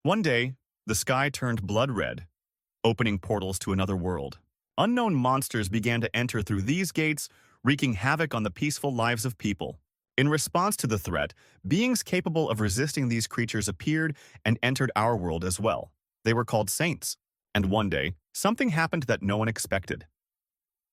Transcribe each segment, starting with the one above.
One day, the sky turned blood red, opening portals to another world. Unknown monsters began to enter through these gates, wreaking havoc on the peaceful lives of people. In response to the threat, beings capable of resisting these creatures appeared and entered our world as well. They were called saints. And one day, something happened that no one expected.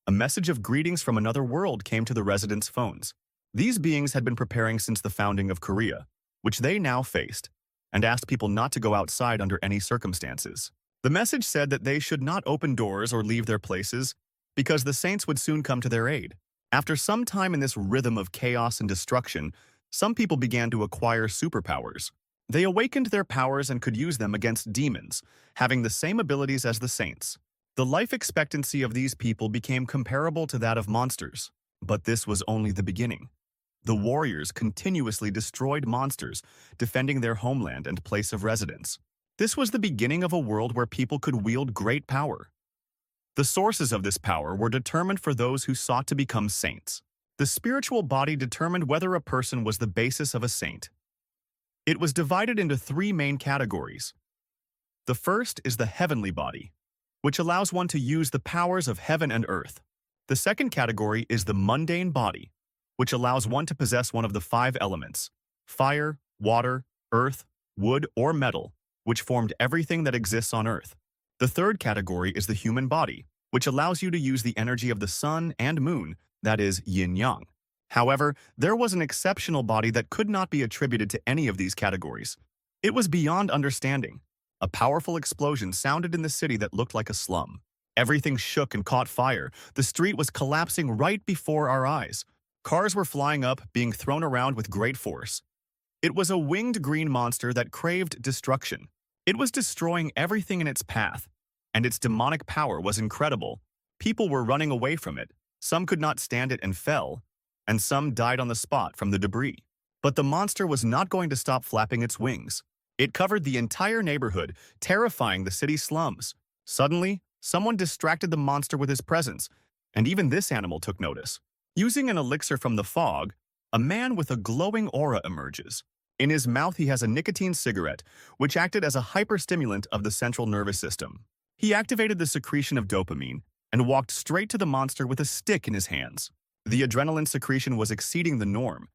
A message of greetings from another world came to the residents' phones. These beings had been preparing since the founding of Korea, which they now faced, and asked people not to go outside under any circumstances. The message said that they should not open doors or leave their places because the saints would soon come to their aid. After some time in this rhythm of chaos and destruction, some people began to acquire superpowers. They awakened their powers and could use them against demons, having the same abilities as the saints. The life expectancy of these people became comparable to that of monsters. But this was only the beginning. The warriors continuously destroyed monsters, defending their homeland and place of residence. This was the beginning of a world where people could wield great power. The sources of this power were determined for those who sought to become saints. The spiritual body determined whether a person was the basis of a saint. It was divided into three main categories. The first is the heavenly body, which allows one to use the powers of heaven and earth. The second category is the mundane body, which allows one to possess one of the five elements: fire, water, earth, wood, or metal, which formed everything that exists on earth. The third category is the human body, which allows you to use the energy of the sun and moon, that is, yin-yang. However, there was an exceptional body that could not be attributed to any of these categories. It was beyond understanding. A powerful explosion sounded in the city that looked like a slum. Everything shook and caught fire. The street was collapsing right before our eyes. Cars were flying up, being thrown around with great force. It was a winged green monster that craved destruction. It was destroying everything in its path, and its demonic power was incredible. People were running away from it. Some could not stand it and fell, and some died on the spot from the debris. But the monster was not going to stop flapping its wings. It covered the entire neighborhood, terrifying the city slums. Suddenly, someone distracted the monster with his presence, and even this animal took notice. Using an elixir from the fog, a man with a glowing aura emerges. In his mouth he has a nicotine cigarette, which acted as a hyperstimulant of the central nervous system. He activated the secretion of dopamine and walked straight to the monster with a stick in his hands. The adrenaline secretion was exceeding the norm,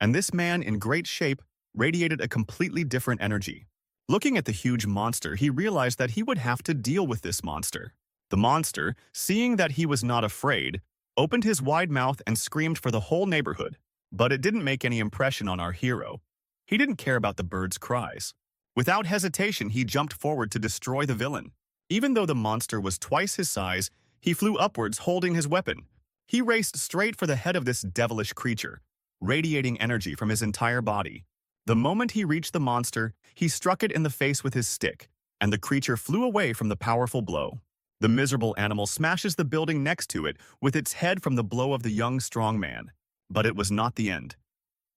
and this man in great shape radiated a completely different energy. Looking at the huge monster, he realized that he would have to deal with this monster. The monster, seeing that he was not afraid, opened his wide mouth and screamed for the whole neighborhood. But it didn't make any impression on our hero. He didn't care about the birds' cries. Without hesitation, he jumped forward to destroy the villain. Even though the monster was twice his size, he flew upwards holding his weapon. He raced straight for the head of this devilish creature, radiating energy from his entire body. The moment he reached the monster, he struck it in the face with his stick, and the creature flew away from the powerful blow. The miserable animal smashes the building next to it with its head from the blow of the young, strong man. But it was not the end.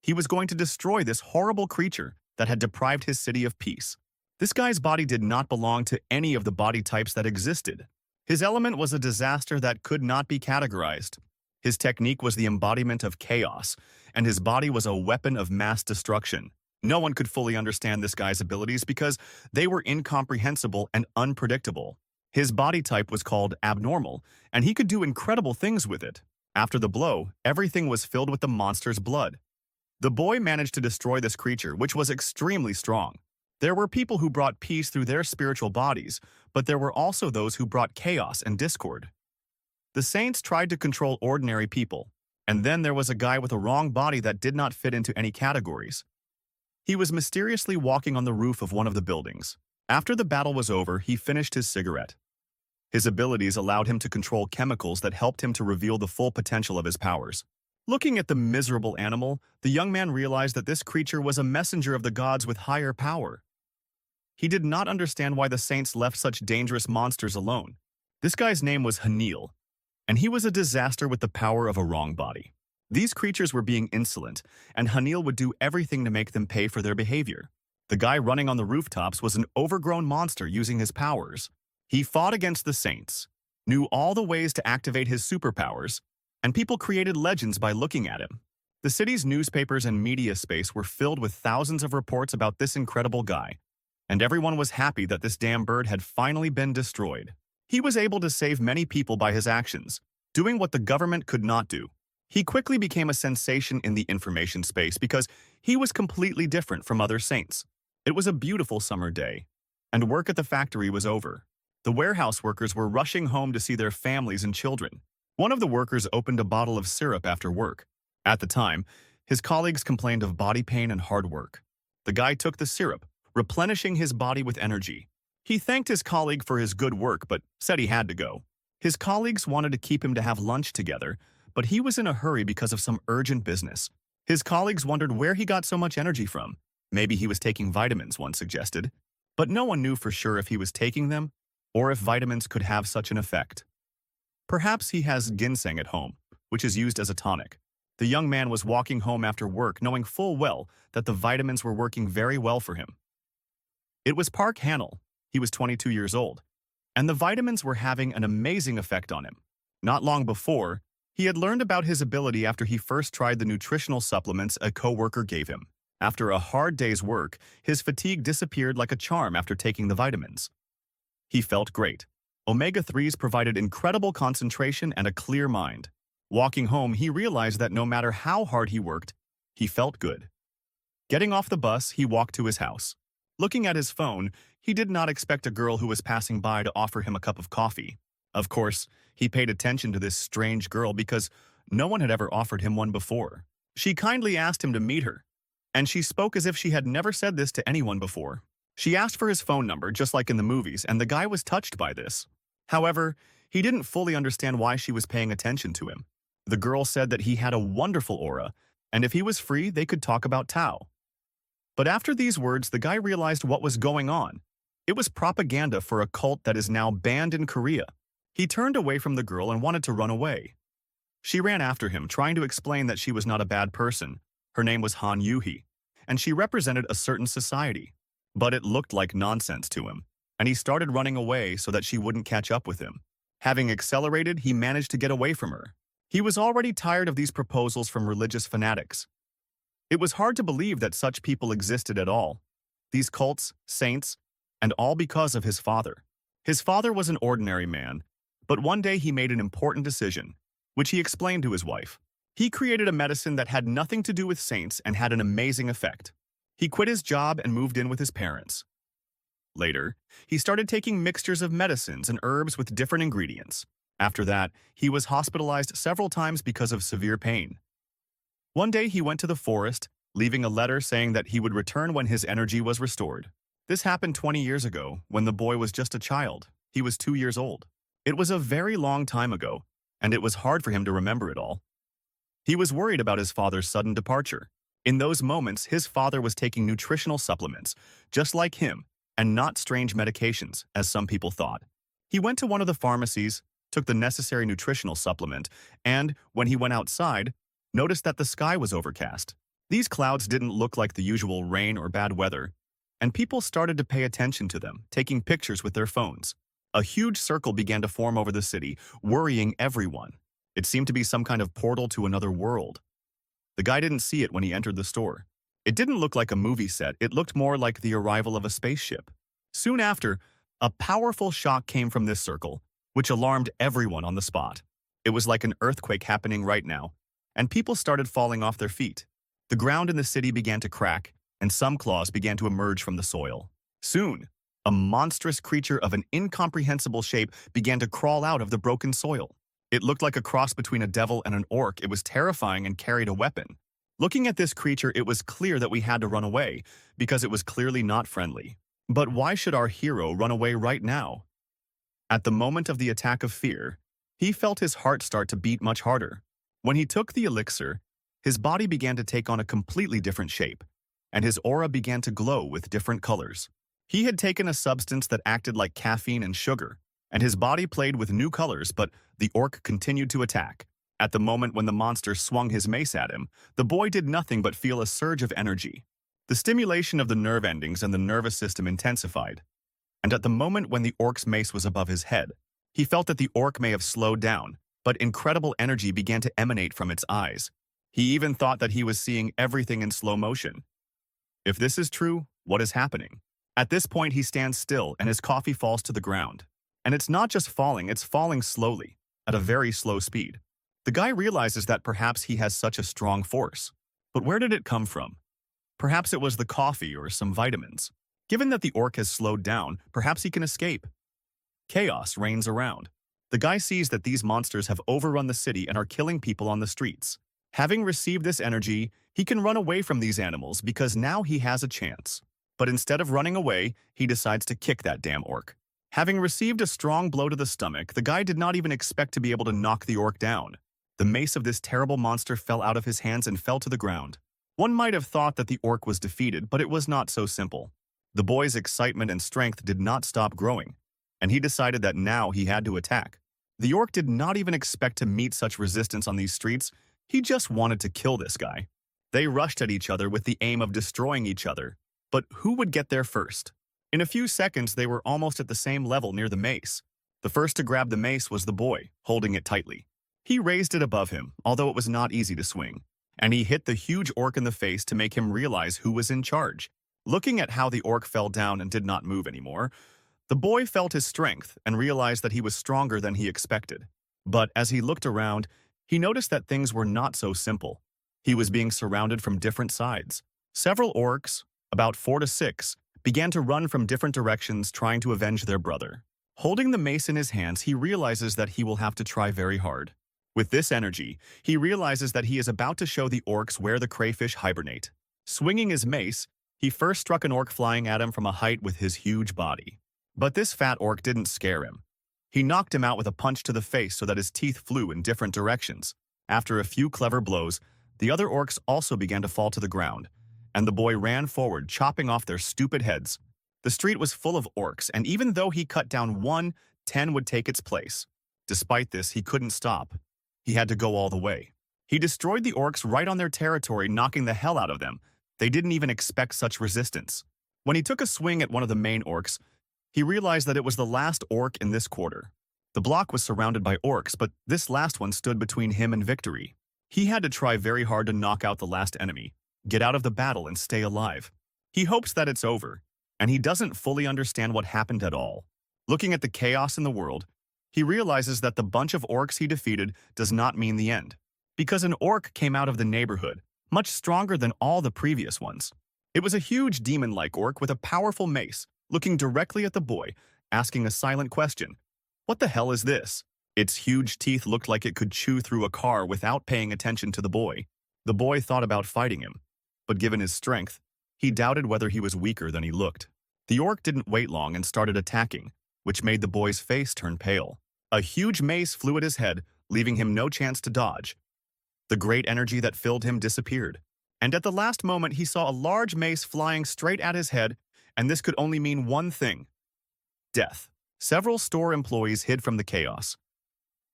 He was going to destroy this horrible creature that had deprived his city of peace. This guy's body did not belong to any of the body types that existed. His element was a disaster that could not be categorized. His technique was the embodiment of chaos, and his body was a weapon of mass destruction. No one could fully understand this guy's abilities because they were incomprehensible and unpredictable. His body type was called abnormal, and he could do incredible things with it. After the blow, everything was filled with the monster's blood. The boy managed to destroy this creature, which was extremely strong. There were people who brought peace through their spiritual bodies, but there were also those who brought chaos and discord. The saints tried to control ordinary people, and then there was a guy with a wrong body that did not fit into any categories. He was mysteriously walking on the roof of one of the buildings. After the battle was over, he finished his cigarette. His abilities allowed him to control chemicals that helped him to reveal the full potential of his powers. Looking at the miserable animal, the young man realized that this creature was a messenger of the gods with higher power. He did not understand why the saints left such dangerous monsters alone. This guy's name was Hanil, and he was a disaster with the power of a wrong body. These creatures were being insolent, and Hanil would do everything to make them pay for their behavior. The guy running on the rooftops was an overgrown monster using his powers. He fought against the saints, knew all the ways to activate his superpowers, and people created legends by looking at him. The city's newspapers and media space were filled with thousands of reports about this incredible guy. and everyone was happy that this damn bird had finally been destroyed. He was able to save many people by his actions, doing what the government could not do. He quickly became a sensation in the information space because he was completely different from other saints. It was a beautiful summer day, and work at the factory was over. The warehouse workers were rushing home to see their families and children. One of the workers opened a bottle of syrup after work. At the time, his colleagues complained of body pain and hard work. The guy took the syrup, replenishing his body with energy. He thanked his colleague for his good work but said he had to go. His colleagues wanted to keep him to have lunch together, but he was in a hurry because of some urgent business. His colleagues wondered where he got so much energy from. Maybe he was taking vitamins, one suggested. But no one knew for sure if he was taking them or if vitamins could have such an effect. Perhaps he has ginseng at home, which is used as a tonic. The young man was walking home after work knowing full well that the vitamins were working very well for him. It was Park Hanel. He was 22 years old, and the vitamins were having an amazing effect on him. Not long before, he had learned about his ability after he first tried the nutritional supplements a coworker gave him. After a hard day's work, his fatigue disappeared like a charm after taking the vitamins. He felt great. Omega-3s provided incredible concentration and a clear mind. Walking home, he realized that no matter how hard he worked, he felt good. Getting off the bus, he walked to his house. Looking at his phone, he did not expect a girl who was passing by to offer him a cup of coffee. Of course, he paid attention to this strange girl because no one had ever offered him one before. She kindly asked him to meet her, and she spoke as if she had never said this to anyone before. She asked for his phone number, just like in the movies, and the guy was touched by this. However, he didn't fully understand why she was paying attention to him. The girl said that he had a wonderful aura, and if he was free, they could talk about Tao. But after these words, the guy realized what was going on. It was propaganda for a cult that is now banned in Korea. He turned away from the girl and wanted to run away. She ran after him, trying to explain that she was not a bad person. Her name was Han Yuhi, and she represented a certain society. But it looked like nonsense to him, and he started running away so that she wouldn't catch up with him. Having accelerated, he managed to get away from her. He was already tired of these proposals from religious fanatics. It was hard to believe that such people existed at all. These cults, saints, and all because of his father. His father was an ordinary man, but one day he made an important decision, which he explained to his wife. He created a medicine that had nothing to do with saints and had an amazing effect. He quit his job and moved in with his parents. Later, he started taking mixtures of medicines and herbs with different ingredients. After that, he was hospitalized several times because of severe pain. One day he went to the forest, leaving a letter saying that he would return when his energy was restored. This happened 20 years ago, when the boy was just a child. He was 2 years old. It was a very long time ago, and it was hard for him to remember it all. He was worried about his father's sudden departure. In those moments, his father was taking nutritional supplements, just like him, and not strange medications, as some people thought. He went to one of the pharmacies, took the necessary nutritional supplement, and, when he went outside, noticed that the sky was overcast. These clouds didn't look like the usual rain or bad weather, and people started to pay attention to them, taking pictures with their phones. A huge circle began to form over the city, worrying everyone. It seemed to be some kind of portal to another world. The guy didn't see it when he entered the store. It didn't look like a movie set, it looked more like the arrival of a spaceship. Soon after, a powerful shock came from this circle, which alarmed everyone on the spot. It was like an earthquake happening right now, and people started falling off their feet. The ground in the city began to crack, and some claws began to emerge from the soil. Soon, a monstrous creature of an incomprehensible shape began to crawl out of the broken soil. It looked like a cross between a devil and an orc. It was terrifying and carried a weapon. Looking at this creature, it was clear that we had to run away, because it was clearly not friendly. But why should our hero run away right now? At the moment of the attack of fear, he felt his heart start to beat much harder. When he took the elixir, his body began to take on a completely different shape, and his aura began to glow with different colors. He had taken a substance that acted like caffeine and sugar, and his body played with new colors, but the orc continued to attack. At the moment when the monster swung his mace at him, the boy did nothing but feel a surge of energy. The stimulation of the nerve endings and the nervous system intensified, and at the moment when the orc's mace was above his head, he felt that the orc may have slowed down, but incredible energy began to emanate from its eyes. He even thought that he was seeing everything in slow motion. If this is true, what is happening? At this point, he stands still and his coffee falls to the ground. And it's not just falling, it's falling slowly, at a very slow speed. The guy realizes that perhaps he has such a strong force. But where did it come from? Perhaps it was the coffee or some vitamins. Given that the orc has slowed down, perhaps he can escape. Chaos reigns around. The guy sees that these monsters have overrun the city and are killing people on the streets. Having received this energy, he can run away from these animals because now he has a chance. But instead of running away, he decides to kick that damn orc. Having received a strong blow to the stomach, the guy did not even expect to be able to knock the orc down. The mace of this terrible monster fell out of his hands and fell to the ground. One might have thought that the orc was defeated, but it was not so simple. The boy's excitement and strength did not stop growing, and he decided that now he had to attack. The orc did not even expect to meet such resistance on these streets. He just wanted to kill this guy. They rushed at each other with the aim of destroying each other. But who would get there first? In a few seconds, they were almost at the same level near the mace. The first to grab the mace was the boy, holding it tightly. He raised it above him, although it was not easy to swing, and he hit the huge orc in the face to make him realize who was in charge. Looking at how the orc fell down and did not move anymore, the boy felt his strength and realized that he was stronger than he expected. But as he looked around, he noticed that things were not so simple. He was being surrounded from different sides. Several orcs, about 4 to 6, began to run from different directions trying to avenge their brother. Holding the mace in his hands, he realizes that he will have to try very hard. With this energy, he realizes that he is about to show the orcs where the crayfish hibernate. Swinging his mace, he first struck an orc flying at him from a height with his huge body. But this fat orc didn't scare him. He knocked him out with a punch to the face so that his teeth flew in different directions. After a few clever blows, the other orcs also began to fall to the ground, and the boy ran forward, chopping off their stupid heads. The street was full of orcs, and even though he cut down one, 10 would take its place. Despite this, he couldn't stop. He had to go all the way. He destroyed the orcs right on their territory, knocking the hell out of them. They didn't even expect such resistance. When he took a swing at one of the main orcs, he realized that it was the last orc in this quarter. The block was surrounded by orcs, but this last one stood between him and victory. He had to try very hard to knock out the last enemy, get out of the battle and stay alive. He hopes that it's over, and he doesn't fully understand what happened at all. Looking at the chaos in the world, he realizes that the bunch of orcs he defeated does not mean the end, because an orc came out of the neighborhood, much stronger than all the previous ones. It was a huge demon-like orc with a powerful mace, looking directly at the boy, asking a silent question. What the hell is this? Its huge teeth looked like it could chew through a car without paying attention to the boy. The boy thought about fighting him, but given his strength, he doubted whether he was weaker than he looked. The orc didn't wait long and started attacking, which made the boy's face turn pale. A huge mace flew at his head, leaving him no chance to dodge. The great energy that filled him disappeared, and at the last moment he saw a large mace flying straight at his head, and this could only mean one thing: death. Several store employees hid from the chaos.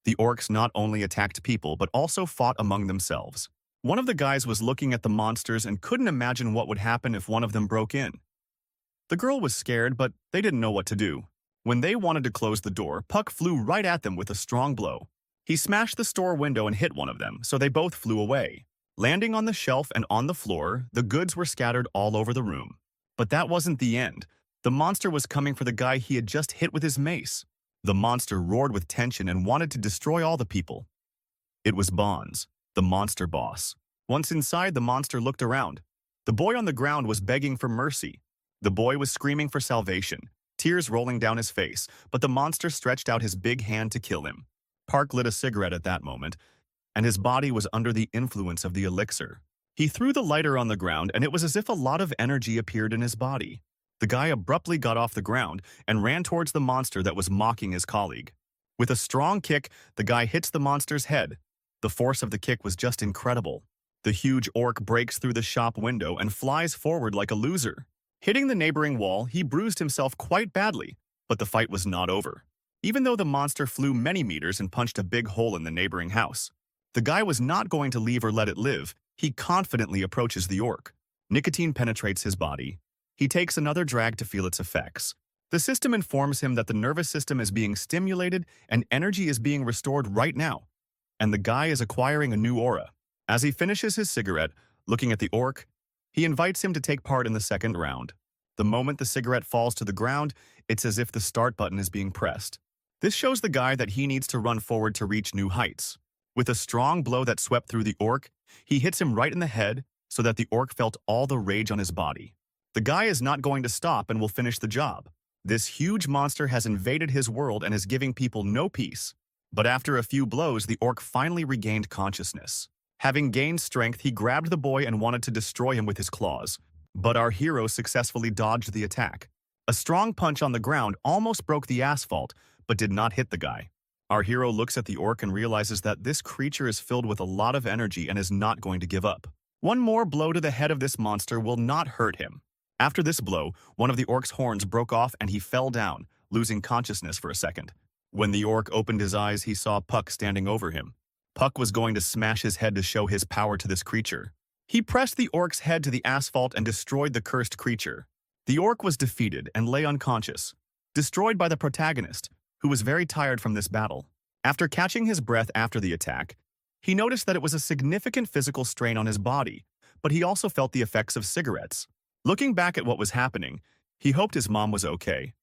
The orcs not only attacked people but also fought among themselves. One of the guys was looking at the monsters and couldn't imagine what would happen if one of them broke in. The girl was scared, but they didn't know what to do. When they wanted to close the door, Puck flew right at them with a strong blow. He smashed the store window and hit one of them, so they both flew away. Landing on the shelf and on the floor, the goods were scattered all over the room. But that wasn't the end. The monster was coming for the guy he had just hit with his mace. The monster roared with tension and wanted to destroy all the people. It was Bonds, the monster boss. Once inside, the monster looked around. The boy on the ground was begging for mercy. The boy was screaming for salvation, tears rolling down his face, but the monster stretched out his big hand to kill him. Park lit a cigarette at that moment, and his body was under the influence of the elixir. He threw the lighter on the ground, and it was as if a lot of energy appeared in his body. The guy abruptly got off the ground and ran towards the monster that was mocking his colleague. With a strong kick, the guy hits the monster's head. The force of the kick was just incredible. The huge orc breaks through the shop window and flies forward like a loser. Hitting the neighboring wall, he bruised himself quite badly, but the fight was not over. Even though the monster flew many meters and punched a big hole in the neighboring house, the guy was not going to leave or let it live. He confidently approaches the orc. Nicotine penetrates his body. He takes another drag to feel its effects. The system informs him that the nervous system is being stimulated and energy is being restored right now, and the guy is acquiring a new aura. As he finishes his cigarette, looking at the orc, he invites him to take part in the second round. The moment the cigarette falls to the ground, it's as if the start button is being pressed. This shows the guy that he needs to run forward to reach new heights. With a strong blow that swept through the orc, he hits him right in the head so that the orc felt all the rage on his body. The guy is not going to stop and will finish the job. This huge monster has invaded his world and is giving people no peace. But after a few blows, the orc finally regained consciousness. Having gained strength, he grabbed the boy and wanted to destroy him with his claws. But our hero successfully dodged the attack. A strong punch on the ground almost broke the asphalt, but did not hit the guy. Our hero looks at the orc and realizes that this creature is filled with a lot of energy and is not going to give up. One more blow to the head of this monster will not hurt him. After this blow, one of the orc's horns broke off and he fell down, losing consciousness for a second. When the orc opened his eyes, he saw Puck standing over him. Puck was going to smash his head to show his power to this creature. He pressed the orc's head to the asphalt and destroyed the cursed creature. The orc was defeated and lay unconscious, destroyed by the protagonist, who was very tired from this battle. After catching his breath after the attack, he noticed that it was a significant physical strain on his body, but he also felt the effects of cigarettes. Looking back at what was happening, he hoped his mom was okay.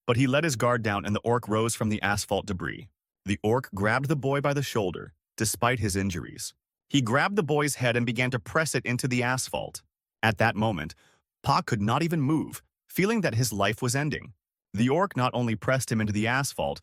But he let his guard down and the orc rose from the asphalt debris. The orc grabbed the boy by the shoulder, despite his injuries. He grabbed the boy's head and began to press it into the asphalt. At that moment, Pa could not even move, feeling that his life was ending. The orc not only pressed him into the asphalt,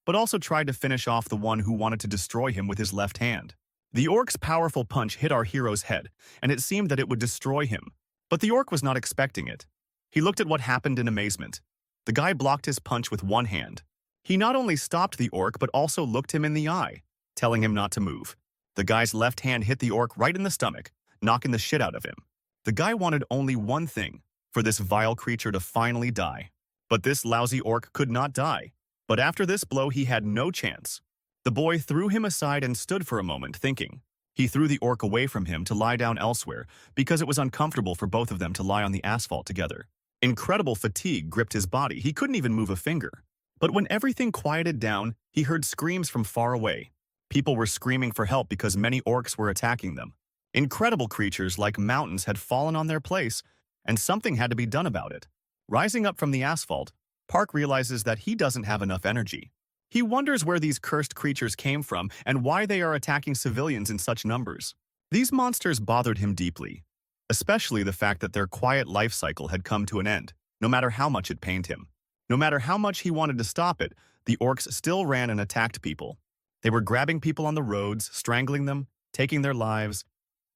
but also tried to finish off the one who wanted to destroy him with his left hand. The orc's powerful punch hit our hero's head, and it seemed that it would destroy him. But the orc was not expecting it. He looked at what happened in amazement. The guy blocked his punch with one hand. He not only stopped the orc, but also looked him in the eye, telling him not to move. The guy's left hand hit the orc right in the stomach, knocking the shit out of him. The guy wanted only one thing, for this vile creature to finally die. But this lousy orc could not die. But after this blow, he had no chance. The boy threw him aside and stood for a moment, thinking. He threw the orc away from him to lie down elsewhere because it was uncomfortable for both of them to lie on the asphalt together. Incredible fatigue gripped his body. He couldn't even move a finger. But when everything quieted down, he heard screams from far away. People were screaming for help because many orcs were attacking them. Incredible creatures like mountains had fallen on their place, and something had to be done about it. Rising up from the asphalt, Park realizes that he doesn't have enough energy. He wonders where these cursed creatures came from and why they are attacking civilians in such numbers. These monsters bothered him deeply, especially the fact that their quiet life cycle had come to an end, no matter how much it pained him. No matter how much he wanted to stop it, the orcs still ran and attacked people. They were grabbing people on the roads, strangling them, taking their lives,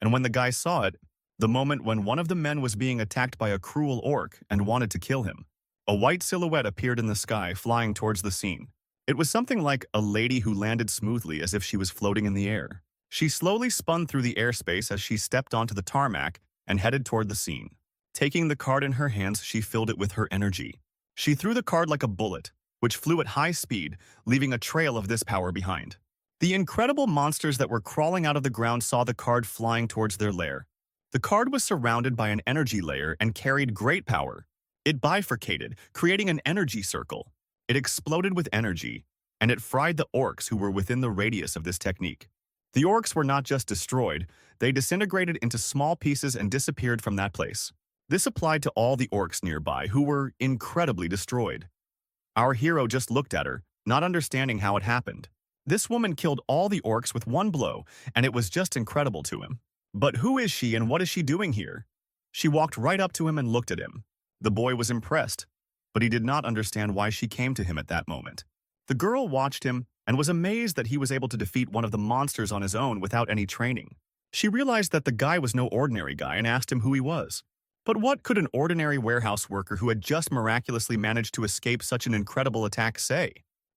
and when the guy saw it, the moment when one of the men was being attacked by a cruel orc and wanted to kill him, a white silhouette appeared in the sky, flying towards the scene. It was something like a lady who landed smoothly as if she was floating in the air. She slowly spun through the airspace as she stepped onto the tarmac and headed toward the scene. Taking the card in her hands, she filled it with her energy. She threw the card like a bullet, which flew at high speed, leaving a trail of this power behind. The incredible monsters that were crawling out of the ground saw the card flying towards their lair. The card was surrounded by an energy layer and carried great power. It bifurcated, creating an energy circle. It exploded with energy, and it fried the orcs who were within the radius of this technique. The orcs were not just destroyed, they disintegrated into small pieces and disappeared from that place. This applied to all the orcs nearby, who were incredibly destroyed. Our hero just looked at her, not understanding how it happened. This woman killed all the orcs with one blow, and it was just incredible to him. But who is she and what is she doing here? She walked right up to him and looked at him. The boy was impressed, but he did not understand why she came to him at that moment. The girl watched him and was amazed that he was able to defeat one of the monsters on his own without any training. She realized that the guy was no ordinary guy and asked him who he was. But what could an ordinary warehouse worker who had just miraculously managed to escape such an incredible attack say?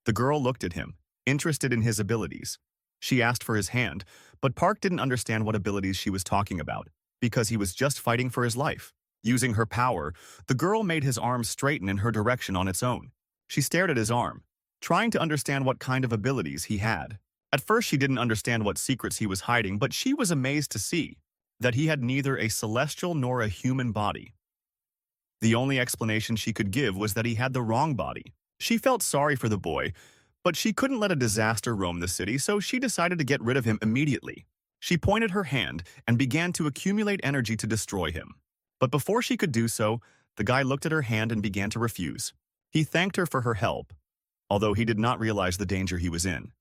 The girl looked at him, interested in his abilities. She asked for his hand, but Park didn't understand what abilities she was talking about, because he was just fighting for his life. Using her power, the girl made his arm straighten in her direction on its own. She stared at his arm, trying to understand what kind of abilities he had. At first, she didn't understand what secrets he was hiding, but she was amazed to see that he had neither a celestial nor a human body. The only explanation she could give was that he had the wrong body. She felt sorry for the boy, but she couldn't let a disaster roam the city, so she decided to get rid of him immediately. She pointed her hand and began to accumulate energy to destroy him. But before she could do so, The guy looked at her hand and began to refuse. He thanked her for her help, although he did not realize the danger he was in.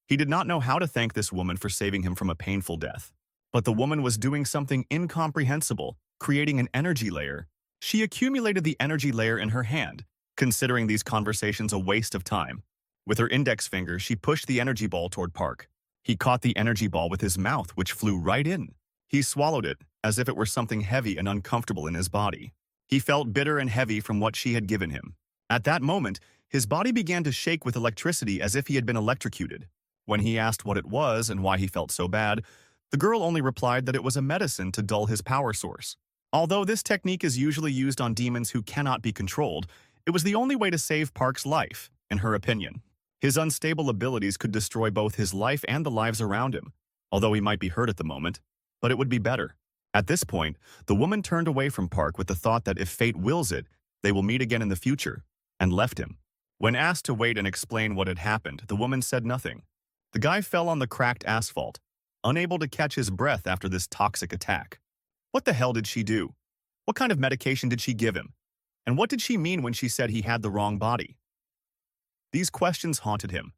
He did not know how to thank this woman for saving him from a painful death. But the woman was doing something incomprehensible, creating an energy layer. She accumulated the energy layer in her hand, considering these conversations a waste of time. With her index finger, she pushed the energy ball toward Park. He caught the energy ball with his mouth, which flew right in. He swallowed it, as if it were something heavy and uncomfortable in his body. He felt bitter and heavy from what she had given him. At that moment, his body began to shake with electricity as if he had been electrocuted. When he asked what it was and why he felt so bad, the girl only replied that it was a medicine to dull his power source. Although this technique is usually used on demons who cannot be controlled, it was the only way to save Park's life, in her opinion. His unstable abilities could destroy both his life and the lives around him, although he might be hurt at the moment, but it would be better. At this point, the woman turned away from Park with the thought that if fate wills it, they will meet again in the future, and left him. When asked to wait and explain what had happened, the woman said nothing. The guy fell on the cracked asphalt, unable to catch his breath after this toxic attack. What the hell did she do? What kind of medication did she give him? And what did she mean when she said he had the wrong body? These questions haunted him.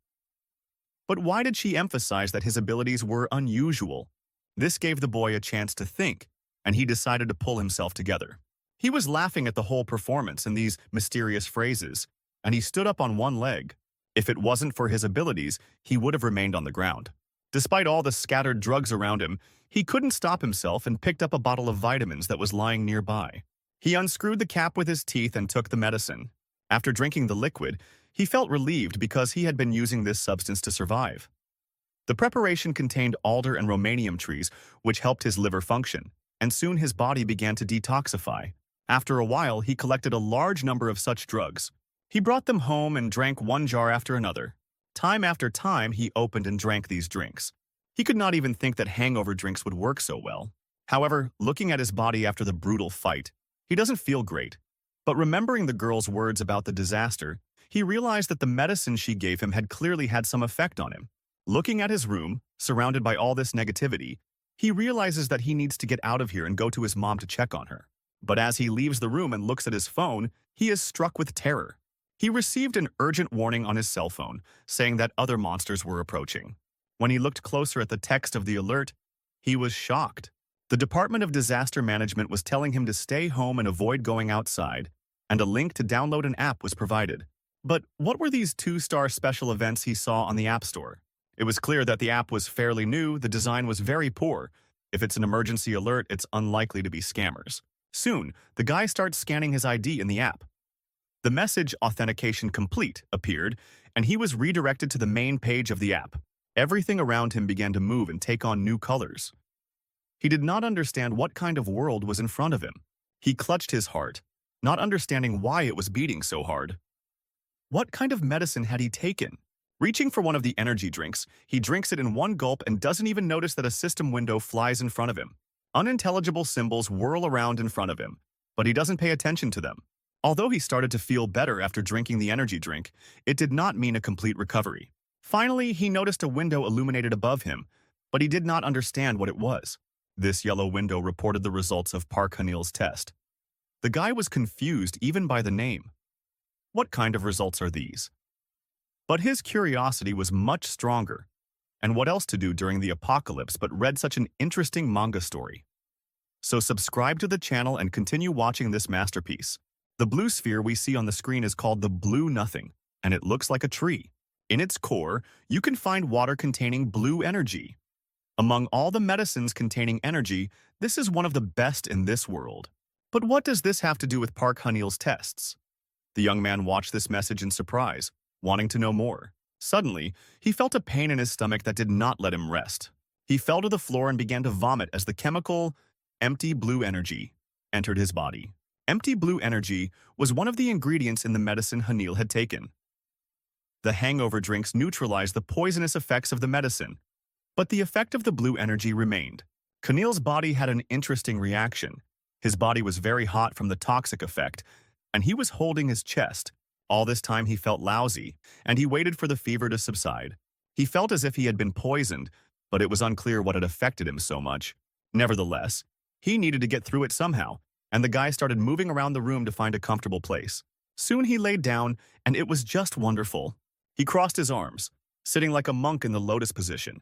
But why did she emphasize that his abilities were unusual? This gave the boy a chance to think, and he decided to pull himself together. He was laughing at the whole performance and these mysterious phrases, and he stood up on one leg. If it wasn't for his abilities, he would have remained on the ground. Despite all the scattered drugs around him, he couldn't stop himself and picked up a bottle of vitamins that was lying nearby. He unscrewed the cap with his teeth and took the medicine. After drinking the liquid, he felt relieved because he had been using this substance to survive. The preparation contained alder and romanium trees, which helped his liver function, and soon his body began to detoxify. After a while, he collected a large number of such drugs. He brought them home and drank one jar after another. Time after time, he opened and drank these drinks. He could not even think that hangover drinks would work so well. However, looking at his body after the brutal fight, he doesn't feel great. But remembering the girl's words about the disaster, he realized that the medicine she gave him had clearly had some effect on him. Looking at his room, surrounded by all this negativity, he realizes that he needs to get out of here and go to his mom to check on her. But as he leaves the room and looks at his phone, he is struck with terror. He received an urgent warning on his cell phone, saying that other monsters were approaching. When he looked closer at the text of the alert, he was shocked. The Department of Disaster Management was telling him to stay home and avoid going outside, and a link to download an app was provided. But what were these 2-star special events he saw on the App Store? It was clear that the app was fairly new, the design was very poor. If it's an emergency alert, it's unlikely to be scammers. Soon, the guy starts scanning his ID in the app. The message "Authentication Complete" appeared, and he was redirected to the main page of the app. Everything around him began to move and take on new colors. He did not understand what kind of world was in front of him. He clutched his heart, not understanding why it was beating so hard. What kind of medicine had he taken? Reaching for one of the energy drinks, he drinks it in one gulp and doesn't even notice that a system window flies in front of him. Unintelligible symbols whirl around in front of him, but he doesn't pay attention to them. Although he started to feel better after drinking the energy drink, it did not mean a complete recovery. Finally, he noticed a window illuminated above him, but he did not understand what it was. This yellow window reported the results of Park Han-il's test. The guy was confused even by the name. What kind of results are these? But his curiosity was much stronger. And what else to do during the apocalypse but read such an interesting manga story? So subscribe to the channel and continue watching this masterpiece. The blue sphere we see on the screen is called the blue nothing, and it looks like a tree. In its core, you can find water containing blue energy. Among all the medicines containing energy, this is one of the best in this world. But what does this have to do with Park Han-il's tests? The young man watched this message in surprise, wanting to know more. Suddenly, he felt a pain in his stomach that did not let him rest. He fell to the floor and began to vomit as the chemical, empty blue energy, entered his body. Empty blue energy was one of the ingredients in the medicine Han-il had taken. The hangover drinks neutralized the poisonous effects of the medicine, but the effect of the blue energy remained. Han-il's body had an interesting reaction. His body was very hot from the toxic effect, and he was holding his chest. All this time he felt lousy, and he waited for the fever to subside. He felt as if he had been poisoned, but it was unclear what had affected him so much. Nevertheless, he needed to get through it somehow, and the guy started moving around the room to find a comfortable place. Soon he laid down, and it was just wonderful. He crossed his arms, sitting like a monk in the lotus position.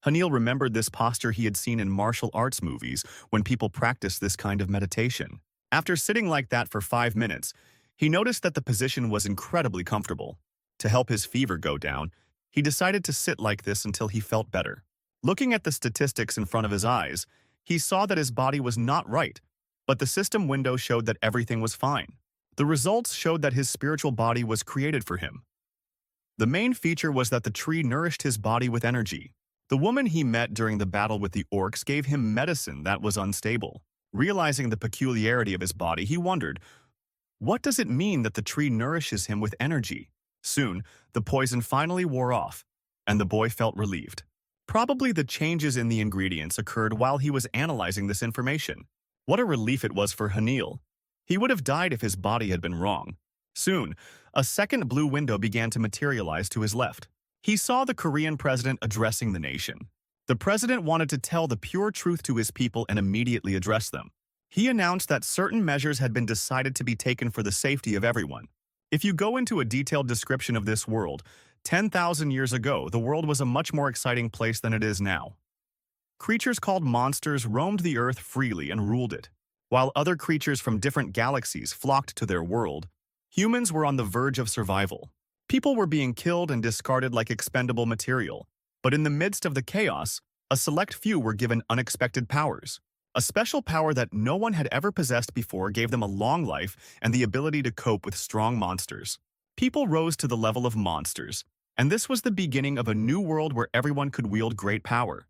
Hanil remembered this posture he had seen in martial arts movies when people practiced this kind of meditation. After sitting like that for 5 minutes, he noticed that the position was incredibly comfortable. To help his fever go down, he decided to sit like this until he felt better. Looking at the statistics in front of his eyes, he saw that his body was not right, but the system window showed that everything was fine. The results showed that his spiritual body was created for him. The main feature was that the tree nourished his body with energy. The woman he met during the battle with the orcs gave him medicine that was unstable. Realizing the peculiarity of his body, he wondered, what does it mean that the tree nourishes him with energy? Soon, the poison finally wore off, and the boy felt relieved. Probably the changes in the ingredients occurred while he was analyzing this information. What a relief it was for Hanil. He would have died if his body had been wrong. Soon, a second blue window began to materialize to his left. He saw the Korean president addressing the nation. The president wanted to tell the pure truth to his people and immediately address them. He announced that certain measures had been decided to be taken for the safety of everyone. If you go into a detailed description of this world, 10,000 years ago, the world was a much more exciting place than it is now. Creatures called monsters roamed the earth freely and ruled it. While other creatures from different galaxies flocked to their world, humans were on the verge of survival. People were being killed and discarded like expendable material. But in the midst of the chaos, a select few were given unexpected powers. A special power that no one had ever possessed before gave them a long life and the ability to cope with strong monsters. People rose to the level of monsters, and this was the beginning of a new world where everyone could wield great power.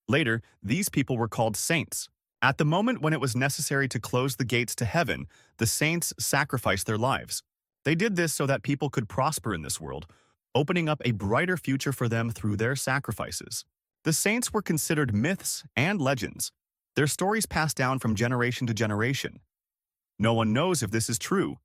Later, these people were called saints. At the moment when it was necessary to close the gates to heaven, the saints sacrificed their lives. They did this so that people could prosper in this world, opening up a brighter future for them through their sacrifices. The saints were considered myths and legends. Their stories passed down from generation to generation. No one knows if this is true,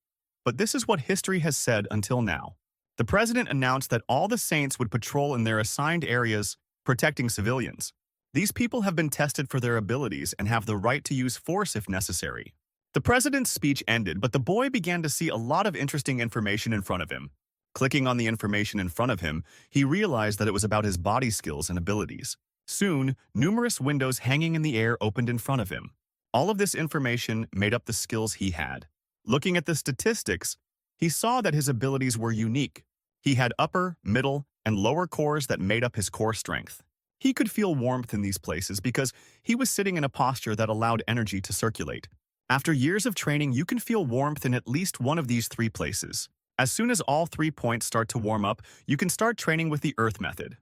but this is what history has said until now. The president announced that all the saints would patrol in their assigned areas, protecting civilians. These people have been tested for their abilities and have the right to use force if necessary. The president's speech ended, but the boy began to see a lot of interesting information in front of him. Clicking on the information in front of him, he realized that it was about his body skills and abilities. Soon, numerous windows hanging in the air opened in front of him. All of this information made up the skills he had. Looking at the statistics, he saw that his abilities were unique. He had upper, middle, and lower cores that made up his core strength. He could feel warmth in these places because he was sitting in a posture that allowed energy to circulate. After years of training, you can feel warmth in at least one of these 3 places. As soon as all 3 points start to warm up, you can start training with the Earth method.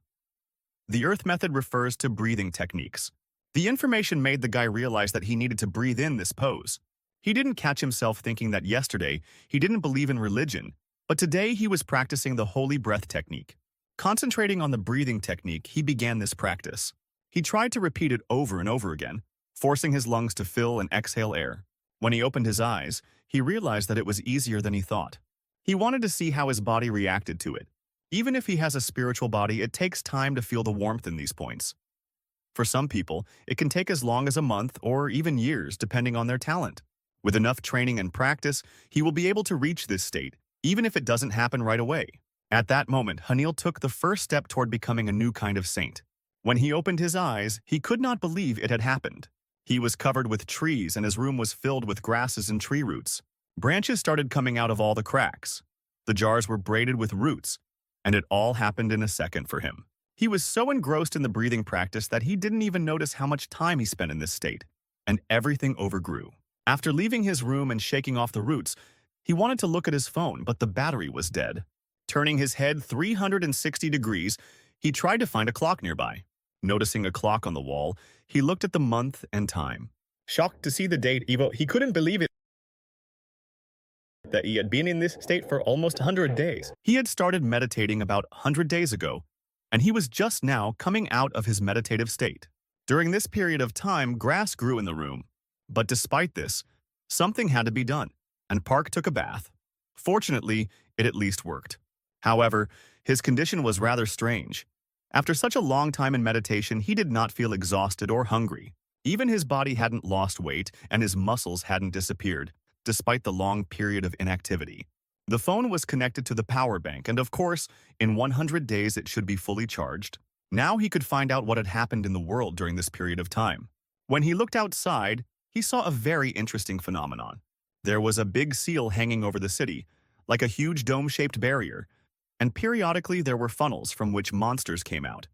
The Earth method refers to breathing techniques. The information made the guy realize that he needed to breathe in this pose. He didn't catch himself thinking that yesterday he didn't believe in religion, but today he was practicing the holy breath technique. Concentrating on the breathing technique, he began this practice. He tried to repeat it over and over again, forcing his lungs to fill and exhale air. When he opened his eyes, he realized that it was easier than he thought. He wanted to see how his body reacted to it. Even if he has a spiritual body, it takes time to feel the warmth in these points. For some people, it can take as long as a month or even years, depending on their talent. With enough training and practice, he will be able to reach this state, even if it doesn't happen right away. At that moment, Hanil took the first step toward becoming a new kind of saint. When he opened his eyes, he could not believe it had happened. He was covered with trees and his room was filled with grasses and tree roots. Branches started coming out of all the cracks. The jars were braided with roots, and it all happened in a second for him. He was so engrossed in the breathing practice that he didn't even notice how much time he spent in this state, and everything overgrew. After leaving his room and shaking off the roots, he wanted to look at his phone, but the battery was dead. Turning his head 360 degrees, he tried to find a clock nearby. Noticing a clock on the wall, he looked at the month and time. Shocked to see the date, he couldn't believe it that he had been in this state for almost 100 days. He had started meditating about 100 days ago, and he was just now coming out of his meditative state. During this period of time, grass grew in the room. But despite this, something had to be done, and Park took a bath. Fortunately, it at least worked. However, his condition was rather strange. After such a long time in meditation, he did not feel exhausted or hungry. Even his body hadn't lost weight and his muscles hadn't disappeared, despite the long period of inactivity. The phone was connected to the power bank, and of course, in 100 days it should be fully charged. Now he could find out what had happened in the world during this period of time. When he looked outside, he saw a very interesting phenomenon. There was a big seal hanging over the city, like a huge dome-shaped barrier, and periodically there were funnels from which monsters came out.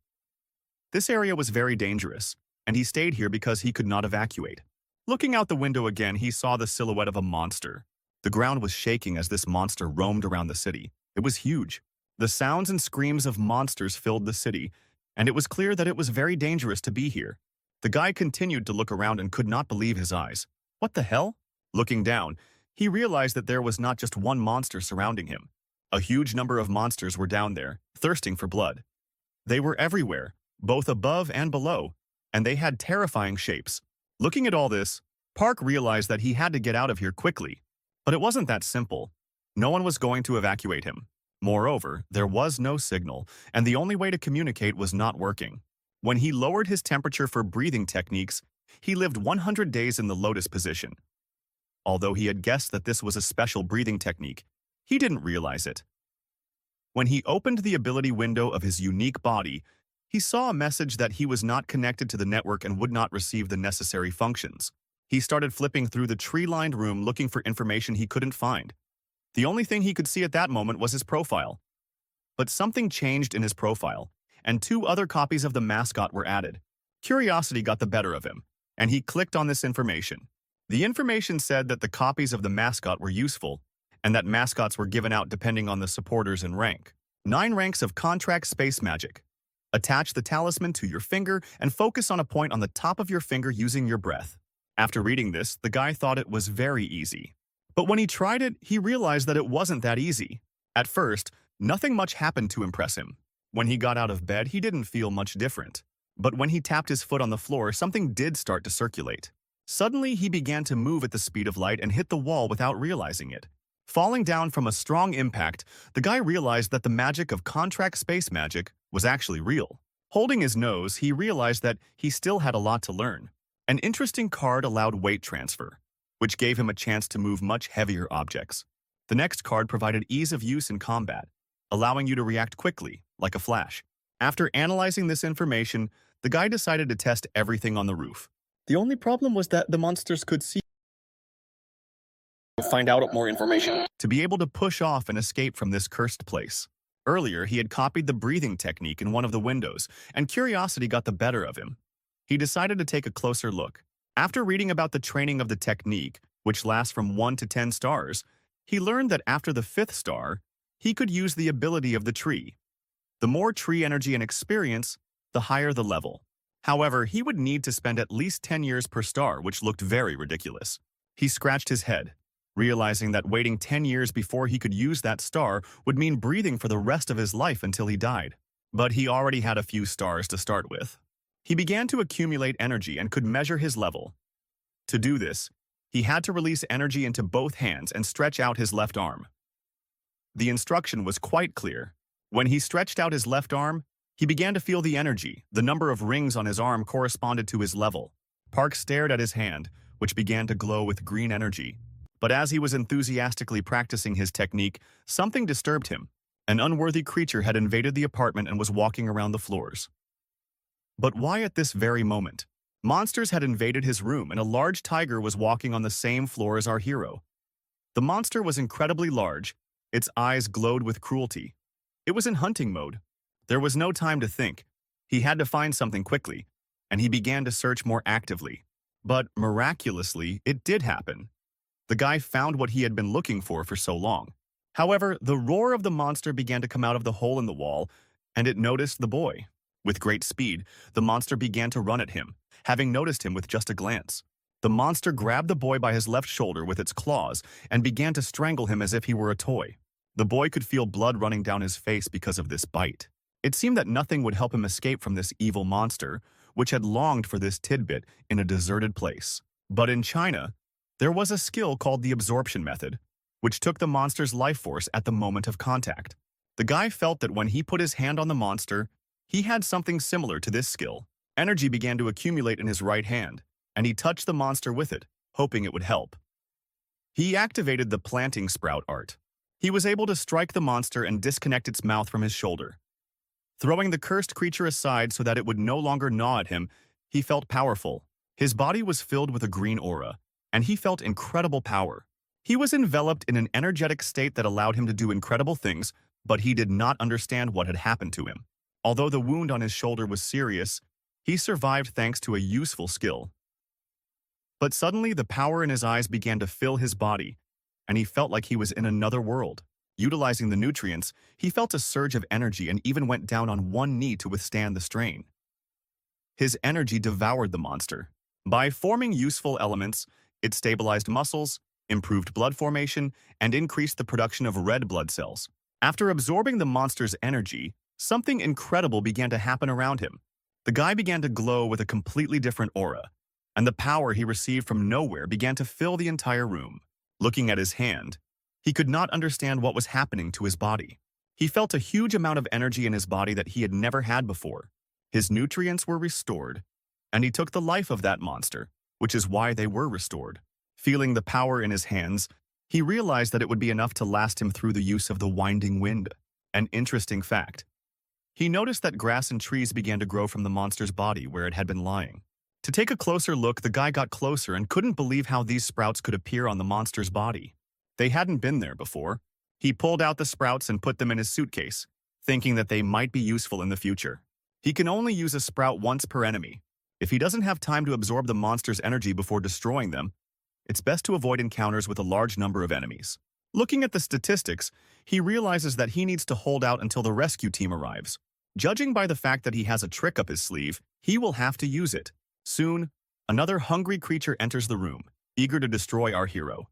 This area was very dangerous, and he stayed here because he could not evacuate. Looking out the window again, he saw the silhouette of a monster. The ground was shaking as this monster roamed around the city. It was huge. The sounds and screams of monsters filled the city, and it was clear that it was very dangerous to be here. The guy continued to look around and could not believe his eyes. What the hell? Looking down, he realized that there was not just one monster surrounding him. A huge number of monsters were down there, thirsting for blood. They were everywhere, both above and below, and they had terrifying shapes. Looking at all this, Park realized that he had to get out of here quickly. But it wasn't that simple. No one was going to evacuate him. Moreover, there was no signal, and the only way to communicate was not working. When he lowered his temperature for breathing techniques, he lived 100 days in the lotus position. Although he had guessed that this was a special breathing technique, he didn't realize it. When he opened the ability window of his unique body, he saw a message that he was not connected to the network and would not receive the necessary functions. He started flipping through the tree-lined room looking for information he couldn't find. The only thing he could see at that moment was his profile. But something changed in his profile, and 2 other copies of the mascot were added. Curiosity got the better of him, and he clicked on this information. The information said that the copies of the mascot were useful, and that mascots were given out depending on the supporters and rank. 9 ranks of contract space magic. Attach the talisman to your finger and focus on a point on the top of your finger using your breath. After reading this, the guy thought it was very easy. But when he tried it, he realized that it wasn't that easy. At first, nothing much happened to impress him. When he got out of bed, he didn't feel much different. But when he tapped his foot on the floor, something did start to circulate. Suddenly, he began to move at the speed of light and hit the wall without realizing it. Falling down from a strong impact, the guy realized that the magic of contract space magic was actually real. Holding his nose, he realized that he still had a lot to learn. An interesting card allowed weight transfer, which gave him a chance to move much heavier objects. The next card provided ease of use in combat, allowing you to react quickly, like a flash. After analyzing this information, the guy decided to test everything on the roof. The only problem was that the monsters could see. Find out more information. To be able to push off and escape from this cursed place. Earlier, he had copied the breathing technique in one of the windows, and curiosity got the better of him. He decided to take a closer look. After reading about the training of the technique, which lasts from 1 to 10 stars, he learned that after the 5th star, he could use the ability of the tree. The more tree energy and experience, the higher the level. However, he would need to spend at least 10 years per star, which looked very ridiculous. He scratched his head, realizing that waiting 10 years before he could use that star would mean breathing for the rest of his life until he died. But he already had a few stars to start with. He began to accumulate energy and could measure his level. To do this, he had to release energy into both hands and stretch out his left arm. The instruction was quite clear. When he stretched out his left arm, he began to feel the energy. The number of rings on his arm corresponded to his level. Park stared at his hand, which began to glow with green energy. But as he was enthusiastically practicing his technique, something disturbed him. An unworthy creature had invaded the apartment and was walking around the floors. But why at this very moment? Monsters had invaded his room, and a large tiger was walking on the same floor as our hero. The monster was incredibly large. Its eyes glowed with cruelty. It was in hunting mode. There was no time to think. He had to find something quickly, and he began to search more actively. But miraculously, it did happen. The guy found what he had been looking for so long. However, the roar of the monster began to come out of the hole in the wall, and it noticed the boy. With great speed, the monster began to run at him, having noticed him with just a glance. The monster grabbed the boy by his left shoulder with its claws and began to strangle him as if he were a toy. The boy could feel blood running down his face because of this bite. It seemed that nothing would help him escape from this evil monster, which had longed for this tidbit in a deserted place. But in China, there was a skill called the absorption method, which took the monster's life force at the moment of contact. The guy felt that when he put his hand on the monster, he had something similar to this skill. Energy began to accumulate in his right hand, and he touched the monster with it, hoping it would help. He activated the planting sprout art. He was able to strike the monster and disconnect its mouth from his shoulder. Throwing the cursed creature aside so that it would no longer gnaw at him, he felt powerful. His body was filled with a green aura, and he felt incredible power. He was enveloped in an energetic state that allowed him to do incredible things, but he did not understand what had happened to him. Although the wound on his shoulder was serious, he survived thanks to a useful skill. But suddenly, the power in his eyes began to fill his body, and he felt like he was in another world. Utilizing the nutrients, he felt a surge of energy and even went down on one knee to withstand the strain. His energy devoured the monster. By forming useful elements, it stabilized muscles, improved blood formation, and increased the production of red blood cells. After absorbing the monster's energy, something incredible began to happen around him. The guy began to glow with a completely different aura, and the power he received from nowhere began to fill the entire room. Looking at his hand, he could not understand what was happening to his body. He felt a huge amount of energy in his body that he had never had before. His nutrients were restored, and he took the life of that monster, which is why they were restored. Feeling the power in his hands, he realized that it would be enough to last him through the use of the winding wind. An interesting fact. He noticed that grass and trees began to grow from the monster's body where it had been lying. To take a closer look, the guy got closer and couldn't believe how these sprouts could appear on the monster's body. They hadn't been there before. He pulled out the sprouts and put them in his suitcase, thinking that they might be useful in the future. He can only use a sprout once per enemy. If he doesn't have time to absorb the monster's energy before destroying them, it's best to avoid encounters with a large number of enemies. Looking at the statistics, he realizes that he needs to hold out until the rescue team arrives. Judging by the fact that he has a trick up his sleeve, he will have to use it. Soon, another hungry creature enters the room, eager to destroy our hero.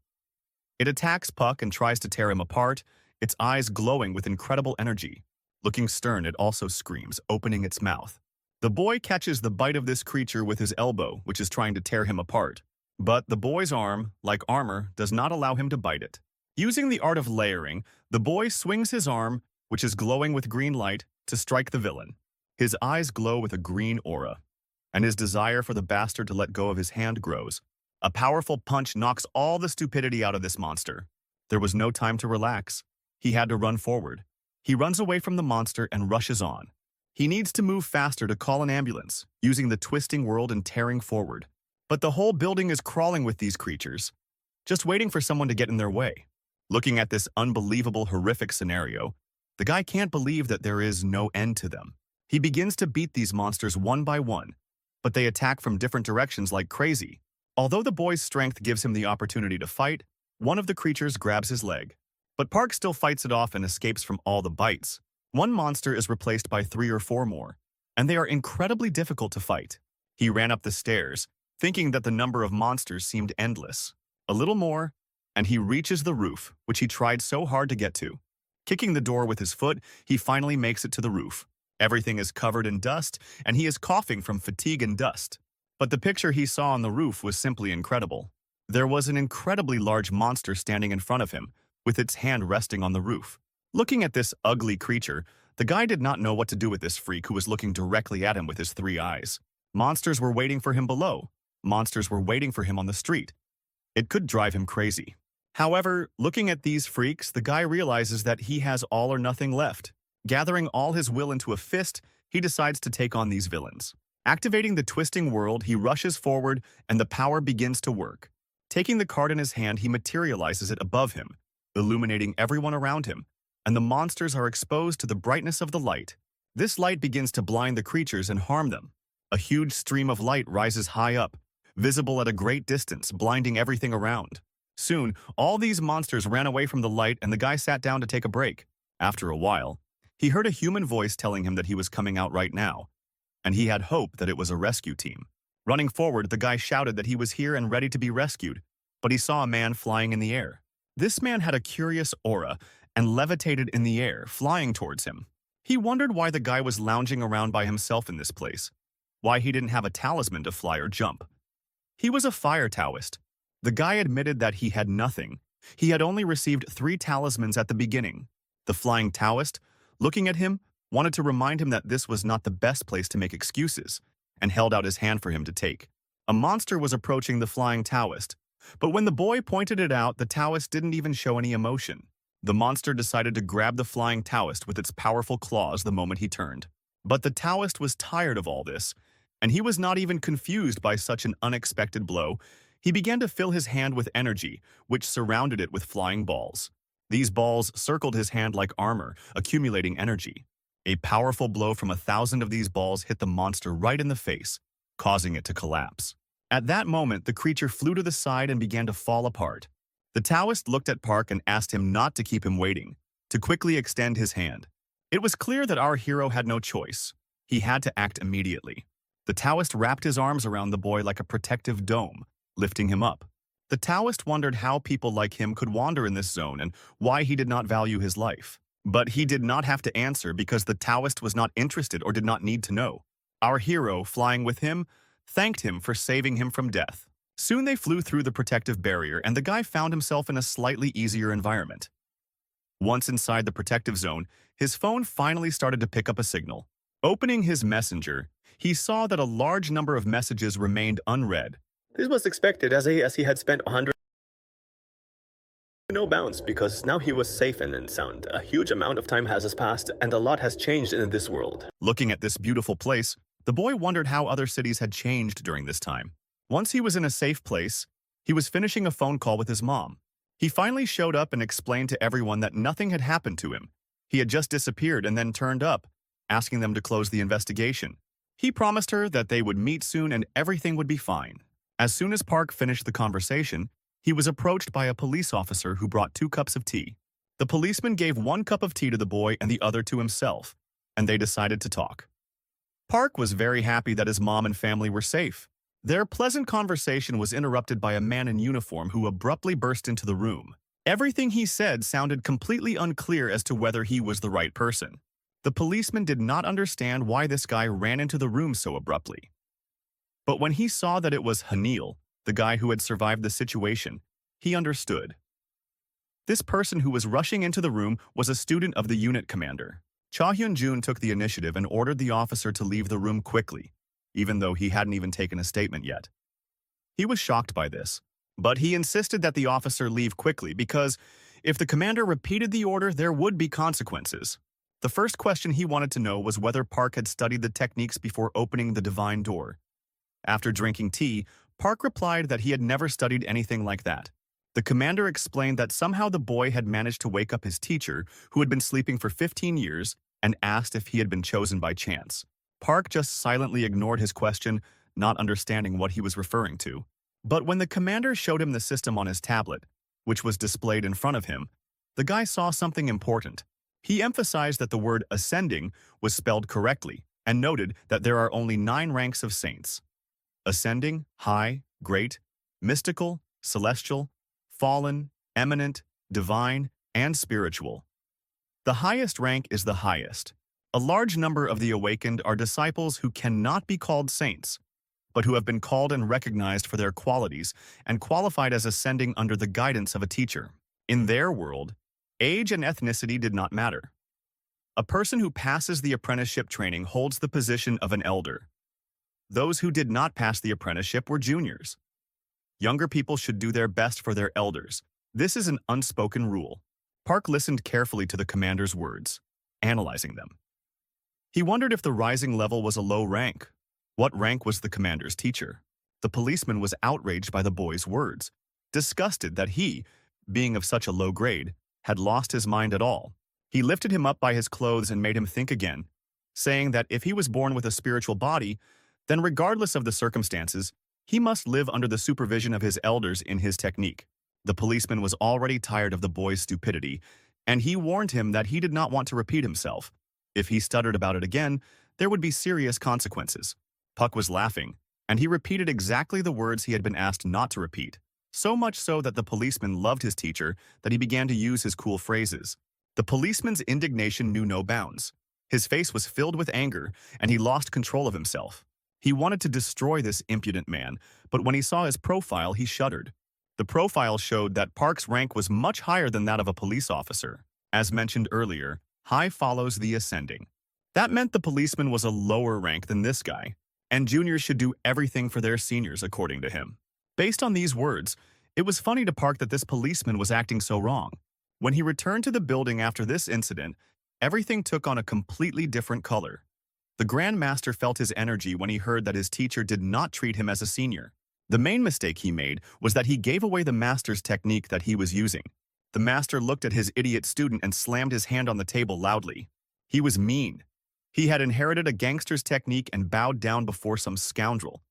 It attacks Puck and tries to tear him apart, its eyes glowing with incredible energy. Looking stern, it also screams, opening its mouth. The boy catches the bite of this creature with his elbow, which is trying to tear him apart. But the boy's arm, like armor, does not allow him to bite it. Using the art of layering, the boy swings his arm, which is glowing with green light, to strike the villain. His eyes glow with a green aura, and his desire for the bastard to let go of his hand grows. A powerful punch knocks all the stupidity out of this monster. There was no time to relax. He had to run forward. He runs away from the monster and rushes on. He needs to move faster to call an ambulance, using the twisting world and tearing forward. But the whole building is crawling with these creatures, just waiting for someone to get in their way. Looking at this unbelievable, horrific scenario, the guy can't believe that there is no end to them. He begins to beat these monsters one by one, but they attack from different directions like crazy. Although the boy's strength gives him the opportunity to fight, one of the creatures grabs his leg. But Park still fights it off and escapes from all the bites. One monster is replaced by 3 or 4 more, and they are incredibly difficult to fight. He ran up the stairs, thinking that the number of monsters seemed endless. A little more, and he reaches the roof, which he tried so hard to get to. Kicking the door with his foot, he finally makes it to the roof. Everything is covered in dust, and he is coughing from fatigue and dust. But the picture he saw on the roof was simply incredible. There was an incredibly large monster standing in front of him, with its hand resting on the roof. Looking at this ugly creature, the guy did not know what to do with this freak who was looking directly at him with his 3 eyes. Monsters were waiting for him below. Monsters were waiting for him on the street. It could drive him crazy. However, looking at these freaks, the guy realizes that he has all or nothing left. Gathering all his will into a fist, he decides to take on these villains. Activating the twisting world, he rushes forward and the power begins to work. Taking the card in his hand, he materializes it above him, illuminating everyone around him, and the monsters are exposed to the brightness of the light. This light begins to blind the creatures and harm them. A huge stream of light rises high up, visible at a great distance, blinding everything around. Soon, all these monsters ran away from the light and the guy sat down to take a break. After a while, he heard a human voice telling him that he was coming out right now, and he had hope that it was a rescue team. Running forward, the guy shouted that he was here and ready to be rescued, but he saw a man flying in the air. This man had a curious aura and levitated in the air, flying towards him. He wondered why the guy was lounging around by himself in this place, why he didn't have a talisman to fly or jump. He was a fire Taoist. The guy admitted that he had nothing. He had only received 3 talismans at the beginning. The flying Taoist, looking at him, wanted to remind him that this was not the best place to make excuses, and held out his hand for him to take. A monster was approaching the flying Taoist, but when the boy pointed it out, the Taoist didn't even show any emotion. The monster decided to grab the flying Taoist with its powerful claws the moment he turned. But the Taoist was tired of all this, and he was not even confused by such an unexpected blow. He began to fill his hand with energy, which surrounded it with flying balls. These balls circled his hand like armor, accumulating energy. A powerful blow from 1,000 of these balls hit the monster right in the face, causing it to collapse. At that moment, the creature flew to the side and began to fall apart. The Taoist looked at Park and asked him not to keep him waiting, to quickly extend his hand. It was clear that our hero had no choice. He had to act immediately. The Taoist wrapped his arms around the boy like a protective dome, lifting him up. The Taoist wondered how people like him could wander in this zone and why he did not value his life. But he did not have to answer because the Taoist was not interested or did not need to know. Our hero, flying with him, thanked him for saving him from death. Soon they flew through the protective barrier and the guy found himself in a slightly easier environment. Once inside the protective zone, his phone finally started to pick up a signal. Opening his messenger, he saw that a large number of messages remained unread. This was expected as he had spent 100 no bounds because now he was safe and sound. A huge amount of time has passed and a lot has changed in this world. Looking at this beautiful place, the boy wondered how other cities had changed during this time. Once he was in a safe place, he was finishing a phone call with his mom. He finally showed up and explained to everyone that nothing had happened to him. He had just disappeared and then turned up, asking them to close the investigation. He promised her that they would meet soon and everything would be fine. As soon as Park finished the conversation, he was approached by a police officer who brought 2 cups of tea. The policeman gave 1 cup of tea to the boy and the other to himself, and they decided to talk. Park was very happy that his mom and family were safe. Their pleasant conversation was interrupted by a man in uniform who abruptly burst into the room. Everything he said sounded completely unclear as to whether he was the right person. The policeman did not understand why this guy ran into the room so abruptly. But when he saw that it was Hanil, the guy who had survived the situation, he understood. This person who was rushing into the room was a student of the unit commander. Cha Hyun-jun took the initiative and ordered the officer to leave the room quickly, even though he hadn't even taken a statement yet. He was shocked by this, but he insisted that the officer leave quickly because if the commander repeated the order, there would be consequences. The first question he wanted to know was whether Park had studied the techniques before opening the divine door. After drinking tea, Park replied that he had never studied anything like that. The commander explained that somehow the boy had managed to wake up his teacher, who had been sleeping for 15 years, and asked if he had been chosen by chance. Park just silently ignored his question, not understanding what he was referring to. But when the commander showed him the system on his tablet, which was displayed in front of him, the guy saw something important. He emphasized that the word ascending was spelled correctly and noted that there are only 9 ranks of saints. Ascending, high, great, mystical, celestial, fallen, eminent, divine, and spiritual. The highest rank is the highest. A large number of the awakened are disciples who cannot be called saints, but who have been called and recognized for their qualities and qualified as ascending under the guidance of a teacher. In their world, age and ethnicity did not matter. A person who passes the apprenticeship training holds the position of an elder. Those who did not pass the apprenticeship were juniors. Younger people should do their best for their elders. This is an unspoken rule. Park listened carefully to the commander's words, analyzing them. He wondered if the rising level was a low rank. What rank was the commander's teacher? The policeman was outraged by the boy's words, disgusted that he, being of such a low grade, had lost his mind at all. He lifted him up by his clothes and made him think again, saying that if he was born with a spiritual body, then regardless of the circumstances, he must live under the supervision of his elders in his technique. The policeman was already tired of the boy's stupidity, and he warned him that he did not want to repeat himself. If he stuttered about it again, there would be serious consequences. Puck was laughing, and he repeated exactly the words he had been asked not to repeat, so much so that the policeman loved his teacher that he began to use his cool phrases. The policeman's indignation knew no bounds. His face was filled with anger, and he lost control of himself. He wanted to destroy this impudent man, but when he saw his profile, he shuddered. The profile showed that Park's rank was much higher than that of a police officer. As mentioned earlier, high follows the ascending. That meant the policeman was a lower rank than this guy, and juniors should do everything for their seniors, according to him. Based on these words, it was funny to Park that this policeman was acting so wrong. When he returned to the building after this incident, everything took on a completely different color. The Grand Master felt his energy when he heard that his teacher did not treat him as a senior. The main mistake he made was that he gave away the master's technique that he was using. The master looked at his idiot student and slammed his hand on the table loudly. He was mean. He had inherited a gangster's technique and bowed down before some scoundrel.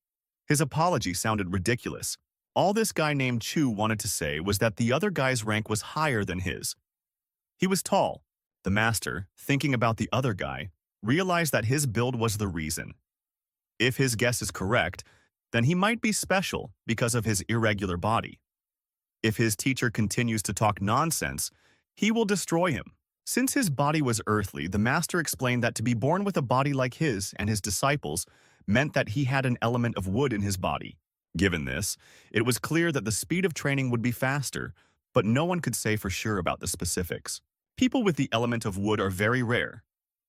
His apology sounded ridiculous. All this guy named Chu wanted to say was that the other guy's rank was higher than his. He was tall. The master, thinking about the other guy, realized that his build was the reason. If his guess is correct, then he might be special because of his irregular body. If his teacher continues to talk nonsense, he will destroy him. Since his body was earthly, the master explained that to be born with a body like his and his disciples meant that he had an element of wood in his body. Given this, it was clear that the speed of training would be faster, but no one could say for sure about the specifics. People with the element of wood are very rare.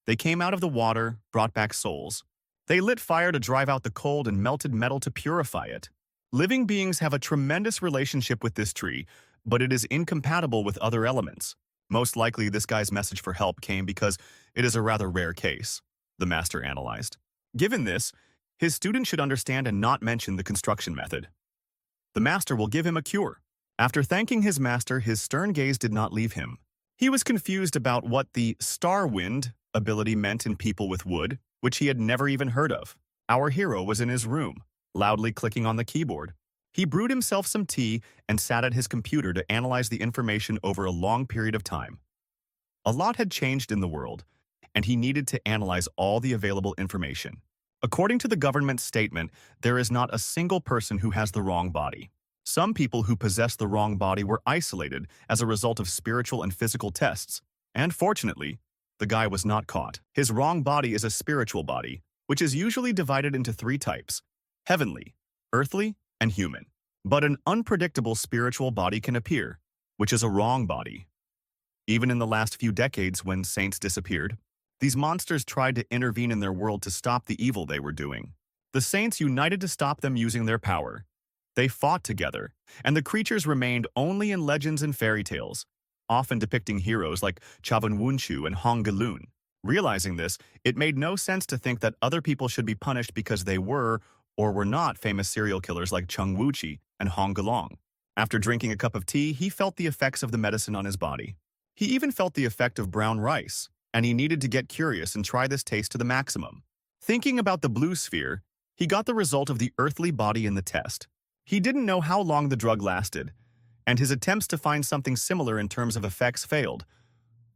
They came out of the water, brought back souls. They lit fire to drive out the cold and melted metal to purify it. Living beings have a tremendous relationship with this tree, but it is incompatible with other elements. Most likely, this guy's message for help came because it is a rather rare case, the master analyzed. Given this, his student should understand and not mention the construction method. The master will give him a cure. After thanking his master, his stern gaze did not leave him. He was confused about what the star wind ability meant in people with wood, which he had never even heard of. Our hero was in his room, loudly clicking on the keyboard. He brewed himself some tea and sat at his computer to analyze the information over a long period of time. A lot had changed in the world, and he needed to analyze all the available information. According to the government statement, there is not a single person who has the wrong body. Some people who possess the wrong body were isolated as a result of spiritual and physical tests, and fortunately, the guy was not caught. His wrong body is a spiritual body, which is usually divided into 3 types: heavenly, earthly, and human. But an unpredictable spiritual body can appear, which is a wrong body. Even in the last few decades when saints disappeared, these monsters tried to intervene in their world to stop the evil they were doing. The saints united to stop them using their power. They fought together, and the creatures remained only in legends and fairy tales, often depicting heroes like Chavanwunshu and Hongaloon. Realizing this, it made no sense to think that other people should be punished because they were or were not famous serial killers like Chung Wuchi and Hong Galong. After drinking a cup of tea, he felt the effects of the medicine on his body. He even felt the effect of brown rice, and he needed to get curious and try this taste to the maximum. Thinking about the blue sphere, he got the result of the earthly body in the test. He didn't know how long the drug lasted, and his attempts to find something similar in terms of effects failed.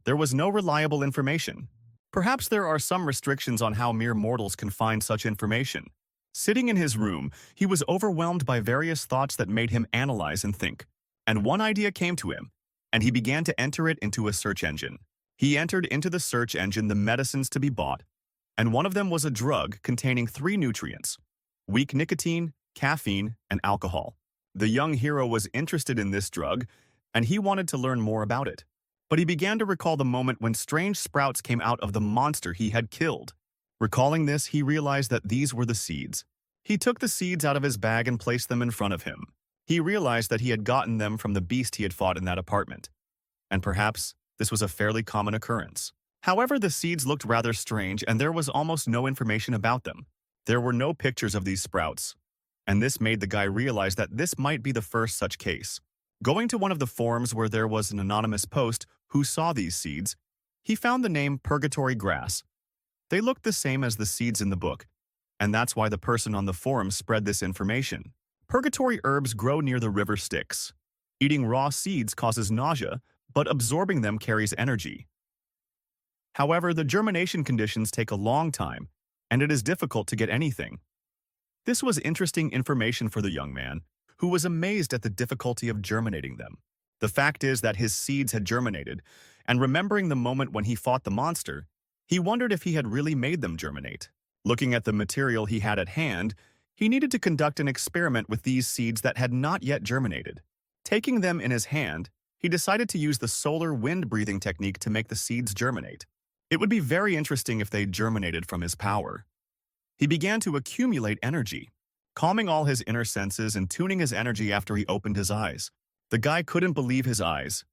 There was no reliable information. Perhaps there are some restrictions on how mere mortals can find such information. Sitting in his room, he was overwhelmed by various thoughts that made him analyze and think. And one idea came to him, and he began to enter it into a search engine. He entered into the search engine the medicines to be bought, and one of them was a drug containing 3 nutrients: weak nicotine, caffeine, and alcohol. The young hero was interested in this drug, and he wanted to learn more about it. But he began to recall the moment when strange sprouts came out of the monster he had killed. Recalling this, he realized that these were the seeds. He took the seeds out of his bag and placed them in front of him. He realized that he had gotten them from the beast he had fought in that apartment. And perhaps this was a fairly common occurrence. However, the seeds looked rather strange, and there was almost no information about them. There were no pictures of these sprouts, and this made the guy realize that this might be the first such case. Going to one of the forums where there was an anonymous post who saw these seeds, he found the name Purgatory Grass. They looked the same as the seeds in the book, and that's why the person on the forum spread this information. Purgatory herbs grow near the river Styx. Eating raw seeds causes nausea, but absorbing them carries energy. However, the germination conditions take a long time, and it is difficult to get anything. This was interesting information for the young man, who was amazed at the difficulty of germinating them. The fact is that his seeds had germinated, and remembering the moment when he fought the monster, he wondered if he had really made them germinate. Looking at the material he had at hand, he needed to conduct an experiment with these seeds that had not yet germinated. Taking them in his hand, he decided to use the solar wind-breathing technique to make the seeds germinate. It would be very interesting if they germinated from his power. He began to accumulate energy, calming all his inner senses and tuning his energy after he opened his eyes. The guy couldn't believe his eyes.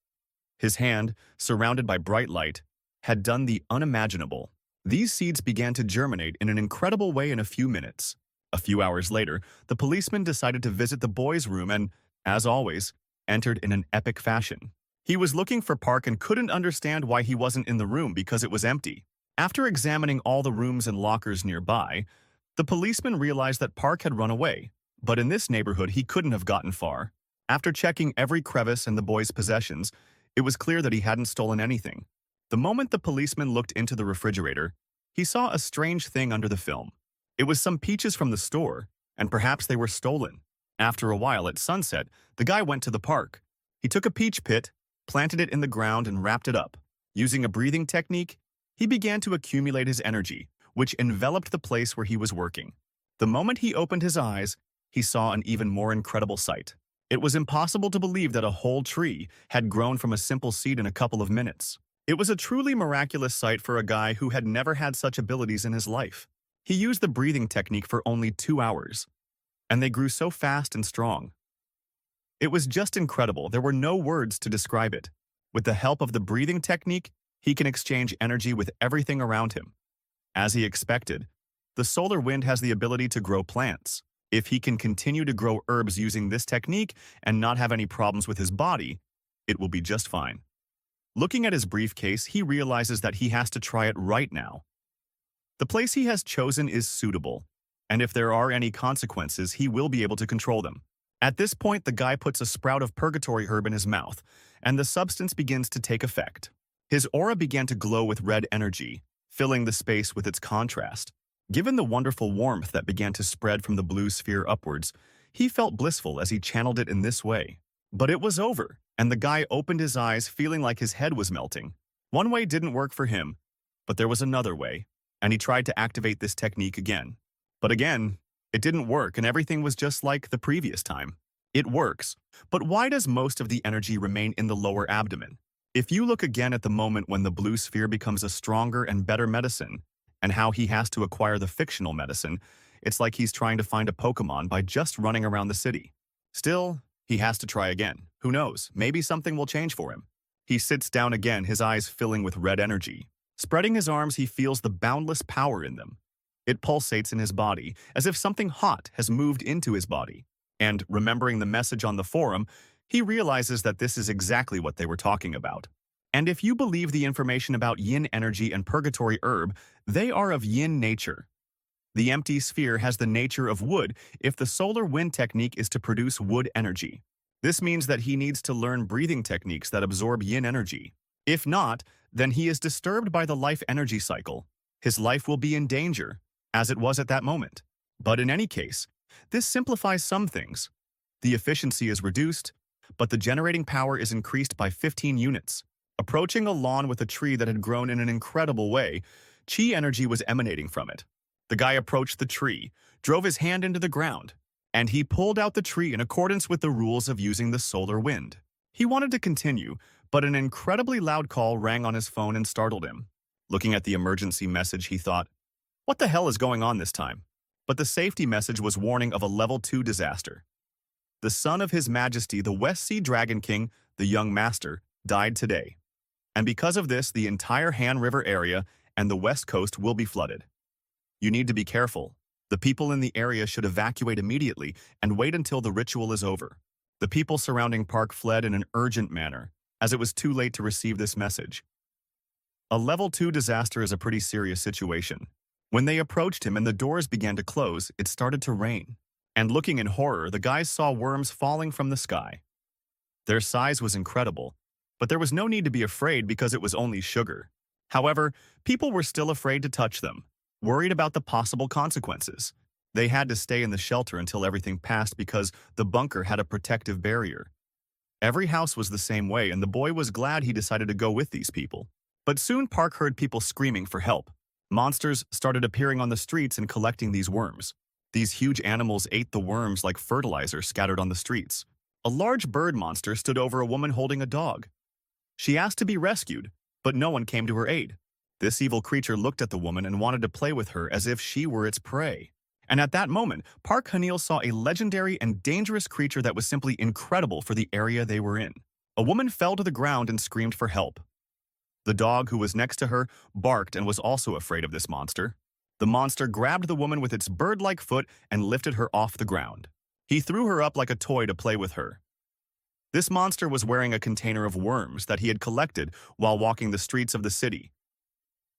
His hand, surrounded by bright light, had done the unimaginable. These seeds began to germinate in an incredible way in a few minutes. A few hours later, the policeman decided to visit the boy's room and, as always, entered in an epic fashion. He was looking for Park and couldn't understand why he wasn't in the room because it was empty. After examining all the rooms and lockers nearby, the policeman realized that Park had run away, but in this neighborhood he couldn't have gotten far. After checking every crevice in the boy's possessions, it was clear that he hadn't stolen anything. The moment the policeman looked into the refrigerator, he saw a strange thing under the film. It was some peaches from the store, and perhaps they were stolen. After a while, at sunset, the guy went to the park. He took a peach pit, planted it in the ground, and wrapped it up. Using a breathing technique, he began to accumulate his energy, which enveloped the place where he was working. The moment he opened his eyes, he saw an even more incredible sight. It was impossible to believe that a whole tree had grown from a simple seed in a couple of minutes. It was a truly miraculous sight for a guy who had never had such abilities in his life. He used the breathing technique for only 2 hours, and they grew so fast and strong. It was just incredible. There were no words to describe it. With the help of the breathing technique, he can exchange energy with everything around him. As he expected, the solar wind has the ability to grow plants. If he can continue to grow herbs using this technique and not have any problems with his body, it will be just fine. Looking at his briefcase, he realizes that he has to try it right now. The place he has chosen is suitable, and if there are any consequences, he will be able to control them. At this point, the guy puts a sprout of purgatory herb in his mouth, and the substance begins to take effect. His aura began to glow with red energy, filling the space with its contrast. Given the wonderful warmth that began to spread from the blue sphere upwards, he felt blissful as he channeled it in this way. But it was over, and the guy opened his eyes feeling like his head was melting. One way didn't work for him, but there was another way, and he tried to activate this technique again. But again, it didn't work, and everything was just like the previous time. It works, but why does most of the energy remain in the lower abdomen? If you look again at the moment when the blue sphere becomes a stronger and better medicine, and how he has to acquire the fictional medicine, it's like he's trying to find a Pokemon by just running around the city. Still, he has to try again. Who knows, maybe something will change for him. He sits down again, his eyes filling with red energy. Spreading his arms, he feels the boundless power in them. It pulsates in his body, as if something hot has moved into his body. And, remembering the message on the forum, he realizes that this is exactly what they were talking about. And if you believe the information about yin energy and purgatory herb, they are of yin nature. The empty sphere has the nature of wood if the solar wind technique is to produce wood energy. This means that he needs to learn breathing techniques that absorb yin energy. If not, then he is disturbed by the life energy cycle. His life will be in danger, as it was at that moment. But in any case, this simplifies some things. The efficiency is reduced, but the generating power is increased by 15 units. Approaching a lawn with a tree that had grown in an incredible way, chi energy was emanating from it. The guy approached the tree, drove his hand into the ground, and he pulled out the tree in accordance with the rules of using the solar wind. He wanted to continue, but an incredibly loud call rang on his phone and startled him. Looking at the emergency message, he thought, "What the hell is going on this time?" But the safety message was warning of a level 2 disaster. The son of His Majesty, the West Sea Dragon King, the young master, died today. And because of this, the entire Han River area and the west coast will be flooded. You need to be careful. The people in the area should evacuate immediately and wait until the ritual is over. The people surrounding Park fled in an urgent manner, as it was too late to receive this message. A level 2 disaster is a pretty serious situation. When they approached him and the doors began to close, it started to rain. And looking in horror, the guys saw worms falling from the sky. Their size was incredible, but there was no need to be afraid because it was only sugar. However, people were still afraid to touch them, worried about the possible consequences. They had to stay in the shelter until everything passed because the bunker had a protective barrier. Every house was the same way, and the boy was glad he decided to go with these people. But soon Park heard people screaming for help. Monsters started appearing on the streets and collecting these worms. These huge animals ate the worms like fertilizer scattered on the streets. A large bird monster stood over a woman holding a dog. She asked to be rescued, but no one came to her aid. This evil creature looked at the woman and wanted to play with her as if she were its prey. And at that moment, Park Han-il saw a legendary and dangerous creature that was simply incredible for the area they were in. A woman fell to the ground and screamed for help. The dog, who was next to her, barked and was also afraid of this monster. The monster grabbed the woman with its bird-like foot and lifted her off the ground. He threw her up like a toy to play with her. This monster was wearing a container of worms that he had collected while walking the streets of the city.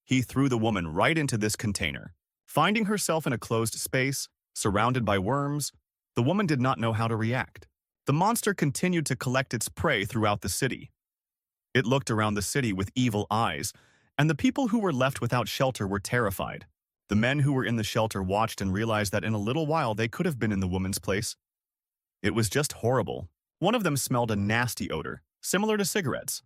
He threw the woman right into this container. Finding herself in a closed space, surrounded by worms, the woman did not know how to react. The monster continued to collect its prey throughout the city. It looked around the city with evil eyes, and the people who were left without shelter were terrified. The men who were in the shelter watched and realized that in a little while they could have been in the woman's place. It was just horrible. One of them smelled a nasty odor, similar to cigarettes.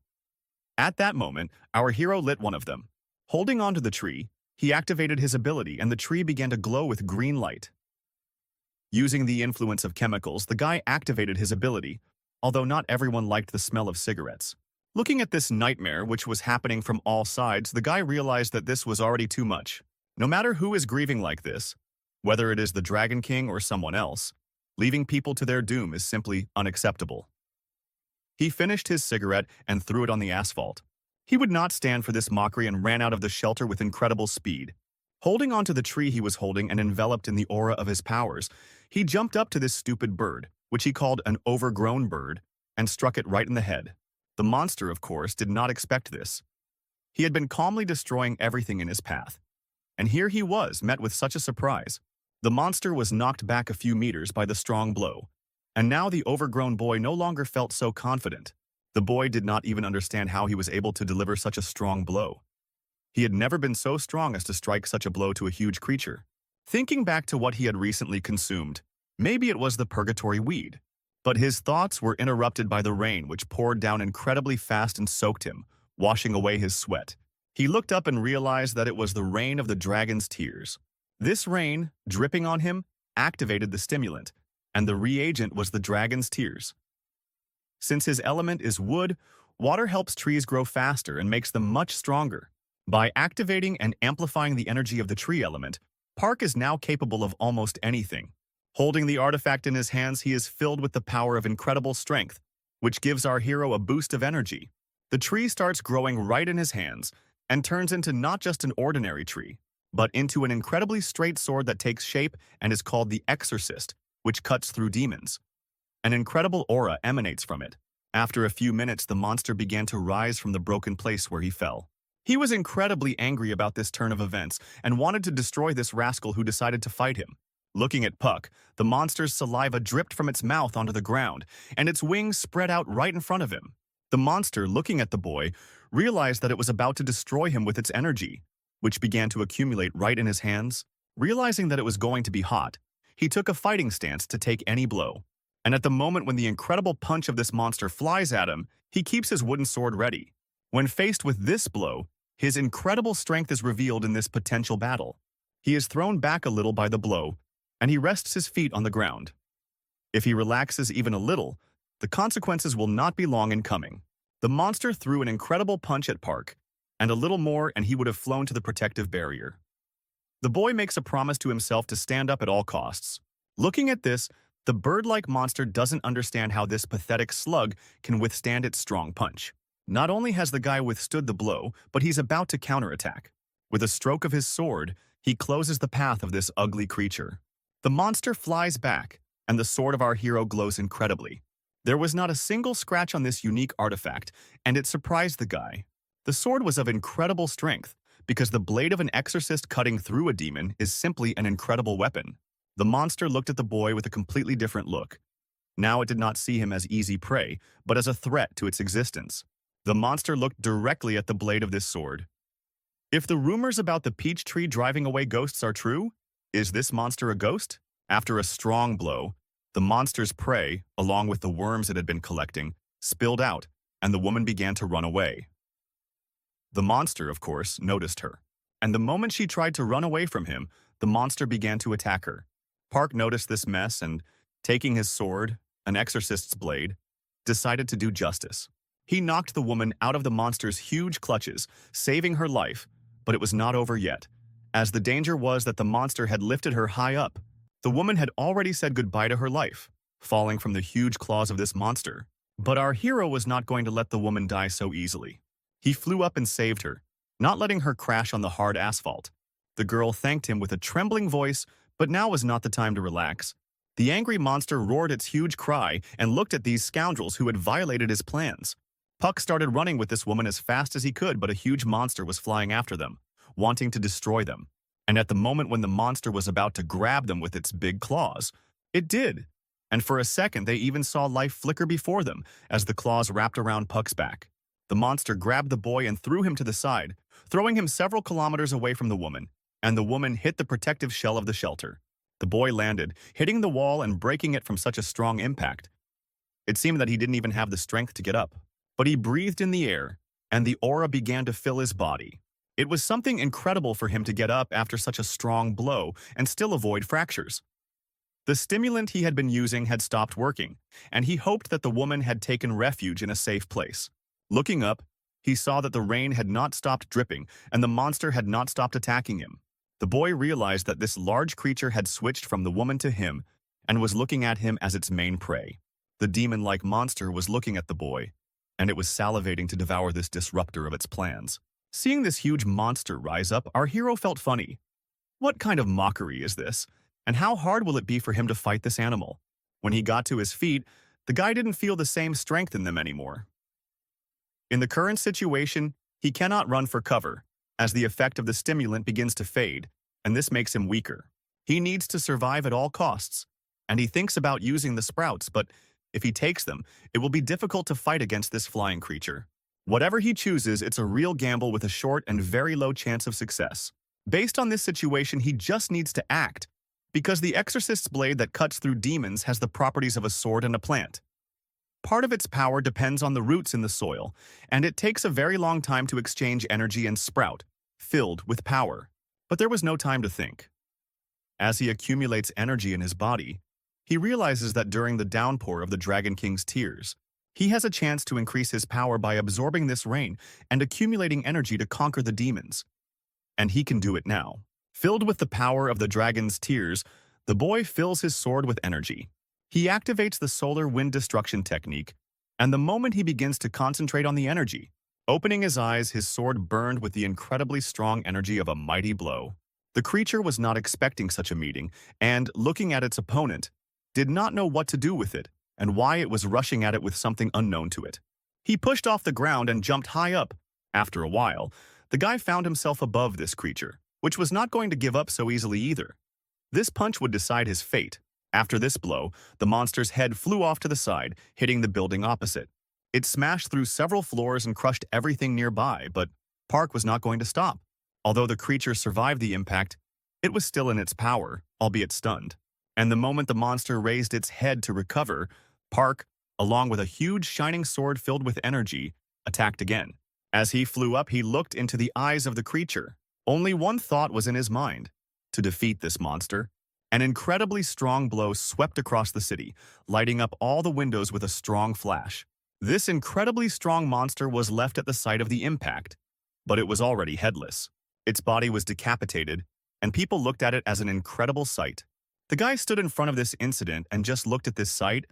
At that moment, our hero lit one of them. Holding onto the tree, he activated his ability and the tree began to glow with green light. Using the influence of chemicals, the guy activated his ability, although not everyone liked the smell of cigarettes. Looking at this nightmare, which was happening from all sides, the guy realized that this was already too much. No matter who is grieving like this, whether it is the Dragon King or someone else, leaving people to their doom is simply unacceptable. He finished his cigarette and threw it on the asphalt. He would not stand for this mockery and ran out of the shelter with incredible speed. Holding onto the tree he was holding and enveloped in the aura of his powers, he jumped up to this stupid bird, which he called an overgrown bird, and struck it right in the head. The monster, of course, did not expect this. He had been calmly destroying everything in his path. And here he was, met with such a surprise. The monster was knocked back a few meters by the strong blow, and now the overgrown boy no longer felt so confident. The boy did not even understand how he was able to deliver such a strong blow. He had never been so strong as to strike such a blow to a huge creature. Thinking back to what he had recently consumed, maybe it was the purgatory weed. But his thoughts were interrupted by the rain, which poured down incredibly fast and soaked him, washing away his sweat. He looked up and realized that it was the rain of the dragon's tears. This rain, dripping on him, activated the stimulant, and the reagent was the dragon's tears. Since his element is wood, water helps trees grow faster and makes them much stronger. By activating and amplifying the energy of the tree element, Park is now capable of almost anything. Holding the artifact in his hands, he is filled with the power of incredible strength, which gives our hero a boost of energy. The tree starts growing right in his hands and turns into not just an ordinary tree, but into an incredibly straight sword that takes shape and is called the Exorcist, which cuts through demons. An incredible aura emanates from it. After a few minutes, the monster began to rise from the broken place where he fell. He was incredibly angry about this turn of events and wanted to destroy this rascal who decided to fight him. Looking at Puck, the monster's saliva dripped from its mouth onto the ground, and its wings spread out right in front of him. The monster, looking at the boy, realized that it was about to destroy him with its energy, which began to accumulate right in his hands. Realizing that it was going to be hot, he took a fighting stance to take any blow. And at the moment when the incredible punch of this monster flies at him, he keeps his wooden sword ready. When faced with this blow, his incredible strength is revealed in this potential battle. He is thrown back a little by the blow, and he rests his feet on the ground. If he relaxes even a little, the consequences will not be long in coming. The monster threw an incredible punch at Park, and a little more and he would have flown to the protective barrier. The boy makes a promise to himself to stand up at all costs. Looking at this, the bird-like monster doesn't understand how this pathetic slug can withstand its strong punch. Not only has the guy withstood the blow, but he's about to counterattack. With a stroke of his sword, he closes the path of this ugly creature. The monster flies back, and the sword of our hero glows incredibly. There was not a single scratch on this unique artifact, and it surprised the guy. The sword was of incredible strength, because the blade of an exorcist cutting through a demon is simply an incredible weapon. The monster looked at the boy with a completely different look. Now it did not see him as easy prey, but as a threat to its existence. The monster looked directly at the blade of this sword. If the rumors about the peach tree driving away ghosts are true, is this monster a ghost? After a strong blow, the monster's prey, along with the worms it had been collecting, spilled out, and the woman began to run away. The monster, of course, noticed her, and the moment she tried to run away from him, the monster began to attack her. Park noticed this mess and, taking his sword, an exorcist's blade, decided to do justice. He knocked the woman out of the monster's huge clutches, saving her life, But it was not over yet, as the danger was that the monster had lifted her high up. The woman had already said goodbye to her life, falling from the huge claws of this monster. But our hero was not going to let the woman die so easily. He flew up and saved her, not letting her crash on the hard asphalt. The girl thanked him with a trembling voice, but now was not the time to relax. The angry monster roared its huge cry and looked at these scoundrels who had violated his plans. Puck started running with this woman as fast as he could, but a huge monster was flying after them, wanting to destroy them. And at the moment when the monster was about to grab them with its big claws, it did. And for a second, they even saw life flicker before them as the claws wrapped around Puck's back. The monster grabbed the boy and threw him to the side, throwing him several kilometers away from the woman, and the woman hit the protective shell of the shelter. The boy landed, hitting the wall and breaking it from such a strong impact. It seemed that he didn't even have the strength to get up. But he breathed in the air, and the aura began to fill his body. It was something incredible for him to get up after such a strong blow and still avoid fractures. The stimulant he had been using had stopped working, and he hoped that the woman had taken refuge in a safe place. Looking up, he saw that the rain had not stopped dripping and the monster had not stopped attacking him. The boy realized that this large creature had switched from the woman to him and was looking at him as its main prey. The demon-like monster was looking at the boy, and it was salivating to devour this disruptor of its plans. Seeing this huge monster rise up, our hero felt funny. What kind of mockery is this? And how hard will it be for him to fight this animal? When he got to his feet, the guy didn't feel the same strength in them anymore. In the current situation, he cannot run for cover, as the effect of the stimulant begins to fade, and this makes him weaker. He needs to survive at all costs, and he thinks about using the sprouts, but if he takes them, it will be difficult to fight against this flying creature. Whatever he chooses, it's a real gamble with a short and very low chance of success. Based on this situation, he just needs to act, because the exorcist's blade that cuts through demons has the properties of a sword and a plant. Part of its power depends on the roots in the soil, and it takes a very long time to exchange energy and sprout, filled with power. But there was no time to think. As he accumulates energy in his body, he realizes that during the downpour of the Dragon King's tears, he has a chance to increase his power by absorbing this rain and accumulating energy to conquer the demons. And he can do it now. Filled with the power of the dragon's tears, the boy fills his sword with energy. He activates the solar wind destruction technique, and the moment he begins to concentrate on the energy, opening his eyes, his sword burned with the incredibly strong energy of a mighty blow. The creature was not expecting such a meeting, and, looking at its opponent, did not know what to do with it and why it was rushing at it with something unknown to it. He pushed off the ground and jumped high up. After a while, the guy found himself above this creature, which was not going to give up so easily either. This punch would decide his fate. After this blow, the monster's head flew off to the side, hitting the building opposite. It smashed through several floors and crushed everything nearby, but Park was not going to stop. Although the creature survived the impact, it was still in its power, albeit stunned. And the moment the monster raised its head to recover, Park, along with a huge shining sword filled with energy, attacked again. As he flew up, he looked into the eyes of the creature. Only one thought was in his mind: to defeat this monster. An incredibly strong blow swept across the city, lighting up all the windows with a strong flash. This incredibly strong monster was left at the site of the impact, but it was already headless. Its body was decapitated, and people looked at it as an incredible sight. The guy stood in front of this incident and just looked at this sight,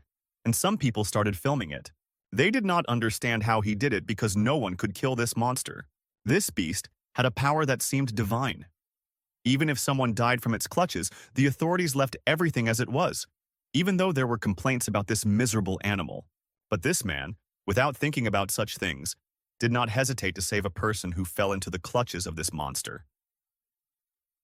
and some people started filming it. They did not understand how he did it because no one could kill this monster. This beast had a power that seemed divine. Even if someone died from its clutches, the authorities left everything as it was, even though there were complaints about this miserable animal. But this man, without thinking about such things, did not hesitate to save a person who fell into the clutches of this monster.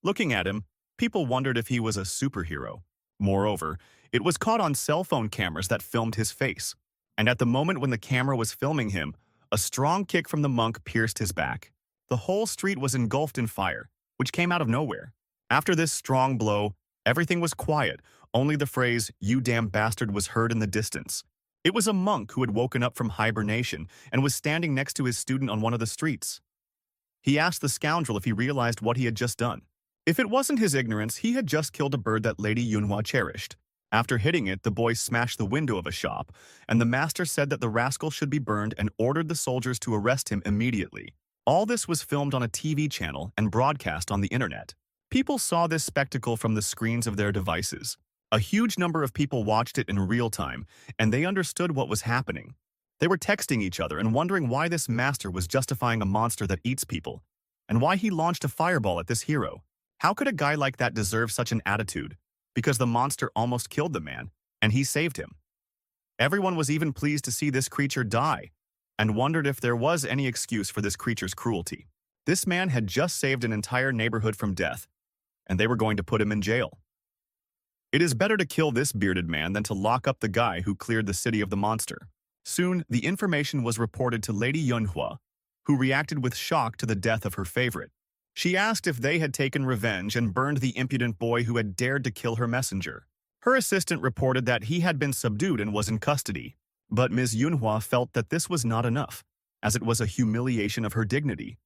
Looking at him, people wondered if he was a superhero. Moreover, it was caught on cell phone cameras that filmed his face, and at the moment when the camera was filming him, a strong kick from the monk pierced his back. The whole street was engulfed in fire, which came out of nowhere. After this strong blow, everything was quiet. Only the phrase, "You damn bastard," was heard in the distance. It was a monk who had woken up from hibernation and was standing next to his student on one of the streets. He asked the scoundrel if he realized what he had just done. If it wasn't his ignorance, he had just killed a bird that Lady Yunhua cherished. After hitting it, the boy smashed the window of a shop, and the master said that the rascal should be burned and ordered the soldiers to arrest him immediately. All this was filmed on a TV channel and broadcast on the internet. People saw this spectacle from the screens of their devices. A huge number of people watched it in real time, and they understood what was happening. They were texting each other and wondering why this master was justifying a monster that eats people, and why he launched a fireball at this hero. How could a guy like that deserve such an attitude? Because the monster almost killed the man, and he saved him. Everyone was even pleased to see this creature die, and wondered if there was any excuse for this creature's cruelty. This man had just saved an entire neighborhood from death, and they were going to put him in jail. It is better to kill this bearded man than to lock up the guy who cleared the city of the monster. Soon, the information was reported to Lady Yunhua, who reacted with shock to the death of her favorite. She asked if they had taken revenge and burned the impudent boy who had dared to kill her messenger. Her assistant reported that he had been subdued and was in custody, but Ms. Yunhua felt that this was not enough, as it was a humiliation of her dignity.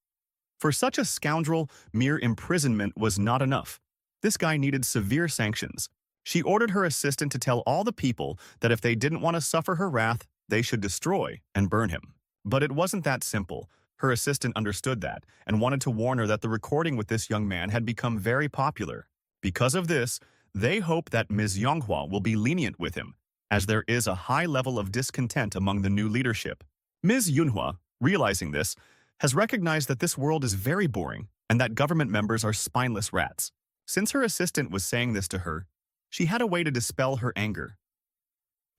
For such a scoundrel, mere imprisonment was not enough. This guy needed severe sanctions. She ordered her assistant to tell all the people that if they didn't want to suffer her wrath, they should destroy and burn him. But it wasn't that simple. Her assistant understood that and wanted to warn her that the recording with this young man had become very popular. Because of this, they hope that Ms. Yonghua will be lenient with him, as there is a high level of discontent among the new leadership. Ms. Yunhua, realizing this, has recognized that this world is very boring and that government members are spineless rats. Since her assistant was saying this to her, she had a way to dispel her anger.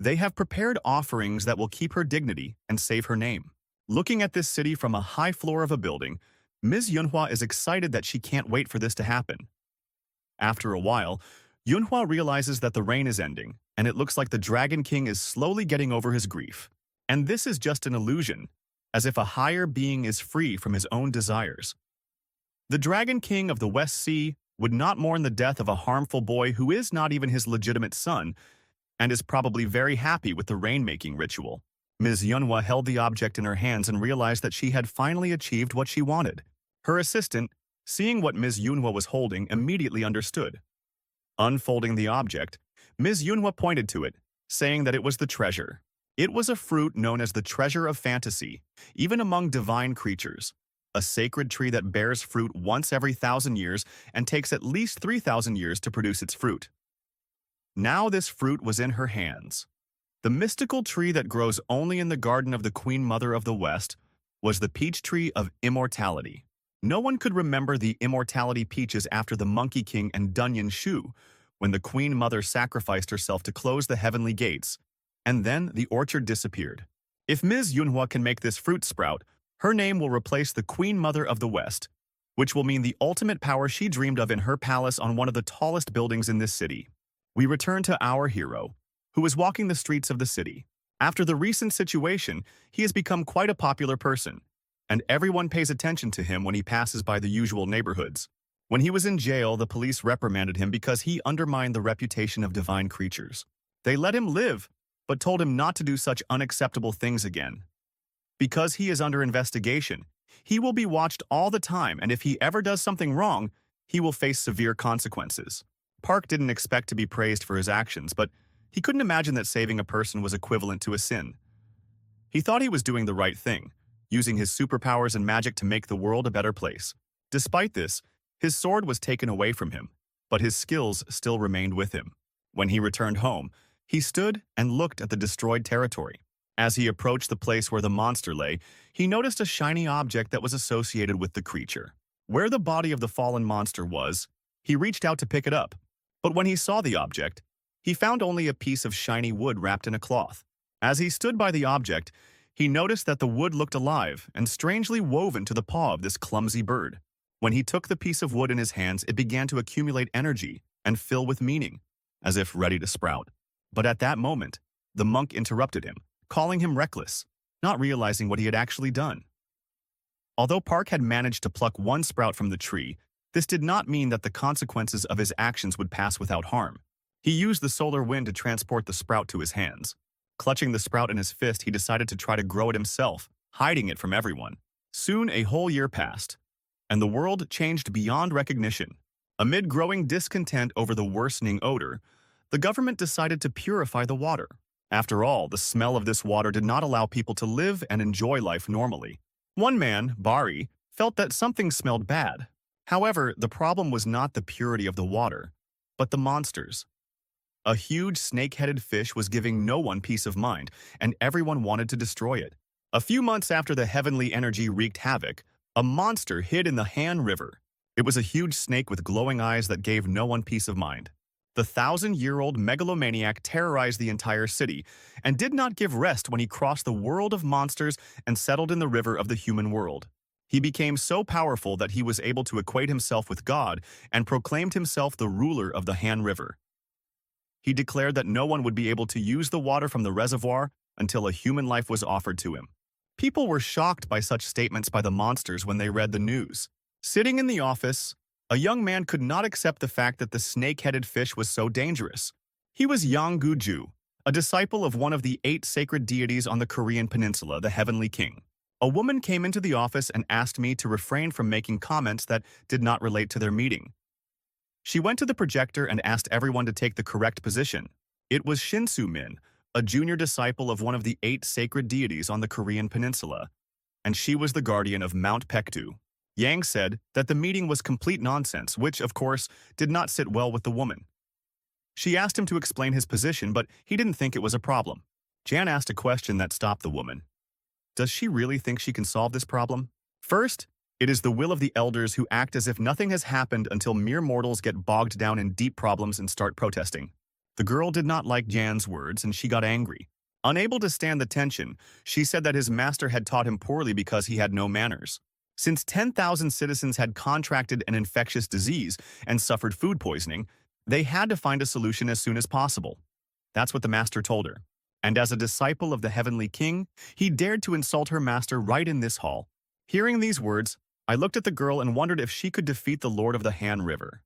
They have prepared offerings that will keep her dignity and save her name. Looking at this city from a high floor of a building, Ms. Yunhua is excited that she can't wait for this to happen. After a while, Yunhua realizes that the rain is ending, and it looks like the Dragon King is slowly getting over his grief. And this is just an illusion, as if a higher being is free from his own desires. The Dragon King of the West Sea would not mourn the death of a harmful boy who is not even his legitimate son, and is probably very happy with the rain-making ritual. Ms. Yunhua held the object in her hands and realized that she had finally achieved what she wanted. Her assistant, seeing what Ms. Yunhua was holding, immediately understood. Unfolding the object, Ms. Yunhua pointed to it, saying that it was the treasure. It was a fruit known as the treasure of fantasy, even among divine creatures. A sacred tree that bears fruit once every 1,000 years and takes at least 3,000 years to produce its fruit. Now this fruit was in her hands. The mystical tree that grows only in the garden of the Queen Mother of the West was the peach tree of immortality. No one could remember the immortality peaches after the Monkey King and Dunyan Shu, when the Queen Mother sacrificed herself to close the heavenly gates, and then the orchard disappeared. If Ms. Yunhua can make this fruit sprout, her name will replace the Queen Mother of the West, which will mean the ultimate power she dreamed of in her palace on one of the tallest buildings in this city. We return to our hero, who is walking the streets of the city. After the recent situation, he has become quite a popular person, and everyone pays attention to him when he passes by the usual neighborhoods. When he was in jail, the police reprimanded him because he undermined the reputation of divine creatures. They let him live, but told him not to do such unacceptable things again. Because he is under investigation, he will be watched all the time, and if he ever does something wrong, he will face severe consequences. Park didn't expect to be praised for his actions, but he couldn't imagine that saving a person was equivalent to a sin. He thought he was doing the right thing, using his superpowers and magic to make the world a better place. Despite this, his sword was taken away from him, but his skills still remained with him. When he returned home, he stood and looked at the destroyed territory. As he approached the place where the monster lay, he noticed a shiny object that was associated with the creature. Where the body of the fallen monster was, he reached out to pick it up. But when he saw the object, he found only a piece of shiny wood wrapped in a cloth. As he stood by the object, he noticed that the wood looked alive and strangely woven to the paw of this clumsy bird. When he took the piece of wood in his hands, it began to accumulate energy and fill with meaning, as if ready to sprout. But at that moment, the monk interrupted him, calling him reckless, not realizing what he had actually done. Although Park had managed to pluck one sprout from the tree, this did not mean that the consequences of his actions would pass without harm. He used the solar wind to transport the sprout to his hands. Clutching the sprout in his fist, he decided to try to grow it himself, hiding it from everyone. Soon a whole year passed, and the world changed beyond recognition. Amid growing discontent over the worsening odor, the government decided to purify the water. After all, the smell of this water did not allow people to live and enjoy life normally. One man, Bari, felt that something smelled bad. However, the problem was not the purity of the water, but the monsters. A huge snake-headed fish was giving no one peace of mind, and everyone wanted to destroy it. A few months after the heavenly energy wreaked havoc, a monster hid in the Han River. It was a huge snake with glowing eyes that gave no one peace of mind. The 1,000-year-old megalomaniac terrorized the entire city and did not give rest when he crossed the world of monsters and settled in the river of the human world. He became so powerful that he was able to equate himself with God and proclaimed himself the ruler of the Han River. He declared that no one would be able to use the water from the reservoir until a human life was offered to him. People were shocked by such statements by the monsters when they read the news. Sitting in the office, a young man could not accept the fact that the snake-headed fish was so dangerous. He was Yang Guju, a disciple of one of the 8 sacred deities on the Korean peninsula, the Heavenly King. A woman came into the office and asked me to refrain from making comments that did not relate to their meeting. She went to the projector and asked everyone to take the correct position. It was Shinsu Min, a junior disciple of one of the 8 sacred deities on the Korean peninsula, and she was the guardian of Mount Paektu. Yang said that the meeting was complete nonsense, which, of course, did not sit well with the woman. She asked him to explain his position, but he didn't think it was a problem. Jan asked a question that stopped the woman. Does she really think she can solve this problem? First, it is the will of the elders who act as if nothing has happened until mere mortals get bogged down in deep problems and start protesting. The girl did not like Jan's words and she got angry. Unable to stand the tension, she said that his master had taught him poorly because he had no manners. Since 10,000 citizens had contracted an infectious disease and suffered food poisoning, they had to find a solution as soon as possible. That's what the master told her. And as a disciple of the Heavenly King, he dared to insult her master right in this hall. Hearing these words, I looked at the girl and wondered if she could defeat the Lord of the Han River.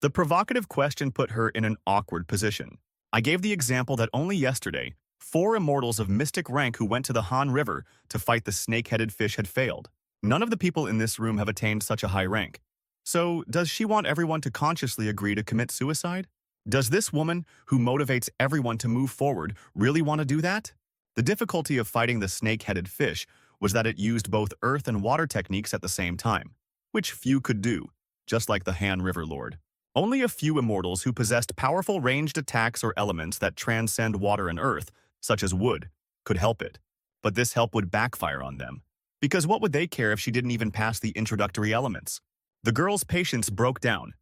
The provocative question put her in an awkward position. I gave the example that only yesterday, 4 immortals of mystic rank who went to the Han River to fight the snake-headed fish had failed. None of the people in this room have attained such a high rank. So, does she want everyone to consciously agree to commit suicide? Does this woman, who motivates everyone to move forward, really want to do that? The difficulty of fighting the snake-headed fish was that it used both earth and water techniques at the same time, which few could do, just like the Han River Lord. Only a few immortals who possessed powerful ranged attacks or elements that transcend water and earth, such as wood, could help it. But this help would backfire on them. Because what would they care if she didn't even pass the introductory elements? The girl's patience broke down.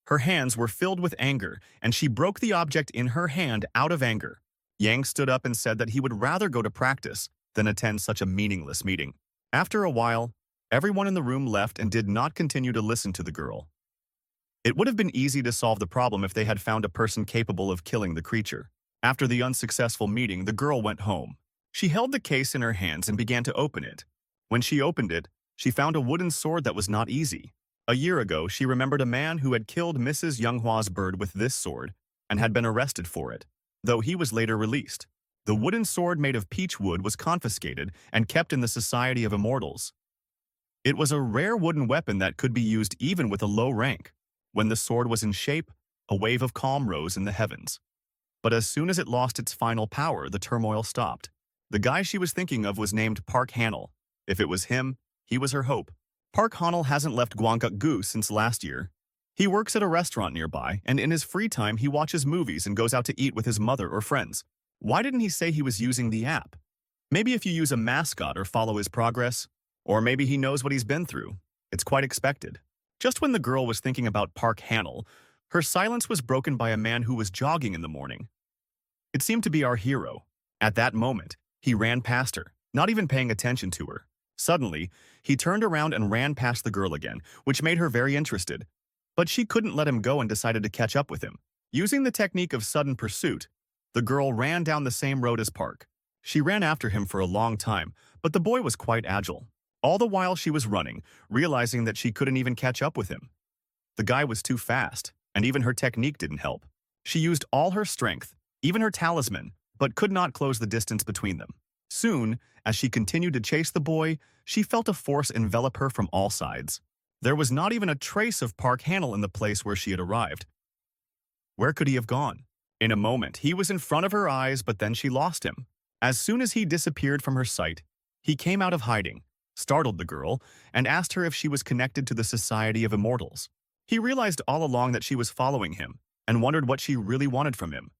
Her hands were filled with anger, and she broke the object in her hand out of anger. Yang stood up and said that he would rather go to practice than attend such a meaningless meeting. After a while, everyone in the room left and did not continue to listen to the girl. It would have been easy to solve the problem if they had found a person capable of killing the creature. After the unsuccessful meeting, the girl went home. She held the case in her hands and began to open it. When she opened it, she found a wooden sword that was not easy. A year ago, she remembered a man who had killed Mrs. Younghua's bird with this sword and had been arrested for it, though he was later released. The wooden sword made of peach wood was confiscated and kept in the Society of Immortals. It was a rare wooden weapon that could be used even with a low rank. When the sword was in shape, a wave of calm rose in the heavens. But as soon as it lost its final power, the turmoil stopped. The guy she was thinking of was named Park Hanel. If it was him, he was her hope. Park Hanel hasn't left Gwangguk-gu since last year. He works at a restaurant nearby, and in his free time he watches movies and goes out to eat with his mother or friends. Why didn't he say he was using the app? Maybe if you use a mascot or follow his progress, or maybe he knows what he's been through. It's quite expected. Just when the girl was thinking about Park Hanel, her silence was broken by a man who was jogging in the morning. It seemed to be our hero. At that moment, he ran past her, not even paying attention to her. Suddenly, he turned around and ran past the girl again, which made her very interested. But she couldn't let him go and decided to catch up with him. Using the technique of sudden pursuit, the girl ran down the same road as Park. She ran after him for a long time, but the boy was quite agile. All the while she was running, realizing that she couldn't even catch up with him. The guy was too fast, and even her technique didn't help. She used all her strength, even her talisman, but could not close the distance between them. Soon, as she continued to chase the boy, she felt a force envelop her from all sides. There was not even a trace of Park Hanel in the place where she had arrived. Where could he have gone? In a moment, he was in front of her eyes, but then she lost him. As soon as he disappeared from her sight, he came out of hiding, startled the girl, and asked her if she was connected to the Society of Immortals. He realized all along that she was following him, and wondered what she really wanted from him.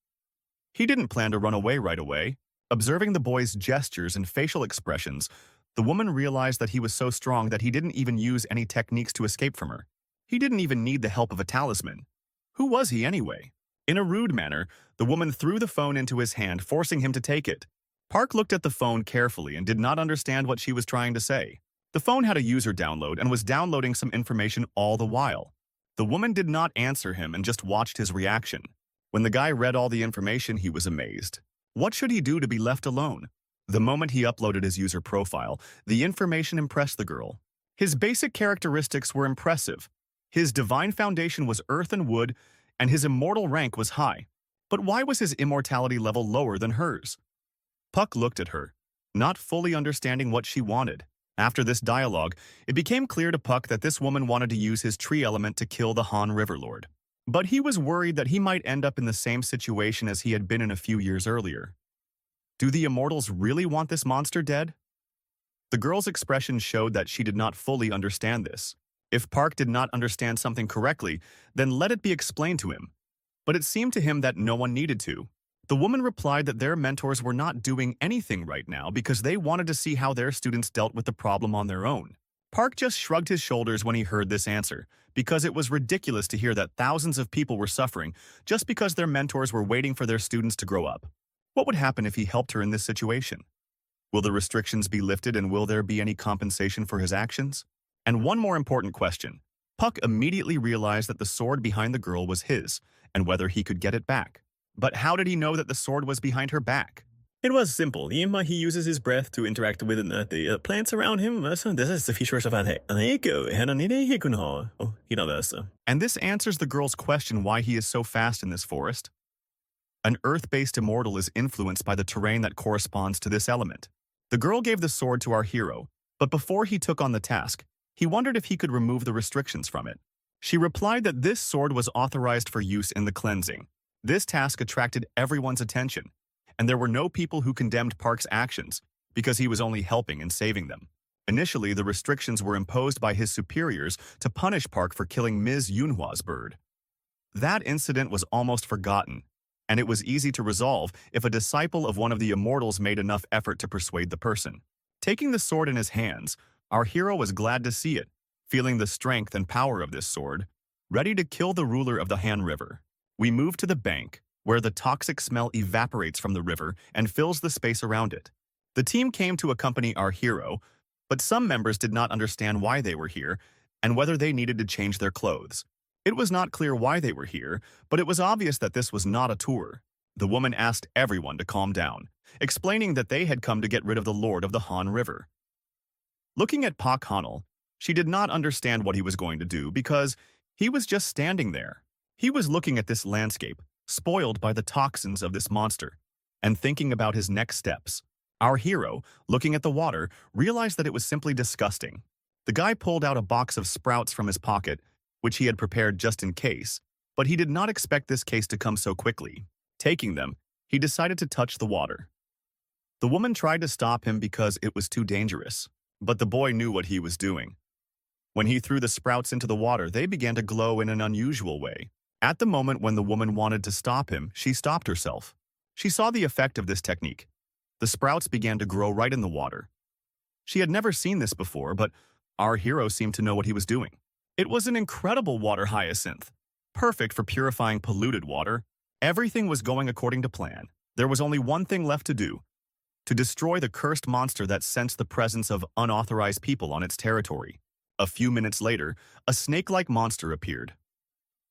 He didn't plan to run away right away. Observing the boy's gestures and facial expressions, the woman realized that he was so strong that he didn't even use any techniques to escape from her. He didn't even need the help of a talisman. Who was he anyway? In a rude manner, the woman threw the phone into his hand, forcing him to take it. Park looked at the phone carefully and did not understand what she was trying to say. The phone had a user download and was downloading some information all the while. The woman did not answer him and just watched his reaction. When the guy read all the information, he was amazed. What should he do to be left alone? The moment he uploaded his user profile, the information impressed the girl. His basic characteristics were impressive. His divine foundation was earth and wood, and his immortal rank was high. But why was his immortality level lower than hers? Puck looked at her, not fully understanding what she wanted. After this dialogue, it became clear to Puck that this woman wanted to use his tree element to kill the Han River Lord. But he was worried that he might end up in the same situation as he had been in a few years earlier. Do the immortals really want this monster dead? The girl's expression showed that she did not fully understand this. If Park did not understand something correctly, then let it be explained to him. But it seemed to him that no one needed to. The woman replied that their mentors were not doing anything right now because they wanted to see how their students dealt with the problem on their own. Park just shrugged his shoulders when he heard this answer, because it was ridiculous to hear that thousands of people were suffering just because their mentors were waiting for their students to grow up. What would happen if he helped her in this situation? Will the restrictions be lifted and will there be any compensation for his actions? And one more important question. Puck immediately realized that the sword behind the girl was his, and whether he could get it back. But how did he know that the sword was behind her back? It was simple. He uses his breath to interact with the plants around him. This is the feature of And this answers the girl's question why he is so fast in this forest. An earth-based immortal is influenced by the terrain that corresponds to this element. The girl gave the sword to our hero, but before he took on the task, he wondered if he could remove the restrictions from it. She replied that this sword was authorized for use in the cleansing. This task attracted everyone's attention, and there were no people who condemned Park's actions because he was only helping and saving them. Initially, the restrictions were imposed by his superiors to punish Park for killing Ms. Yunhua's bird. That incident was almost forgotten, and it was easy to resolve if a disciple of one of the immortals made enough effort to persuade the person. Taking the sword in his hands, our hero was glad to see it, feeling the strength and power of this sword, ready to kill the ruler of the Han River. We move to the bank, where the toxic smell evaporates from the river and fills the space around it. The team came to accompany our hero, but some members did not understand why they were here and whether they needed to change their clothes. It was not clear why they were here, but it was obvious that this was not a tour. The woman asked everyone to calm down, explaining that they had come to get rid of the Lord of the Han River. Looking at Pak Hanel, she did not understand what he was going to do because he was just standing there. He was looking at this landscape, spoiled by the toxins of this monster, and thinking about his next steps. Our hero, looking at the water, realized that it was simply disgusting. The guy pulled out a box of sprouts from his pocket, which he had prepared just in case, but he did not expect this case to come so quickly. Taking them, he decided to touch the water. The woman tried to stop him because it was too dangerous, but the boy knew what he was doing. When he threw the sprouts into the water, they began to glow in an unusual way. At the moment when the woman wanted to stop him, she stopped herself. She saw the effect of this technique. The sprouts began to grow right in the water. She had never seen this before, but our hero seemed to know what he was doing. It was an incredible water hyacinth, perfect for purifying polluted water. Everything was going according to plan. There was only one thing left to do: to destroy the cursed monster that sensed the presence of unauthorized people on its territory. A few minutes later, a snake-like monster appeared.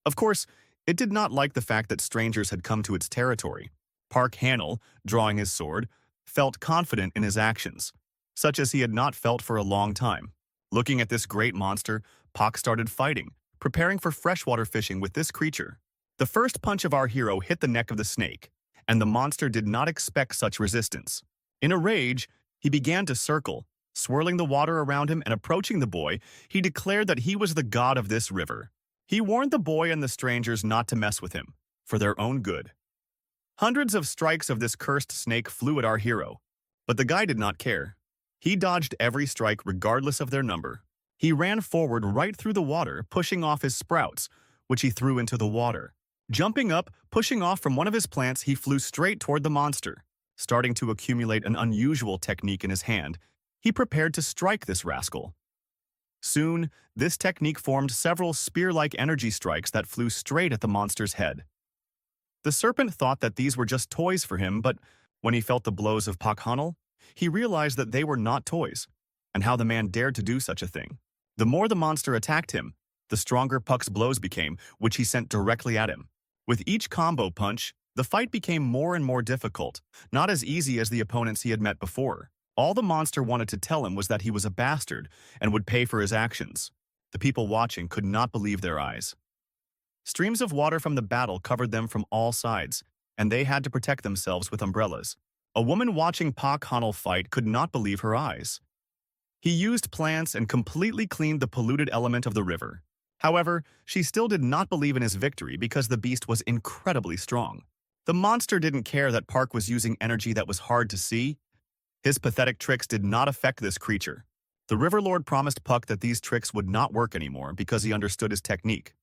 Of course, it did not like the fact that strangers had come to its territory. Park Hanel, drawing his sword, felt confident in his actions, such as he had not felt for a long time. Looking at this great monster, Pak started fighting, preparing for freshwater fishing with this creature. The first punch of our hero hit the neck of the snake, and the monster did not expect such resistance. In a rage, he began to circle, swirling the water around him and approaching the boy. He declared that he was the god of this river. He warned the boy and the strangers not to mess with him, for their own good. Hundreds of strikes of this cursed snake flew at our hero, but the guy did not care. He dodged every strike regardless of their number. He ran forward right through the water, pushing off his sprouts, which he threw into the water. Jumping up, pushing off from one of his plants, he flew straight toward the monster. Starting to accumulate an unusual technique in his hand, he prepared to strike this rascal. Soon, this technique formed several spear-like energy strikes that flew straight at the monster's head. The serpent thought that these were just toys for him, but when he felt the blows of Pakhanal, he realized that they were not toys, and how the man dared to do such a thing. The more the monster attacked him, the stronger Puck's blows became, which he sent directly at him. With each combo punch, the fight became more and more difficult, not as easy as the opponents he had met before. All the monster wanted to tell him was that he was a bastard and would pay for his actions. The people watching could not believe their eyes. Streams of water from the battle covered them from all sides, and they had to protect themselves with umbrellas. A woman watching Pakhanal fight could not believe her eyes. He used plants and completely cleaned the polluted element of the river. However, she still did not believe in his victory because the beast was incredibly strong. The monster didn't care that Park was using energy that was hard to see. His pathetic tricks did not affect this creature. The River Lord promised Puck that these tricks would not work anymore because he understood his technique.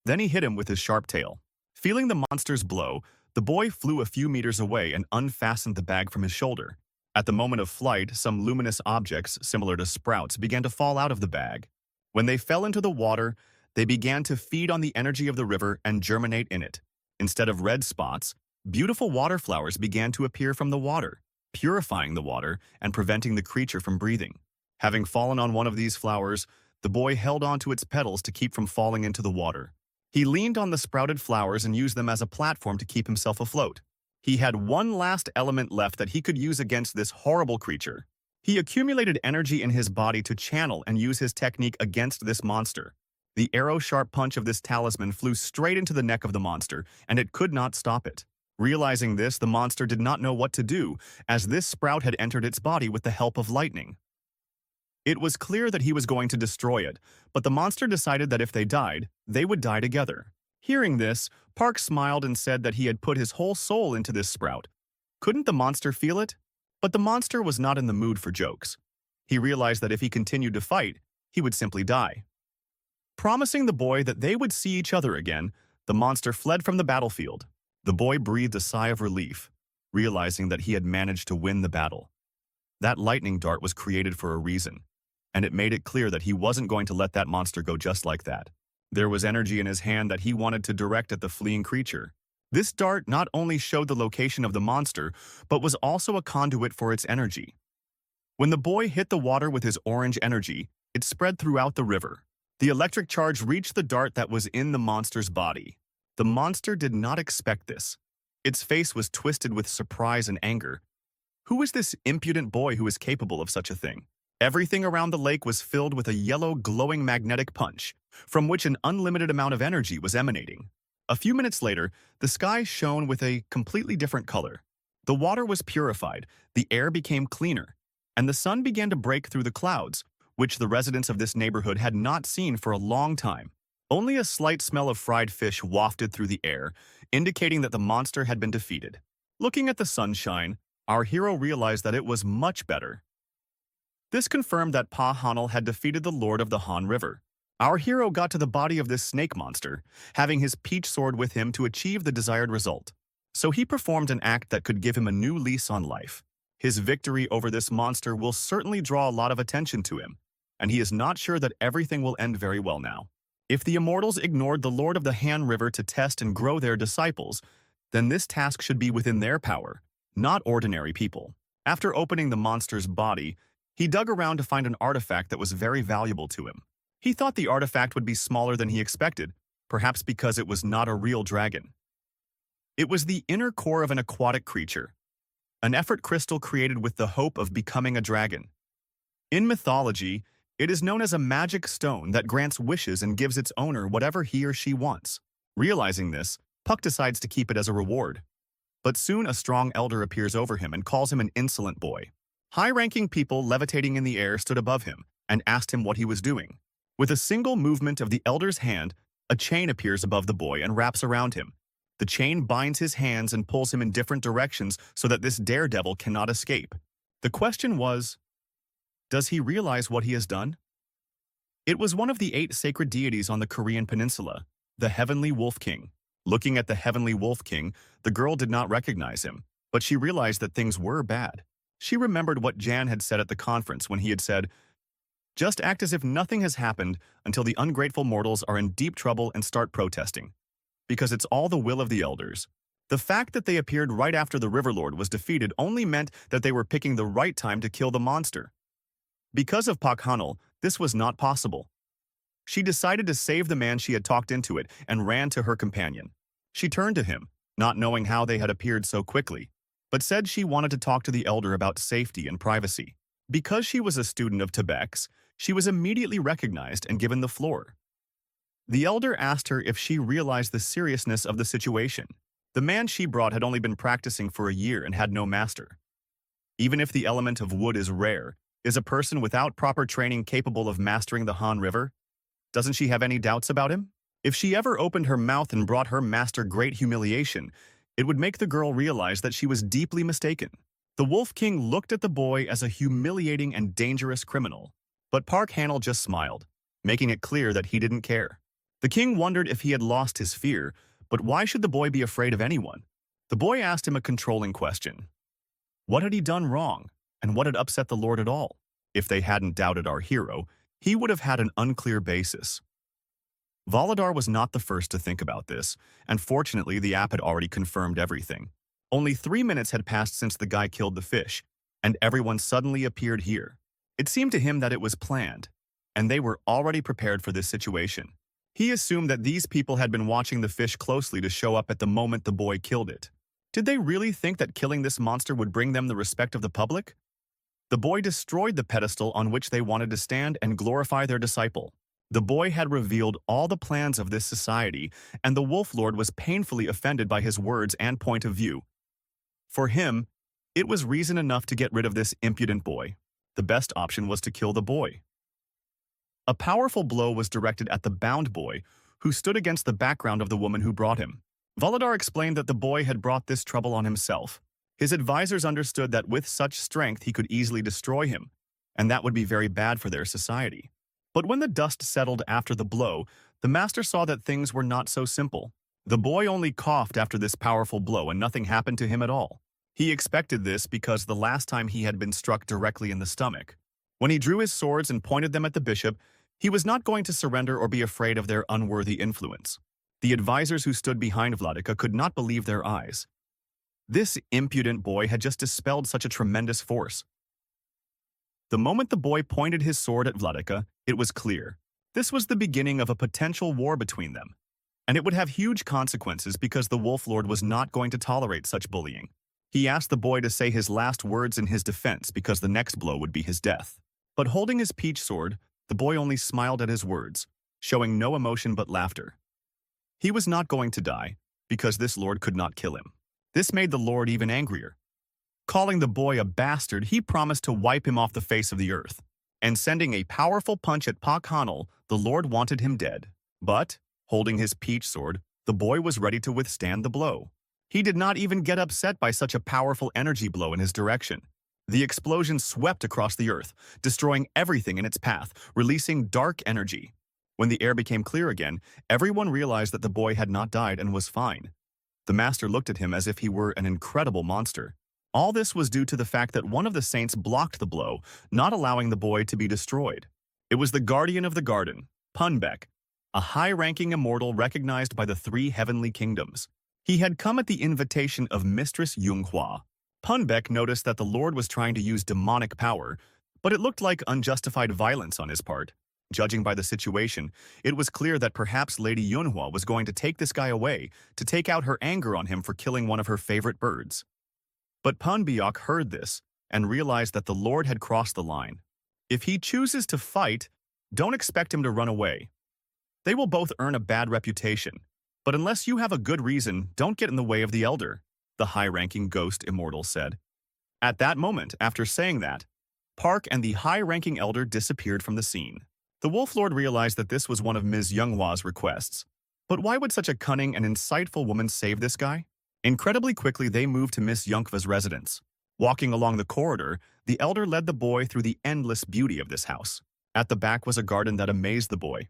Then he hit him with his sharp tail. Feeling the monster's blow, the boy flew a few meters away and unfastened the bag from his shoulder. At the moment of flight, some luminous objects, similar to sprouts, began to fall out of the bag. When they fell into the water, they began to feed on the energy of the river and germinate in it. Instead of red spots, beautiful water flowers began to appear from the water, purifying the water and preventing the creature from breathing. Having fallen on one of these flowers, the boy held onto its petals to keep from falling into the water. He leaned on the sprouted flowers and used them as a platform to keep himself afloat. He had one last element left that he could use against this horrible creature. He accumulated energy in his body to channel and use his technique against this monster. The arrow-sharp punch of this talisman flew straight into the neck of the monster, and it could not stop it. Realizing this, the monster did not know what to do, as this sprout had entered its body with the help of lightning. It was clear that he was going to destroy it, but the monster decided that if they died, they would die together. Hearing this, Park smiled and said that he had put his whole soul into this sprout. Couldn't the monster feel it? But the monster was not in the mood for jokes. He realized that if he continued to fight, he would simply die. Promising the boy that they would see each other again, the monster fled from the battlefield. The boy breathed a sigh of relief, realizing that he had managed to win the battle. That lightning dart was created for a reason, and it made it clear that he wasn't going to let that monster go just like that. There was energy in his hand that he wanted to direct at the fleeing creature. This dart not only showed the location of the monster, but was also a conduit for its energy. When the boy hit the water with his orange energy, it spread throughout the river. The electric charge reached the dart that was in the monster's body. The monster did not expect this. Its face was twisted with surprise and anger. Who is this impudent boy who is capable of such a thing? Everything around the lake was filled with a yellow, glowing magnetic punch, from which an unlimited amount of energy was emanating. A few minutes later, the sky shone with a completely different color. The water was purified, the air became cleaner, and the sun began to break through the clouds, which the residents of this neighborhood had not seen for a long time. Only a slight smell of fried fish wafted through the air, indicating that the monster had been defeated. Looking at the sunshine, our hero realized that it was much better. This confirmed that Pakhanal had defeated the Lord of the Han River. Our hero got to the body of this snake monster, having his peach sword with him to achieve the desired result. So he performed an act that could give him a new lease on life. His victory over this monster will certainly draw a lot of attention to him, and he is not sure that everything will end very well now. If the immortals ignored the Lord of the Han River to test and grow their disciples, then this task should be within their power, not ordinary people. After opening the monster's body, he dug around to find an artifact that was very valuable to him. He thought the artifact would be smaller than he expected, perhaps because it was not a real dragon. It was the inner core of an aquatic creature, an effort crystal created with the hope of becoming a dragon. In mythology, it is known as a magic stone that grants wishes and gives its owner whatever he or she wants. Realizing this, Puck decides to keep it as a reward. But soon a strong elder appears over him and calls him an insolent boy. High-ranking people levitating in the air stood above him and asked him what he was doing. With a single movement of the elder's hand, a chain appears above the boy and wraps around him. The chain binds his hands and pulls him in different directions so that this daredevil cannot escape. The question was, Does he realize what he has done? It was one of the 8 sacred deities on the Korean peninsula, the Heavenly Wolf King. Looking at the Heavenly Wolf King, the girl did not recognize him, but she realized that things were bad. She remembered what Jan had said at the conference when he had said, "Just act as if nothing has happened until the ungrateful mortals are in deep trouble and start protesting. Because it's all the will of the elders." The fact that they appeared right after the Riverlord was defeated only meant that they were picking the right time to kill the monster. Because of Pak Hanul, this was not possible. She decided to save the man she had talked into it and ran to her companion. She turned to him, not knowing how they had appeared so quickly, but said she wanted to talk to the elder about safety and privacy. Because she was a student of Tibet's, she was immediately recognized and given the floor. The elder asked her if she realized the seriousness of the situation. The man she brought had only been practicing for a year and had no master. Even if the element of wood is rare, is a person without proper training capable of mastering the Han River? Doesn't she have any doubts about him? If she ever opened her mouth and brought her master great humiliation, it would make the girl realize that she was deeply mistaken. The Wolf King looked at the boy as a humiliating and dangerous criminal, but Park Hanul just smiled, making it clear that he didn't care. The king wondered if he had lost his fear, but why should the boy be afraid of anyone? The boy asked him a controlling question. What had he done wrong, and what had upset the Lord at all? If they hadn't doubted our hero, he would have had an unclear basis. Volodar was not the first to think about this, and fortunately the app had already confirmed everything. Only 3 minutes had passed since the guy killed the fish, and everyone suddenly appeared here. It seemed to him that it was planned, and they were already prepared for this situation. He assumed that these people had been watching the fish closely to show up at the moment the boy killed it. Did they really think that killing this monster would bring them the respect of the public? The boy destroyed the pedestal on which they wanted to stand and glorify their disciple. The boy had revealed all the plans of this society, and the Wolf Lord was painfully offended by his words and point of view. For him, it was reason enough to get rid of this impudent boy. The best option was to kill the boy. A powerful blow was directed at the bound boy, who stood against the background of the woman who brought him. Volodar explained that the boy had brought this trouble on himself. His advisors understood that with such strength he could easily destroy him, and that would be very bad for their society. But when the dust settled after the blow, the master saw that things were not so simple. The boy only coughed after this powerful blow and nothing happened to him at all. He expected this because the last time he had been struck directly in the stomach. When he drew his swords and pointed them at the bishop, he was not going to surrender or be afraid of their unworthy influence. The advisors who stood behind Vladika could not believe their eyes. This impudent boy had just dispelled such a tremendous force. The moment the boy pointed his sword at Vladika, it was clear. This was the beginning of a potential war between them. And it would have huge consequences because the Wolf Lord was not going to tolerate such bullying. He asked the boy to say his last words in his defense because the next blow would be his death. But holding his peach sword, the boy only smiled at his words, showing no emotion but laughter. He was not going to die, because this lord could not kill him. This made the lord even angrier. Calling the boy a bastard, he promised to wipe him off the face of the earth. And sending a powerful punch at Pak Hanul, the lord wanted him dead. But, holding his peach sword, the boy was ready to withstand the blow. He did not even get upset by such a powerful energy blow in his direction. The explosion swept across the earth, destroying everything in its path, releasing dark energy. When the air became clear again, everyone realized that the boy had not died and was fine. The master looked at him as if he were an incredible monster. All this was due to the fact that one of the saints blocked the blow, not allowing the boy to be destroyed. It was the guardian of the garden, Punbek, a high-ranking immortal recognized by the 3 heavenly kingdoms. He had come at the invitation of Mistress Yunghua. Punbek noticed that the Lord was trying to use demonic power, but it looked like unjustified violence on his part. Judging by the situation, it was clear that perhaps Lady Yunhua was going to take this guy away to take out her anger on him for killing one of her favorite birds. But Punbiok heard this and realized that the Lord had crossed the line. If he chooses to fight, don't expect him to run away. They will both earn a bad reputation, but unless you have a good reason, don't get in the way of the elder, the high-ranking ghost immortal said. At that moment, after saying that, Park and the high-ranking elder disappeared from the scene. The Wolf Lord realized that this was one of Ms. Youngwa's requests. But why would such a cunning and insightful woman save this guy? Incredibly quickly, they moved to Miss Youngva's residence. Walking along the corridor, the elder led the boy through the endless beauty of this house. At the back was a garden that amazed the boy.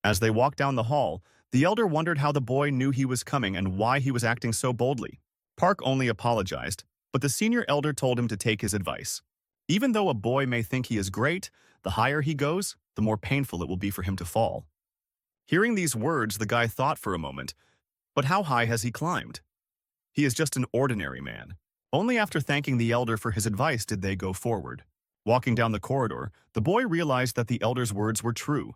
As they walked down the hall, the elder wondered how the boy knew he was coming and why he was acting so boldly. Park only apologized, but the senior elder told him to take his advice. Even though a boy may think he is great, the higher he goes, the more painful it will be for him to fall. Hearing these words, the guy thought for a moment, but how high has he climbed? He is just an ordinary man. Only after thanking the elder for his advice did they go forward. Walking down the corridor, the boy realized that the elder's words were true.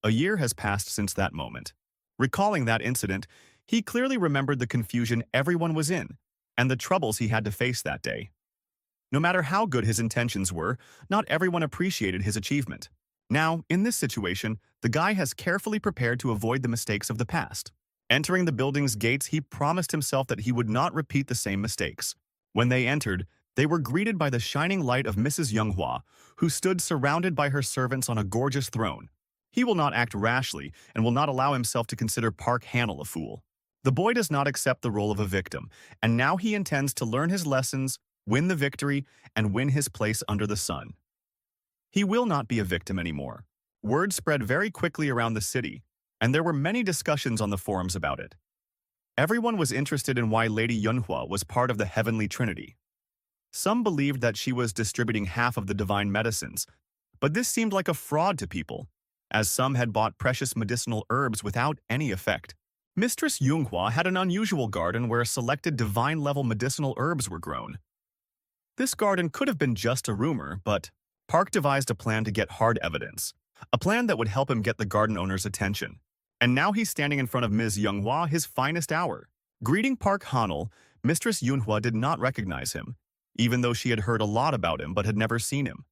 A year has passed since that moment. Recalling that incident, he clearly remembered the confusion everyone was in and the troubles he had to face that day. No matter how good his intentions were, not everyone appreciated his achievement. Now, in this situation, the guy has carefully prepared to avoid the mistakes of the past. Entering the building's gates, he promised himself that he would not repeat the same mistakes. When they entered, they were greeted by the shining light of Mrs. Younghua, who stood surrounded by her servants on a gorgeous throne. He will not act rashly and will not allow himself to consider Park Hanel a fool. The boy does not accept the role of a victim, and now he intends to learn his lessons, win the victory, and win his place under the sun. He will not be a victim anymore. Word spread very quickly around the city, and there were many discussions on the forums about it. Everyone was interested in why Lady Yunhua was part of the Heavenly Trinity. Some believed that she was distributing half of the divine medicines, but this seemed like a fraud to people, as some had bought precious medicinal herbs without any effect. Mistress Yunghua had an unusual garden where selected divine-level medicinal herbs were grown. This garden could have been just a rumor, but Park devised a plan to get hard evidence, a plan that would help him get the garden owner's attention. And now he's standing in front of Ms. Younghua, his finest hour. Greeting Park Hanel, Mistress Yunhua did not recognize him, even though she had heard a lot about him but had never seen him.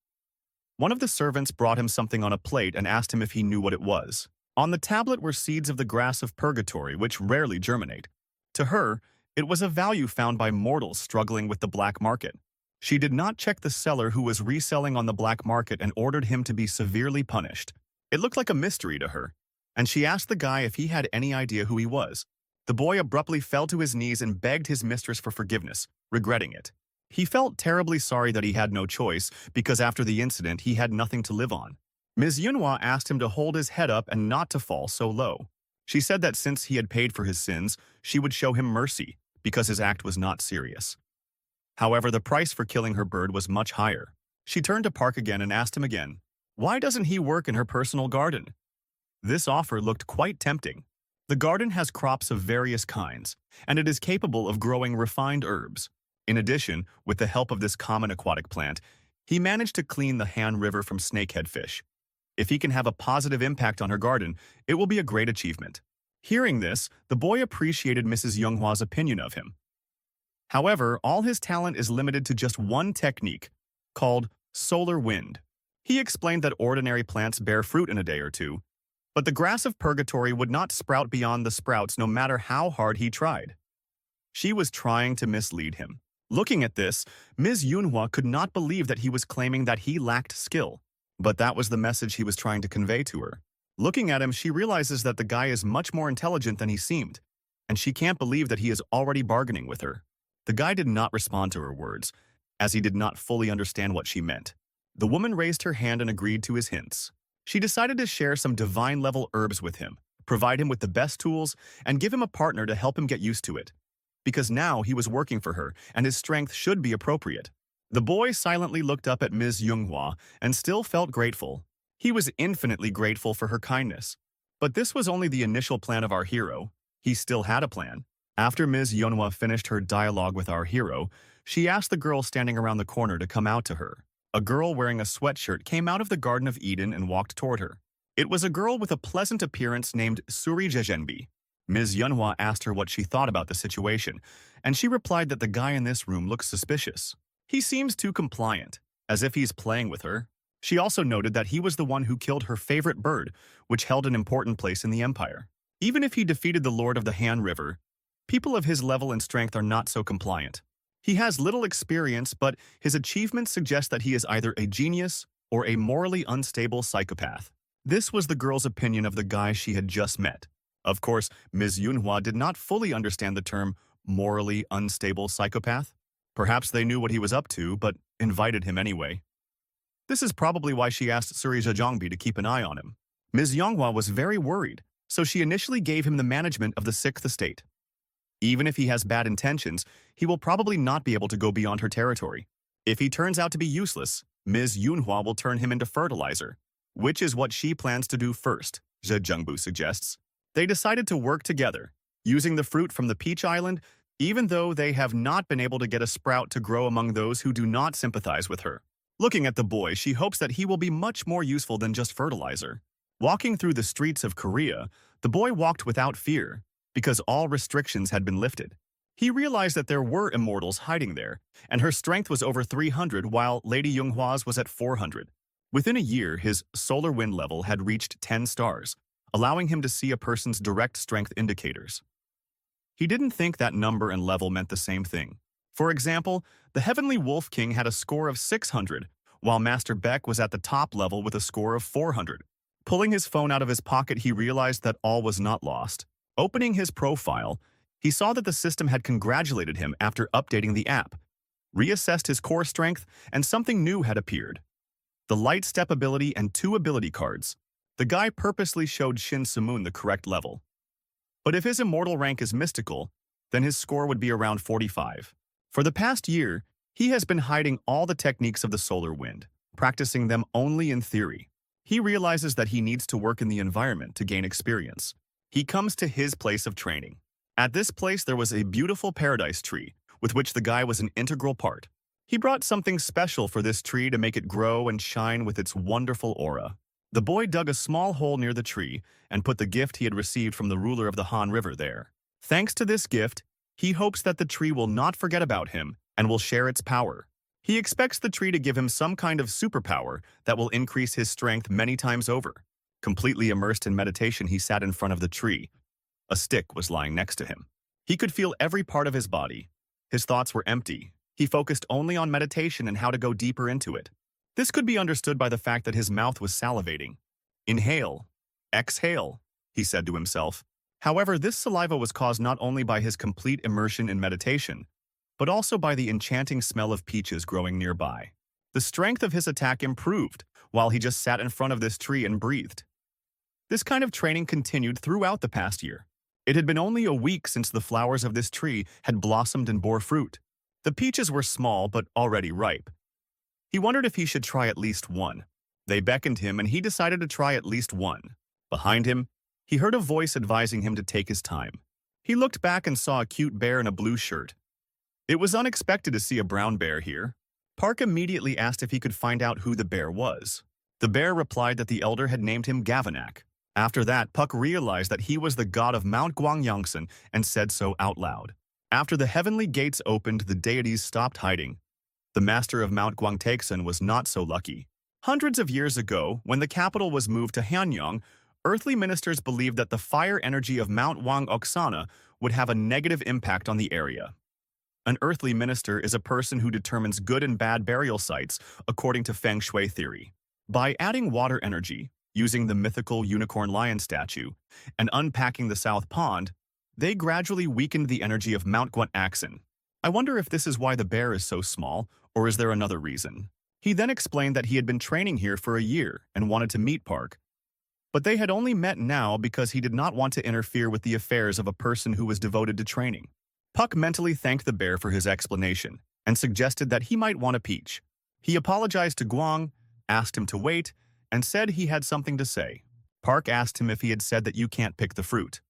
One of the servants brought him something on a plate and asked him if he knew what it was. On the tablet were seeds of the grass of purgatory, which rarely germinate. To her, it was a value found by mortals struggling with the black market. She did not check the seller who was reselling on the black market and ordered him to be severely punished. It looked like a mystery to her, and she asked the guy if he had any idea who he was. The boy abruptly fell to his knees and begged his mistress for forgiveness, regretting it. He felt terribly sorry that he had no choice, because after the incident he had nothing to live on. Ms. Yunhua asked him to hold his head up and not to fall so low. She said that since he had paid for his sins, she would show him mercy, because his act was not serious. However, the price for killing her bird was much higher. She turned to Park again and asked him again, why doesn't he work in her personal garden? This offer looked quite tempting. The garden has crops of various kinds, and it is capable of growing refined herbs. In addition, with the help of this common aquatic plant, he managed to clean the Han River from snakehead fish. If he can have a positive impact on her garden, it will be a great achievement. Hearing this, the boy appreciated Mrs. Younghua's opinion of him. However, all his talent is limited to just one technique, called solar wind. He explained that ordinary plants bear fruit in a day or two, but the grass of purgatory would not sprout beyond the sprouts no matter how hard he tried. She was trying to mislead him. Looking at this, Ms. Yunhua could not believe that he was claiming that he lacked skill, but that was the message he was trying to convey to her. Looking at him, she realizes that the guy is much more intelligent than he seemed, and she can't believe that he is already bargaining with her. The guy did not respond to her words, as he did not fully understand what she meant. The woman raised her hand and agreed to his hints. She decided to share some divine-level herbs with him, provide him with the best tools, and give him a partner to help him get used to it. Because now he was working for her, and his strength should be appropriate. The boy silently looked up at Ms. Younghua and still felt grateful. He was infinitely grateful for her kindness. But this was only the initial plan of our hero. He still had a plan. After Ms. Younghua finished her dialogue with our hero, she asked the girl standing around the corner to come out to her. A girl wearing a sweatshirt came out of the Garden of Eden and walked toward her. It was a girl with a pleasant appearance named Suri Jejenbi. Ms. Yunhua asked her what she thought about the situation, and she replied that the guy in this room looks suspicious. He seems too compliant, as if he's playing with her. She also noted that he was the one who killed her favorite bird, which held an important place in the empire. Even if he defeated the Lord of the Han River, people of his level and strength are not so compliant. He has little experience, but his achievements suggest that he is either a genius or a morally unstable psychopath. This was the girl's opinion of the guy she had just met. Of course, Ms. Yunhua did not fully understand the term morally unstable psychopath. Perhaps they knew what he was up to, but invited him anyway. This is probably why she asked Suri Zhejiangbi to keep an eye on him. Ms. Yonghua was very worried, so she initially gave him the management of the Sixth Estate. Even if he has bad intentions, he will probably not be able to go beyond her territory. If he turns out to be useless, Ms. Yunhua will turn him into fertilizer, which is what she plans to do first, Zhejiangbu suggests. They decided to work together, using the fruit from the Peach Island, even though they have not been able to get a sprout to grow among those who do not sympathize with her. Looking at the boy, she hopes that he will be much more useful than just fertilizer. Walking through the streets of Korea, the boy walked without fear, because all restrictions had been lifted. He realized that there were immortals hiding there, and her strength was over 300 while Lady Yonghua's was at 400. Within a year, his solar wind level had reached 10 stars, allowing him to see a person's direct strength indicators. He didn't think that number and level meant the same thing. For example, the Heavenly Wolf King had a score of 600, while Master Beck was at the top level with a score of 400. Pulling his phone out of his pocket, he realized that all was not lost. Opening his profile, he saw that the system had congratulated him after updating the app, reassessed his core strength, and something new had appeared. The light step ability and 2 ability cards. The guy purposely showed Shin Samoon the correct level. But if his immortal rank is mystical, then his score would be around 45. For the past year, he has been hiding all the techniques of the solar wind, practicing them only in theory. He realizes that he needs to work in the environment to gain experience. He comes to his place of training. At this place, there was a beautiful paradise tree, with which the guy was an integral part. He brought something special for this tree to make it grow and shine with its wonderful aura. The boy dug a small hole near the tree and put the gift he had received from the ruler of the Han River there. Thanks to this gift, he hopes that the tree will not forget about him and will share its power. He expects the tree to give him some kind of superpower that will increase his strength many times over. Completely immersed in meditation, he sat in front of the tree. A stick was lying next to him. He could feel every part of his body. His thoughts were empty. He focused only on meditation and how to go deeper into it. This could be understood by the fact that his mouth was salivating. Inhale, exhale, he said to himself. However, this saliva was caused not only by his complete immersion in meditation, but also by the enchanting smell of peaches growing nearby. The strength of his attack improved while he just sat in front of this tree and breathed. This kind of training continued throughout the past year. It had been only a week since the flowers of this tree had blossomed and bore fruit. The peaches were small but already ripe. He wondered if he should try at least one. They beckoned him and he decided to try at least one. Behind him, he heard a voice advising him to take his time. He looked back and saw a cute bear in a blue shirt. It was unexpected to see a brown bear here. Park immediately asked if he could find out who the bear was. The bear replied that the elder had named him Gavanak. After that, Puck realized that he was the god of Mount Gwangyangsan and said so out loud. After the heavenly gates opened, the deities stopped hiding. The master of Mount Gwangtaeksan was not so lucky. Hundreds of years ago, when the capital was moved to Hanyang, earthly ministers believed that the fire energy of Mount Wang Oksana would have a negative impact on the area. An earthly minister is a person who determines good and bad burial sites according to Feng Shui theory. By adding water energy, using the mythical unicorn lion statue, and unpacking the South Pond, they gradually weakened the energy of Mount Gwangtaeksan. I wonder if this is why the bear is so small, or is there another reason? He then explained that he had been training here for a year and wanted to meet Park. But they had only met now because he did not want to interfere with the affairs of a person who was devoted to training. Puck mentally thanked the bear for his explanation and suggested that he might want a peach. He apologized to Guang, asked him to wait, and said he had something to say. Park asked him if he had said that you can't pick the fruit.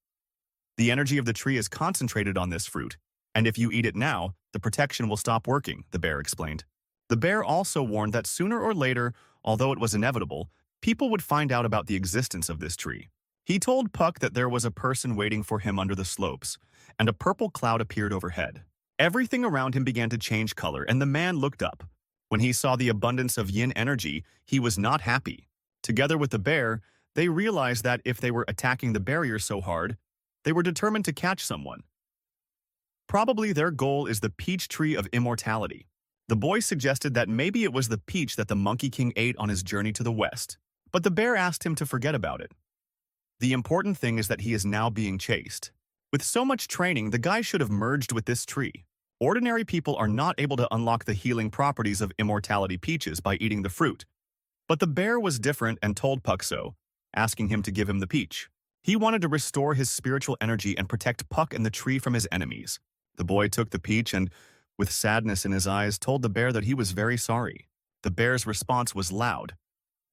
The energy of the tree is concentrated on this fruit, and if you eat it now, the protection will stop working, the bear explained. The bear also warned that sooner or later, although it was inevitable, people would find out about the existence of this tree. He told Puck that there was a person waiting for him under the slopes, and a purple cloud appeared overhead. Everything around him began to change color, and the man looked up. When he saw the abundance of yin energy, he was not happy. Together with the bear, they realized that if they were attacking the barrier so hard, they were determined to catch someone. Probably their goal is the peach tree of immortality. The boy suggested that maybe it was the peach that the Monkey King ate on his journey to the west, but the bear asked him to forget about it. The important thing is that he is now being chased. With so much training, the guy should have merged with this tree. Ordinary people are not able to unlock the healing properties of immortality peaches by eating the fruit. But the bear was different and told Puck so, asking him to give him the peach. He wanted to restore his spiritual energy and protect Puck and the tree from his enemies. The boy took the peach and, with sadness in his eyes, told the bear that he was very sorry. The bear's response was loud.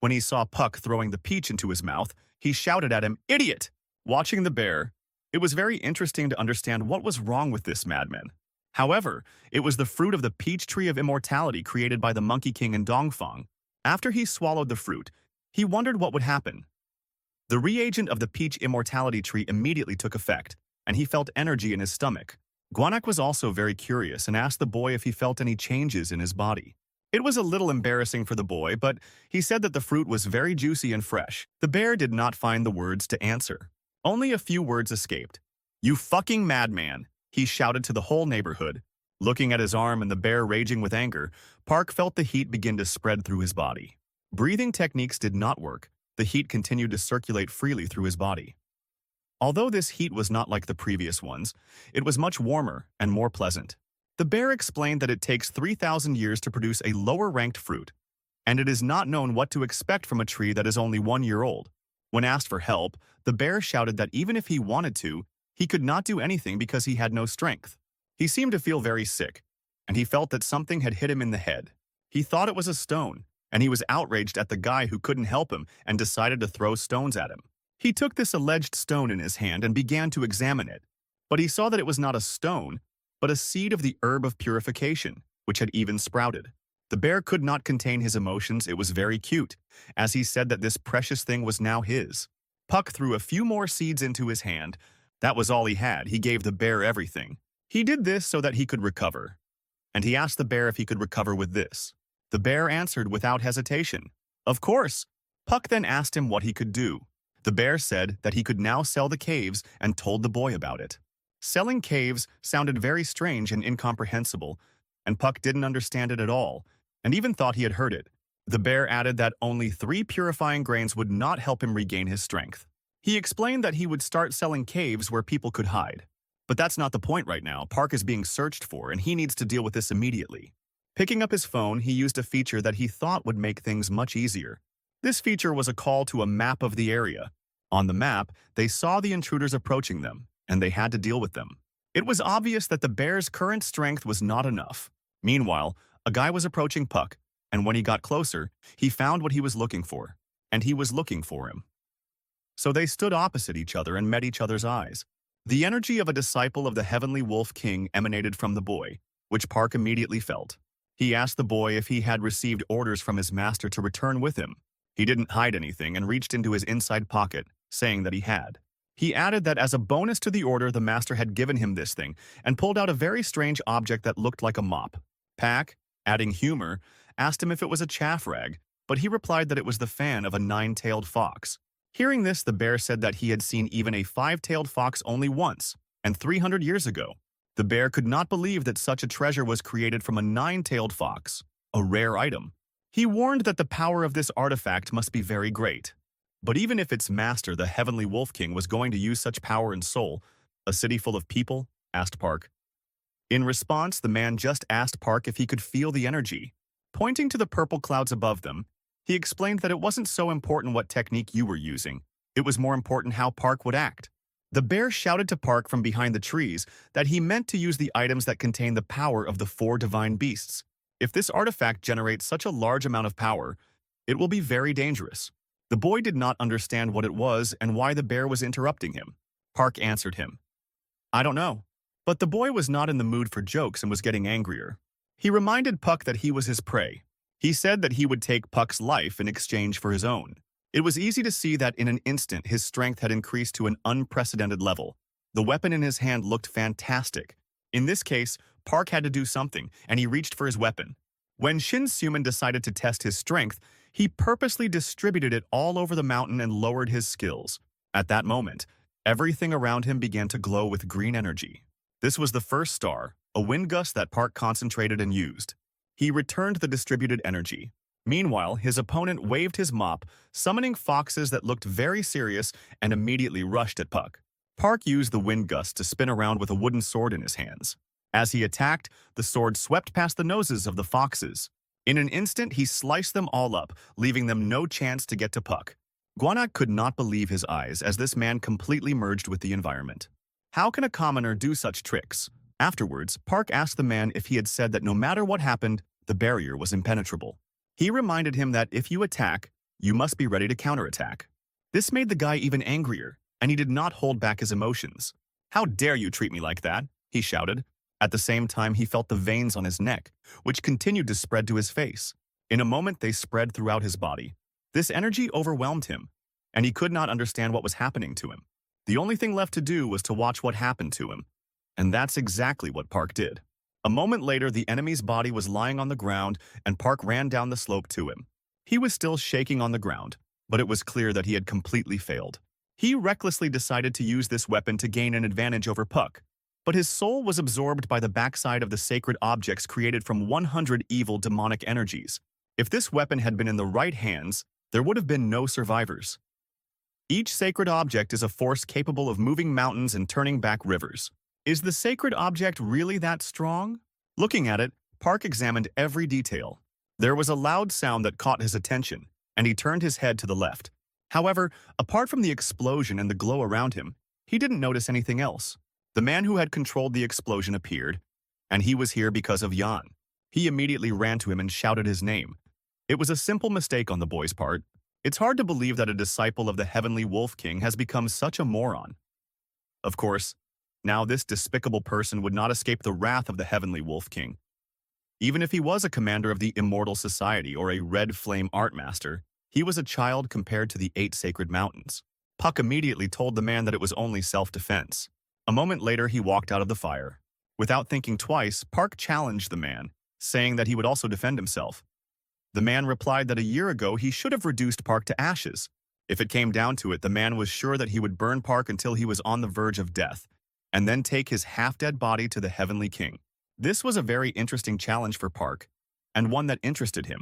When he saw Puck throwing the peach into his mouth, he shouted at him, "Idiot!" Watching the bear, it was very interesting to understand what was wrong with this madman. However, it was the fruit of the peach tree of immortality created by the Monkey King and Dongfang. After he swallowed the fruit, he wondered what would happen. The reagent of the peach immortality tree immediately took effect, and he felt energy in his stomach. Guanak was also very curious and asked the boy if he felt any changes in his body. It was a little embarrassing for the boy, but he said that the fruit was very juicy and fresh. The bear did not find the words to answer. Only a few words escaped. "You fucking madman," he shouted to the whole neighborhood. Looking at his arm and the bear raging with anger, Park felt the heat begin to spread through his body. Breathing techniques did not work. The heat continued to circulate freely through his body. Although this heat was not like the previous ones, it was much warmer and more pleasant. The bear explained that it takes 3,000 years to produce a lower-ranked fruit, and it is not known what to expect from a tree that is only 1 year old. When asked for help, the bear shouted that even if he wanted to, he could not do anything because he had no strength. He seemed to feel very sick, and he felt that something had hit him in the head. He thought it was a stone, and he was outraged at the guy who couldn't help him and decided to throw stones at him. He took this alleged stone in his hand and began to examine it, but he saw that it was not a stone, but a seed of the herb of purification, which had even sprouted. The bear could not contain his emotions. It was very cute, as he said that this precious thing was now his. Puck threw a few more seeds into his hand. That was all he had. He gave the bear everything. He did this so that he could recover, and he asked the bear if he could recover with this. The bear answered without hesitation, "Of course." Puck then asked him what he could do. The bear said that he could now sell the caves and told the boy about it. Selling caves sounded very strange and incomprehensible, and Puck didn't understand it at all, and even thought he had heard it. The bear added that only 3 purifying grains would not help him regain his strength. He explained that he would start selling caves where people could hide. But that's not the point right now. Park is being searched for, and he needs to deal with this immediately. Picking up his phone, he used a feature that he thought would make things much easier. This feature was a call to a map of the area. On the map, they saw the intruders approaching them, and they had to deal with them. It was obvious that the bear's current strength was not enough. Meanwhile, a guy was approaching Puck, and when he got closer, he found what he was looking for, and he was looking for him. So they stood opposite each other and met each other's eyes. The energy of a disciple of the Heavenly Wolf King emanated from the boy, which Park immediately felt. He asked the boy if he had received orders from his master to return with him. He didn't hide anything and reached into his inside pocket, saying that he had. He added that as a bonus to the order, the master had given him this thing and pulled out a very strange object that looked like a mop. Pack, adding humor, asked him if it was a chaff rag, but he replied that it was the fan of a 9-tailed fox. Hearing this, the bear said that he had seen even a 5-tailed fox only once, and 300 years ago. The bear could not believe that such a treasure was created from a 9-tailed fox, a rare item. He warned that the power of this artifact must be very great. But even if its master, the Heavenly Wolf King, was going to use such power and soul, a city full of people? Asked Park. In response, the man just asked Park if he could feel the energy. Pointing to the purple clouds above them, he explained that it wasn't so important what technique you were using. It was more important how Park would act. The bear shouted to Park from behind the trees that he meant to use the items that contain the power of the 4 divine beasts. If this artifact generates such a large amount of power, it will be very dangerous. The boy did not understand what it was and why the bear was interrupting him. Park answered him, "I don't know." But the boy was not in the mood for jokes and was getting angrier. He reminded Puck that he was his prey. He said that he would take Puck's life in exchange for his own. It was easy to see that in an instant his strength had increased to an unprecedented level. The weapon in his hand looked fantastic. In this case, Park had to do something, and he reached for his weapon. When Shin Suman decided to test his strength, he purposely distributed it all over the mountain and lowered his skills. At that moment, everything around him began to glow with green energy. This was the first star, a wind gust that Park concentrated and used. He returned the distributed energy. Meanwhile, his opponent waved his mop, summoning foxes that looked very serious and immediately rushed at Puck. Park used the wind gust to spin around with a wooden sword in his hands. As he attacked, the sword swept past the noses of the foxes. In an instant, he sliced them all up, leaving them no chance to get to Puck. Guanak could not believe his eyes as this man completely merged with the environment. How can a commoner do such tricks? Afterwards, Park asked the man if he had said that no matter what happened, the barrier was impenetrable. He reminded him that if you attack, you must be ready to counterattack. This made the guy even angrier, and he did not hold back his emotions. "How dare you treat me like that?" he shouted. At the same time, he felt the veins on his neck, which continued to spread to his face. In a moment, they spread throughout his body. This energy overwhelmed him, and he could not understand what was happening to him. The only thing left to do was to watch what happened to him. And that's exactly what Park did. A moment later, the enemy's body was lying on the ground, and Park ran down the slope to him. He was still shaking on the ground, but it was clear that he had completely failed. He recklessly decided to use this weapon to gain an advantage over Puck, but his soul was absorbed by the backside of the sacred objects created from 100 evil demonic energies. If this weapon had been in the right hands, there would have been no survivors. Each sacred object is a force capable of moving mountains and turning back rivers. Is the sacred object really that strong? Looking at it, Park examined every detail. There was a loud sound that caught his attention, and he turned his head to the left. However, apart from the explosion and the glow around him, he didn't notice anything else. The man who had controlled the explosion appeared, and he was here because of Jan. He immediately ran to him and shouted his name. It was a simple mistake on the boy's part. It's hard to believe that a disciple of the Heavenly Wolf King has become such a moron. Of course, now this despicable person would not escape the wrath of the Heavenly Wolf King. Even if he was a commander of the Immortal Society or a Red Flame Art Master, he was a child compared to the 8 sacred mountains. Puck immediately told the man that it was only self-defense. A moment later, he walked out of the fire. Without thinking twice, Park challenged the man, saying that he would also defend himself. The man replied that a year ago he should have reduced Park to ashes. If it came down to it, the man was sure that he would burn Park until he was on the verge of death, and then take his half-dead body to the Heavenly King. This was a very interesting challenge for Park, and one that interested him.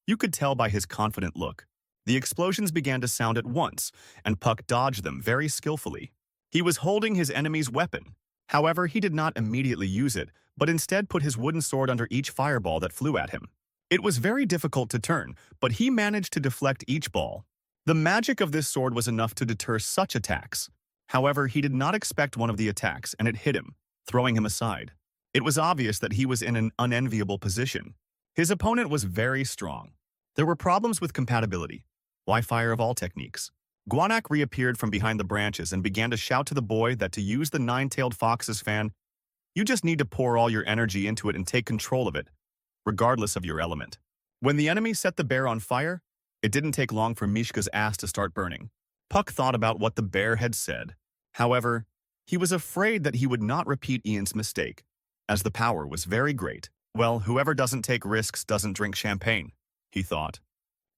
You could tell by his confident look. The explosions began to sound at once, and Puck dodged them very skillfully. He was holding his enemy's weapon. However, he did not immediately use it, but instead put his wooden sword under each fireball that flew at him. It was very difficult to turn, but he managed to deflect each ball. The magic of this sword was enough to deter such attacks. However, he did not expect one of the attacks, and it hit him, throwing him aside. It was obvious that he was in an unenviable position. His opponent was very strong. There were problems with compatibility. Why fire of all techniques? Guanak reappeared from behind the branches and began to shout to the boy that to use the 9-tailed fox's fan, you just need to pour all your energy into it and take control of it, regardless of your element. When the enemy set the bear on fire, it didn't take long for Mishka's ass to start burning. Puck thought about what the bear had said. However, he was afraid that he would not repeat Ian's mistake, as the power was very great. Well, whoever doesn't take risks doesn't drink champagne, he thought.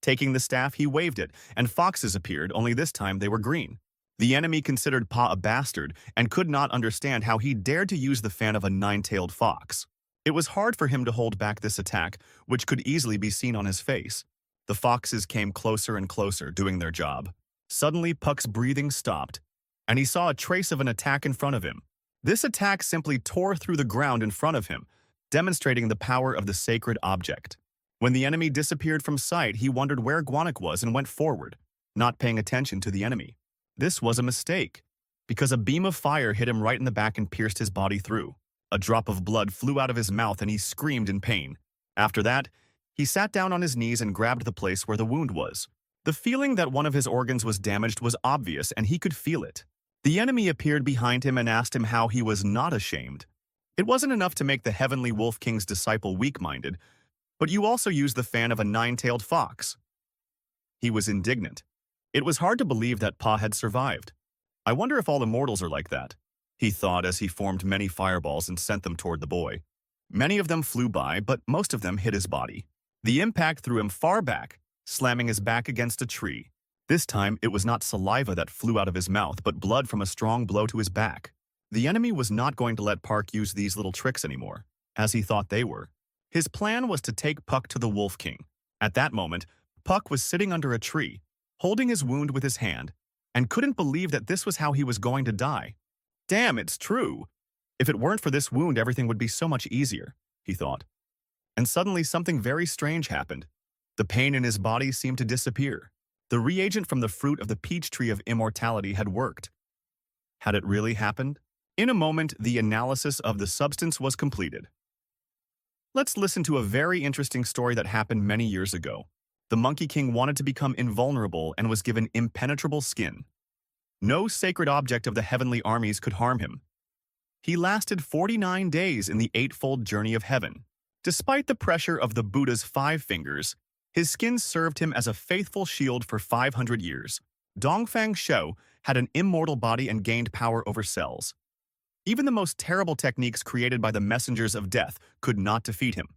Taking the staff, he waved it, and foxes appeared, only this time they were green. The enemy considered Pa a bastard and could not understand how he dared to use the fan of a 9-tailed fox. It was hard for him to hold back this attack, which could easily be seen on his face. The foxes came closer and closer, doing their job. Suddenly, Puck's breathing stopped, and he saw a trace of an attack in front of him. This attack simply tore through the ground in front of him, demonstrating the power of the sacred object. When the enemy disappeared from sight, he wondered where Guanak was and went forward, not paying attention to the enemy. This was a mistake, because a beam of fire hit him right in the back and pierced his body through. A drop of blood flew out of his mouth and he screamed in pain. After that, he sat down on his knees and grabbed the place where the wound was. The feeling that one of his organs was damaged was obvious, and he could feel it. The enemy appeared behind him and asked him how he was not ashamed. It wasn't enough to make the Heavenly Wolf King's disciple weak-minded, but you also used the fan of a 9-tailed fox. He was indignant. It was hard to believe that Pa had survived. I wonder if all immortals are like that, he thought as he formed many fireballs and sent them toward the boy. Many of them flew by, but most of them hit his body. The impact threw him far back, slamming his back against a tree. This time, it was not saliva that flew out of his mouth, but blood from a strong blow to his back. The enemy was not going to let Park use these little tricks anymore, as he thought they were. His plan was to take Puck to the Wolf King. At that moment, Puck was sitting under a tree, holding his wound with his hand, and couldn't believe that this was how he was going to die. Damn, it's true. If it weren't for this wound, everything would be so much easier, he thought. And suddenly something very strange happened. The pain in his body seemed to disappear. The reagent from the fruit of the peach tree of immortality had worked. Had it really happened? In a moment, the analysis of the substance was completed. Let's listen to a very interesting story that happened many years ago. The Monkey King wanted to become invulnerable and was given impenetrable skin. No sacred object of the heavenly armies could harm him. He lasted 49 days in the eightfold journey of heaven. Despite the pressure of the Buddha's 5 fingers, his skin served him as a faithful shield for 500 years. Dongfang Shou had an immortal body and gained power over cells. Even the most terrible techniques created by the messengers of death could not defeat him.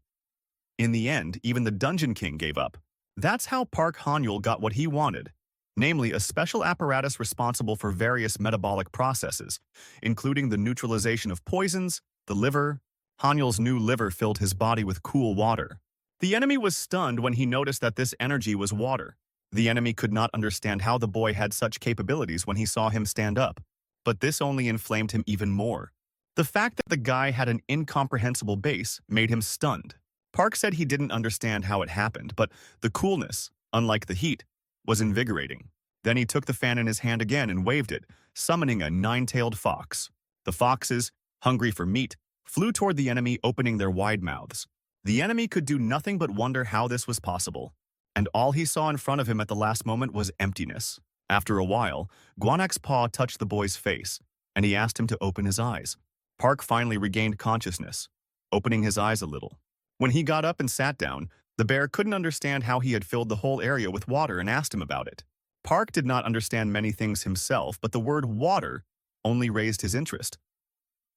In the end, even the Dungeon King gave up. That's how Park Han-yul got what he wanted, namely a special apparatus responsible for various metabolic processes, including the neutralization of poisons, the liver. Han-yul's new liver filled his body with cool water. The enemy was stunned when he noticed that this energy was water. The enemy could not understand how the boy had such capabilities when he saw him stand up, but this only inflamed him even more. The fact that the guy had an incomprehensible base made him stunned. Park said he didn't understand how it happened, but the coolness, unlike the heat, was invigorating. Then he took the fan in his hand again and waved it, summoning a 9-tailed fox. The foxes, hungry for meat, flew toward the enemy, opening their wide mouths. The enemy could do nothing but wonder how this was possible, and all he saw in front of him at the last moment was emptiness. After a while, Guanak's paw touched the boy's face, and he asked him to open his eyes. Park finally regained consciousness, opening his eyes a little. When he got up and sat down, the bear couldn't understand how he had filled the whole area with water and asked him about it. Park did not understand many things himself, but the word water only raised his interest.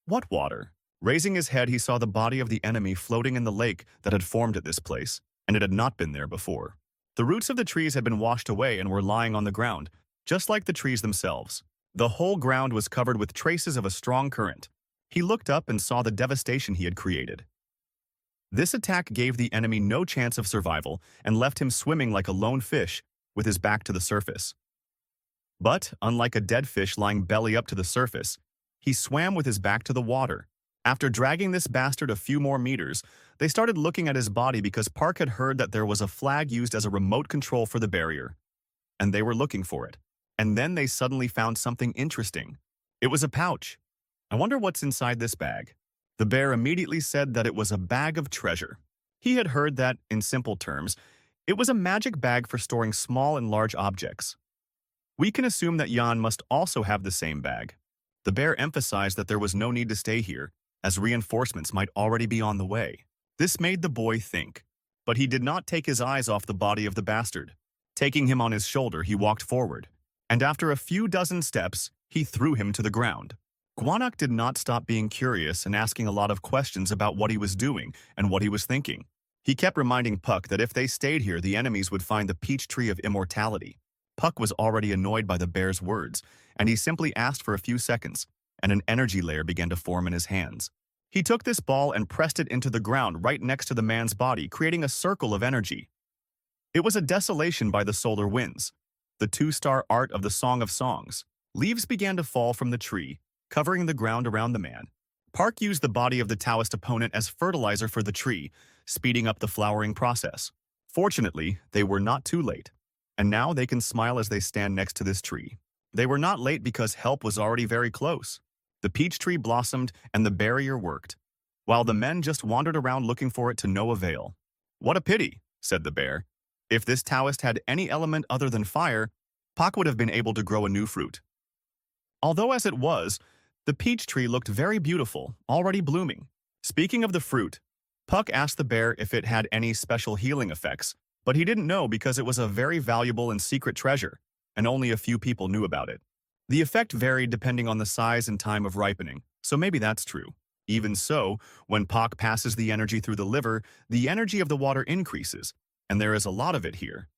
What water? Raising his head, he saw the body of the enemy floating in the lake that had formed at this place, and it had not been there before. The roots of the trees had been washed away and were lying on the ground, just like the trees themselves. The whole ground was covered with traces of a strong current. He looked up and saw the devastation he had created. This attack gave the enemy no chance of survival and left him swimming like a lone fish with his back to the surface. But, unlike a dead fish lying belly up to the surface, he swam with his back to the water. After dragging this bastard a few more meters, they started looking at his body because Park had heard that there was a flag used as a remote control for the barrier, and they were looking for it. And then they suddenly found something interesting. It was a pouch. I wonder what's inside this bag. The bear immediately said that it was a bag of treasure. He had heard that, in simple terms, it was a magic bag for storing small and large objects. We can assume that Yan must also have the same bag. The bear emphasized that there was no need to stay here, as reinforcements might already be on the way. This made the boy think, but he did not take his eyes off the body of the bastard. Taking him on his shoulder, he walked forward, and after a few dozen steps, he threw him to the ground. Guanak did not stop being curious and asking a lot of questions about what he was doing and what he was thinking. He kept reminding Puck that if they stayed here, the enemies would find the peach tree of immortality. Puck was already annoyed by the bear's words, and he simply asked for a few seconds, and an energy layer began to form in his hands. He took this ball and pressed it into the ground right next to the man's body, creating a circle of energy. It was a desolation by the solar winds, the 2-star art of the Song of Songs. Leaves began to fall from the tree, covering the ground around the man. Park used the body of the Taoist opponent as fertilizer for the tree, speeding up the flowering process. Fortunately, they were not too late, and now they can smile as they stand next to this tree. They were not late because help was already very close. The peach tree blossomed and the barrier worked, while the men just wandered around looking for it to no avail. "What a pity," said the bear. "If this Taoist had any element other than fire, Pak would have been able to grow a new fruit." Although as it was, the peach tree looked very beautiful, already blooming. Speaking of the fruit, Puck asked the bear if it had any special healing effects, but he didn't know because it was a very valuable and secret treasure, and only a few people knew about it. The effect varied depending on the size and time of ripening, so maybe that's true. Even so, when Puck passes the energy through the liver, the energy of the water increases, and there is a lot of it here.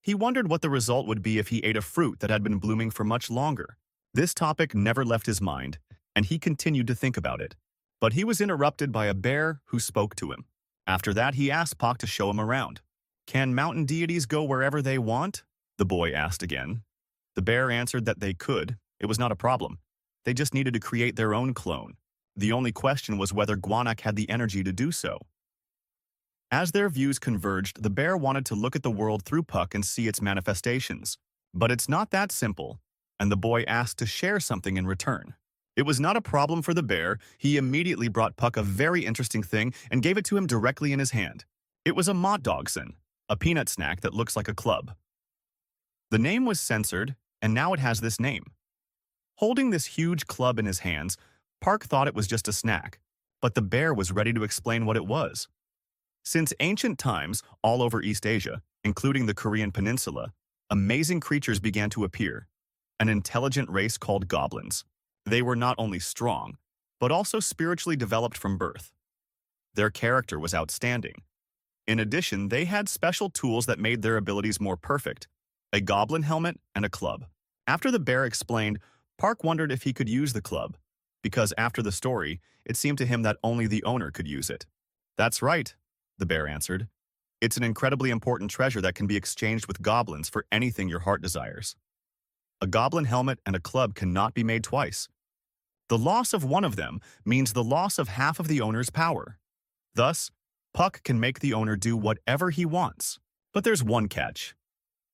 He wondered what the result would be if he ate a fruit that had been blooming for much longer. This topic never left his mind, and he continued to think about it. But he was interrupted by a bear who spoke to him. After that, he asked Pak to show him around. "Can mountain deities go wherever they want?" the boy asked again. The bear answered that they could. It was not a problem. They just needed to create their own clone. The only question was whether Guanak had the energy to do so. As their views converged, the bear wanted to look at the world through Puck and see its manifestations. But it's not that simple, and the boy asked to share something in return. It was not a problem for the bear. He immediately brought Puck a very interesting thing and gave it to him directly in his hand. It was a Motdogson, a peanut snack that looks like a club. The name was censored, and now it has this name. Holding this huge club in his hands, Park thought it was just a snack, but the bear was ready to explain what it was. Since ancient times, all over East Asia, including the Korean peninsula, amazing creatures began to appear, an intelligent race called goblins. They were not only strong, but also spiritually developed from birth. Their character was outstanding. In addition, they had special tools that made their abilities more perfect, a goblin helmet and a club. After the bear explained, Park wondered if he could use the club, because after the story, it seemed to him that only the owner could use it. "That's right," the bear answered. "It's an incredibly important treasure that can be exchanged with goblins for anything your heart desires. A goblin helmet and a club cannot be made twice. The loss of one of them means the loss of half of the owner's power. Thus, Puck can make the owner do whatever he wants. But there's one catch.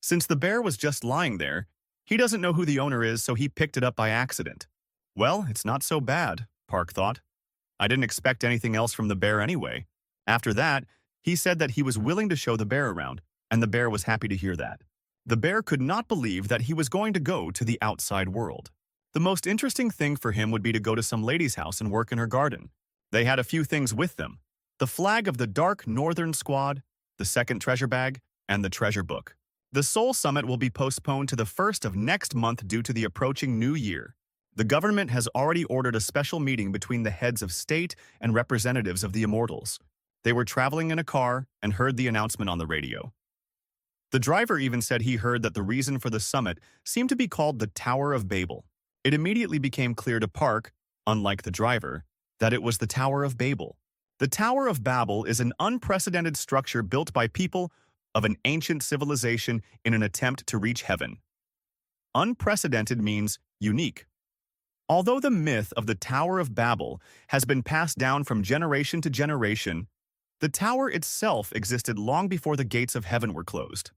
Since the bear was just lying there, he doesn't know who the owner is, so he picked it up by accident." Well, it's not so bad, Park thought. I didn't expect anything else from the bear anyway. After that, he said that he was willing to show the bear around, and the bear was happy to hear that. The bear could not believe that he was going to go to the outside world. The most interesting thing for him would be to go to some lady's house and work in her garden. They had a few things with them: the flag of the Dark Northern Squad, the second treasure bag, and the treasure book. The Seoul Summit will be postponed to the 1st of next month due to the approaching New Year. The government has already ordered a special meeting between the heads of state and representatives of the Immortals. They were traveling in a car and heard the announcement on the radio. The driver even said he heard that the reason for the summit seemed to be called the Tower of Babel. It immediately became clear to Park, unlike the driver, that it was the Tower of Babel. The Tower of Babel is an unprecedented structure built by people of an ancient civilization in an attempt to reach heaven. Unprecedented means unique. Although the myth of the Tower of Babel has been passed down from generation to generation, the tower itself existed long before the gates of heaven were closed.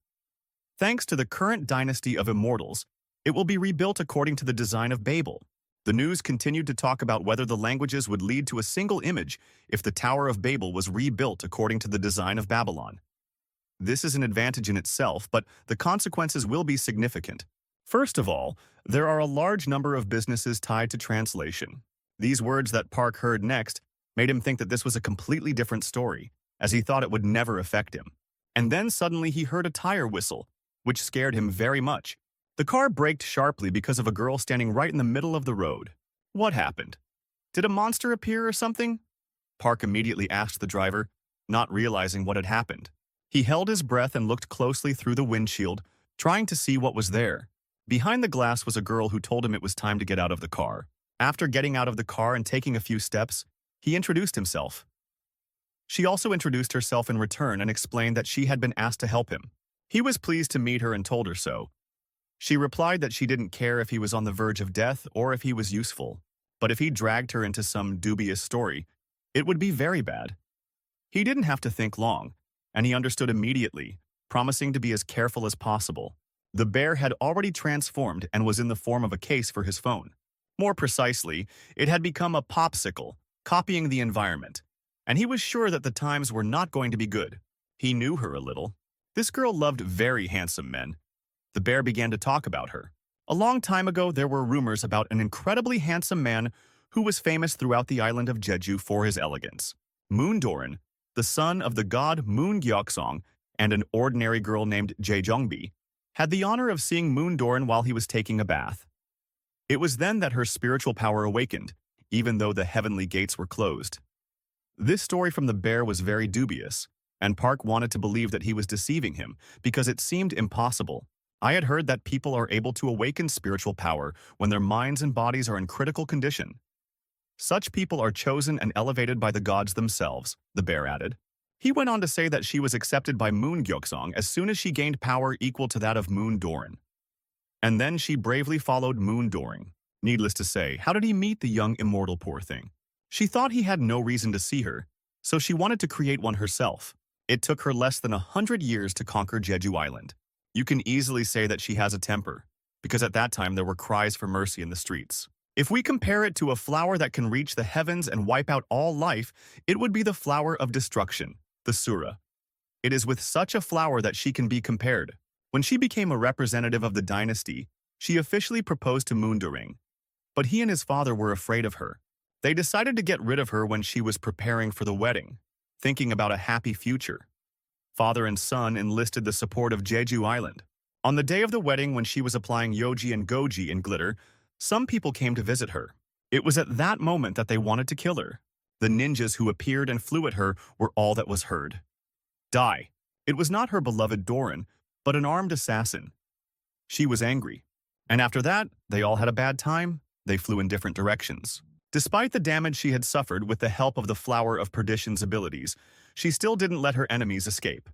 Thanks to the current dynasty of immortals, it will be rebuilt according to the design of Babel. The news continued to talk about whether the languages would lead to a single image if the Tower of Babel was rebuilt according to the design of Babylon. This is an advantage in itself, but the consequences will be significant. First of all, there are a large number of businesses tied to translation. These words that Park heard next made him think that this was a completely different story, as he thought it would never affect him. And then suddenly he heard a tire whistle, which scared him very much. The car braked sharply because of a girl standing right in the middle of the road. What happened? Did a monster appear or something? Park immediately asked the driver, not realizing what had happened. He held his breath and looked closely through the windshield, trying to see what was there. Behind the glass was a girl who told him it was time to get out of the car. After getting out of the car and taking a few steps, he introduced himself. She also introduced herself in return and explained that she had been asked to help him. He was pleased to meet her and told her so. She replied that she didn't care if he was on the verge of death or if he was useful, but if he dragged her into some dubious story, it would be very bad. He didn't have to think long, and he understood immediately, promising to be as careful as possible. The bear had already transformed and was in the form of a case for his phone. More precisely, it had become a popsicle, copying the environment, and he was sure that the times were not going to be good. He knew her a little. This girl loved very handsome men. The bear began to talk about her. A long time ago, there were rumors about an incredibly handsome man who was famous throughout the island of Jeju for his elegance. Moon Doran, the son of the god Moon Gyeoksong, and an ordinary girl named Jae Jongbi, had the honor of seeing Moon Doran while he was taking a bath. It was then that her spiritual power awakened, even though the heavenly gates were closed. This story from the bear was very dubious, and Park wanted to believe that he was deceiving him because it seemed impossible. I had heard that people are able to awaken spiritual power when their minds and bodies are in critical condition. Such people are chosen and elevated by the gods themselves, the bear added. He went on to say that she was accepted by Moon Gyeoksong as soon as she gained power equal to that of Moon Doran. And then she bravely followed Moon Doran. Needless to say, how did he meet the young immortal poor thing? She thought he had no reason to see her, so she wanted to create one herself. It took her less than 100 years to conquer Jeju Island. You can easily say that she has a temper, because at that time there were cries for mercy in the streets. If we compare it to a flower that can reach the heavens and wipe out all life, it would be the flower of destruction, the Sura. It is with such a flower that she can be compared. When she became a representative of the dynasty, she officially proposed to Moondaring. But he and his father were afraid of her. They decided to get rid of her when she was preparing for the wedding, thinking about a happy future. Father and son enlisted the support of Jeju Island. On the day of the wedding, when she was applying Yoji and Goji in glitter, some people came to visit her. It was at that moment that they wanted to kill her. The ninjas who appeared and flew at her were all that was heard. Die. It was not her beloved Doran, but an armed assassin. She was angry. And after that, they all had a bad time. They flew in different directions. Despite the damage she had suffered with the help of the Flower of Perdition's abilities, she still didn't let her enemies escape.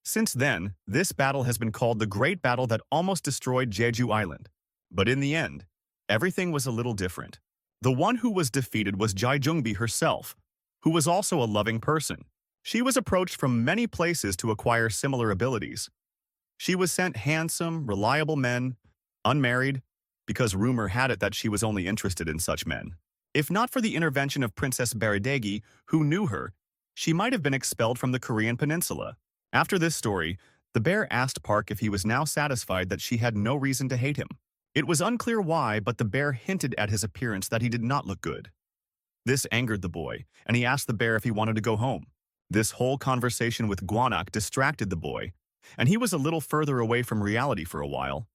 Since then, this battle has been called the Great Battle that almost destroyed Jeju Island. But in the end, everything was a little different. The one who was defeated was Jai Jungbi herself, who was also a loving person. She was approached from many places to acquire similar abilities. She was sent handsome, reliable men, unmarried, because rumor had it that she was only interested in such men. If not for the intervention of Princess Baradegi, who knew her, she might have been expelled from the Korean peninsula. After this story, the bear asked Park if he was now satisfied that she had no reason to hate him. It was unclear why, but the bear hinted at his appearance that he did not look good. This angered the boy, and he asked the bear if he wanted to go home. This whole conversation with Guanak distracted the boy, and he was a little further away from reality for a while.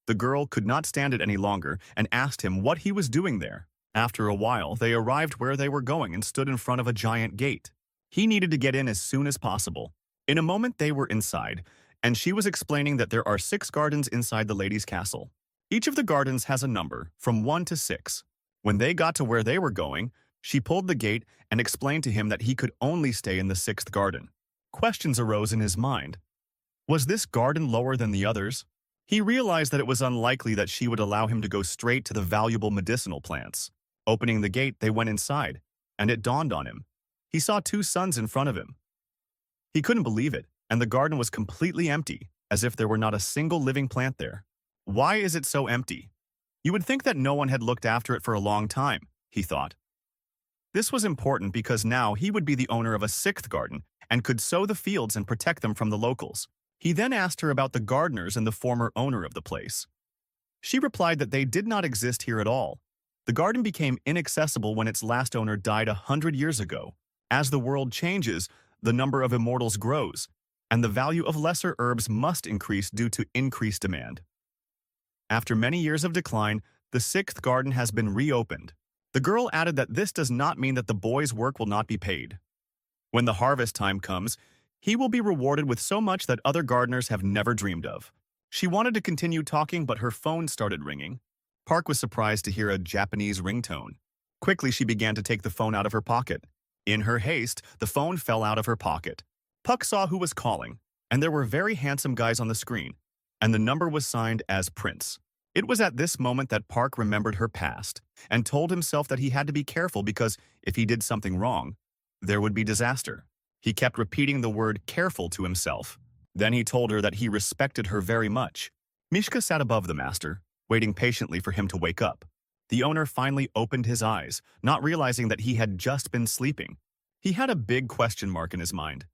The girl could not stand it any longer and asked him what he was doing there. After a while, they arrived where they were going and stood in front of a giant gate. He needed to get in as soon as possible. In a moment, they were inside, and she was explaining that there are 6 gardens inside the lady's castle. Each of the gardens has a number, from 1 to 6. When they got to where they were going, she pulled the gate and explained to him that he could only stay in the 6th garden. Questions arose in his mind. Was this garden lower than the others? He realized that it was unlikely that she would allow him to go straight to the valuable medicinal plants. Opening the gate, they went inside, and it dawned on him. He saw 2 suns in front of him. He couldn't believe it, and the garden was completely empty, as if there were not a single living plant there. Why is it so empty? You would think that no one had looked after it for a long time, he thought. This was important because now he would be the owner of a 6th garden and could sow the fields and protect them from the locals. He then asked her about the gardeners and the former owner of the place. She replied that they did not exist here at all. The garden became inaccessible when its last owner died 100 years ago. As the world changes, the number of immortals grows, and the value of lesser herbs must increase due to increased demand. After many years of decline, the 6th garden has been reopened. The girl added that this does not mean that the boy's work will not be paid. When the harvest time comes, he will be rewarded with so much that other gardeners have never dreamed of. She wanted to continue talking, but her phone started ringing. Park was surprised to hear a Japanese ringtone. Quickly, she began to take the phone out of her pocket. In her haste, the phone fell out of her pocket. Puck saw who was calling, and there were very handsome guys on the screen, and the number was signed as Prince. It was at this moment that Park remembered her past and told himself that he had to be careful because if he did something wrong, there would be disaster. He kept repeating the word careful to himself. Then he told her that he respected her very much. Mishka sat above the master, waiting patiently for him to wake up. The owner finally opened his eyes, not realizing that he had just been sleeping. He had a big question mark in his mind.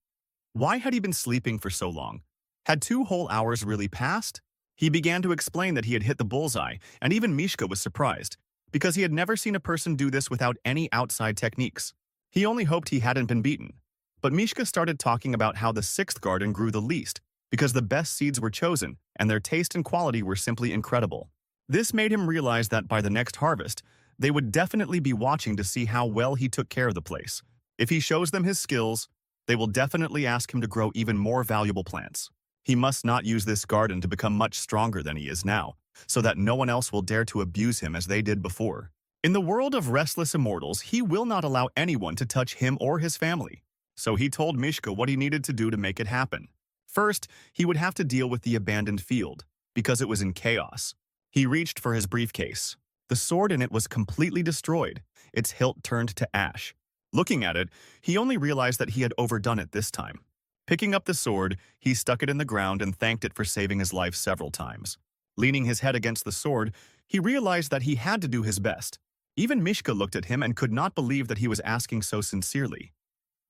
Why had he been sleeping for so long? Had 2 whole hours really passed? He began to explain that he had hit the bullseye, and even Mishka was surprised, because he had never seen a person do this without any outside techniques. He only hoped he hadn't been beaten. But Mishka started talking about how the 6th garden grew the least, because the best seeds were chosen, and their taste and quality were simply incredible. This made him realize that by the next harvest, they would definitely be watching to see how well he took care of the place. If he shows them his skills, they will definitely ask him to grow even more valuable plants. He must not use this garden to become much stronger than he is now, so that no one else will dare to abuse him as they did before. In the world of restless immortals, he will not allow anyone to touch him or his family. So he told Mishka what he needed to do to make it happen. First, he would have to deal with the abandoned field, because it was in chaos. He reached for his briefcase. The sword in it was completely destroyed, its hilt turned to ash. Looking at it, he only realized that he had overdone it this time. Picking up the sword, he stuck it in the ground and thanked it for saving his life several times. Leaning his head against the sword, he realized that he had to do his best. Even Mishka looked at him and could not believe that he was asking so sincerely.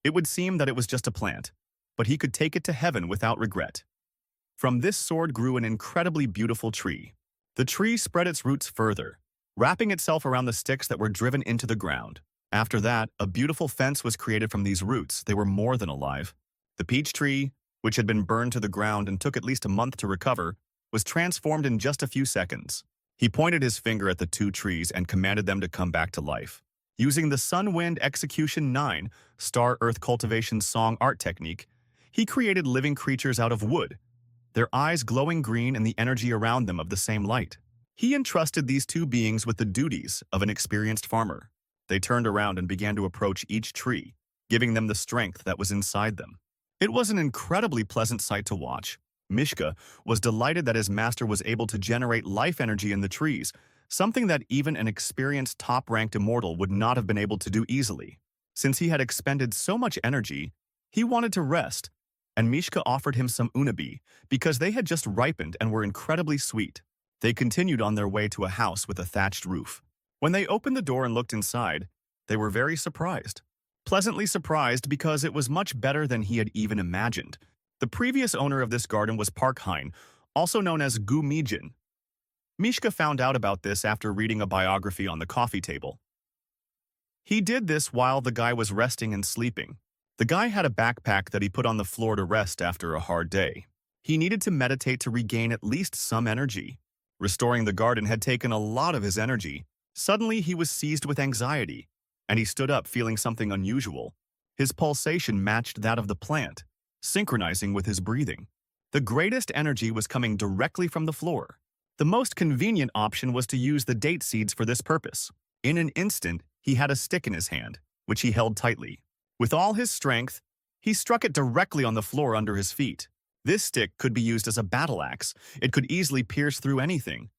It would seem that it was just a plant, but he could take it to heaven without regret. From this sword grew an incredibly beautiful tree. The tree spread its roots further, wrapping itself around the sticks that were driven into the ground. After that, a beautiful fence was created from these roots. They were more than alive. The peach tree, which had been burned to the ground and took at least a month to recover, was transformed in just a few seconds. He pointed his finger at the two trees and commanded them to come back to life. Using the Sun Wind Execution 9 Star Earth Cultivation Song art technique, he created living creatures out of wood, their eyes glowing green and the energy around them of the same light. He entrusted these two beings with the duties of an experienced farmer. They turned around and began to approach each tree, giving them the strength that was inside them. It was an incredibly pleasant sight to watch. Mishka was delighted that his master was able to generate life energy in the trees, something that even an experienced top-ranked immortal would not have been able to do easily. Since he had expended so much energy, he wanted to rest, and Mishka offered him some unabi because they had just ripened and were incredibly sweet. They continued on their way to a house with a thatched roof. When they opened the door and looked inside, they were very surprised. Pleasantly surprised because it was much better than he had even imagined. The previous owner of this garden was Park Hein, also known as Gu Mijin. Mishka found out about this after reading a biography on the coffee table. He did this while the guy was resting and sleeping. The guy had a backpack that he put on the floor to rest after a hard day. He needed to meditate to regain at least some energy. Restoring the garden had taken a lot of his energy. Suddenly, he was seized with anxiety, and he stood up feeling something unusual. His pulsation matched that of the plant, synchronizing with his breathing. The greatest energy was coming directly from the floor. The most convenient option was to use the date seeds for this purpose. In an instant, he had a stick in his hand, which he held tightly. With all his strength, he struck it directly on the floor under his feet. This stick could be used as a battle axe. It could easily pierce through anything.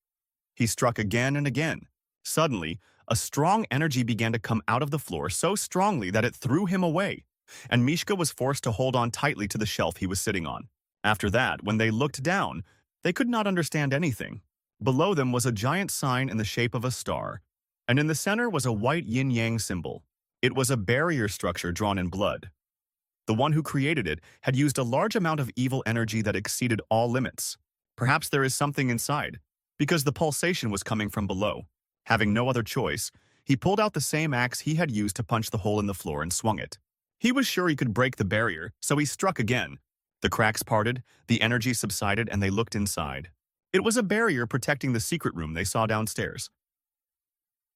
He struck again and again. Suddenly, a strong energy began to come out of the floor so strongly that it threw him away, and Mishka was forced to hold on tightly to the shelf he was sitting on. After that, when they looked down, they could not understand anything. Below them was a giant sign in the shape of a star, and in the center was a white yin-yang symbol. It was a barrier structure drawn in blood. The one who created it had used a large amount of evil energy that exceeded all limits. Perhaps there is something inside, because the pulsation was coming from below. Having no other choice, he pulled out the same axe he had used to punch the hole in the floor and swung it. He was sure he could break the barrier, so he struck again. The cracks parted, the energy subsided, and they looked inside. It was a barrier protecting the secret room they saw downstairs.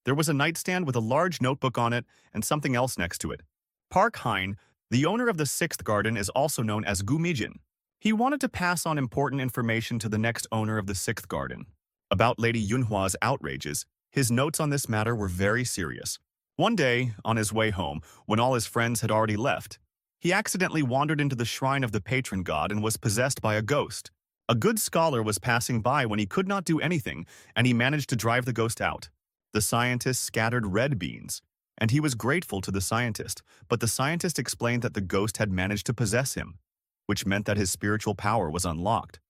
There was a nightstand with a large notebook on it and something else next to it. Park Hein, the owner of the sixth garden, is also known as Gu Mijin. He wanted to pass on important information to the next owner of the sixth garden. About Lady Yunhua's outrages, his notes on this matter were very serious. One day, on his way home, when all his friends had already left, he accidentally wandered into the shrine of the patron god and was possessed by a ghost. A good scholar was passing by when he could not do anything, and he managed to drive the ghost out. The scientist scattered red beans, and he was grateful to the scientist, but the scientist explained that the ghost had managed to possess him, which meant that his spiritual power was unlocked.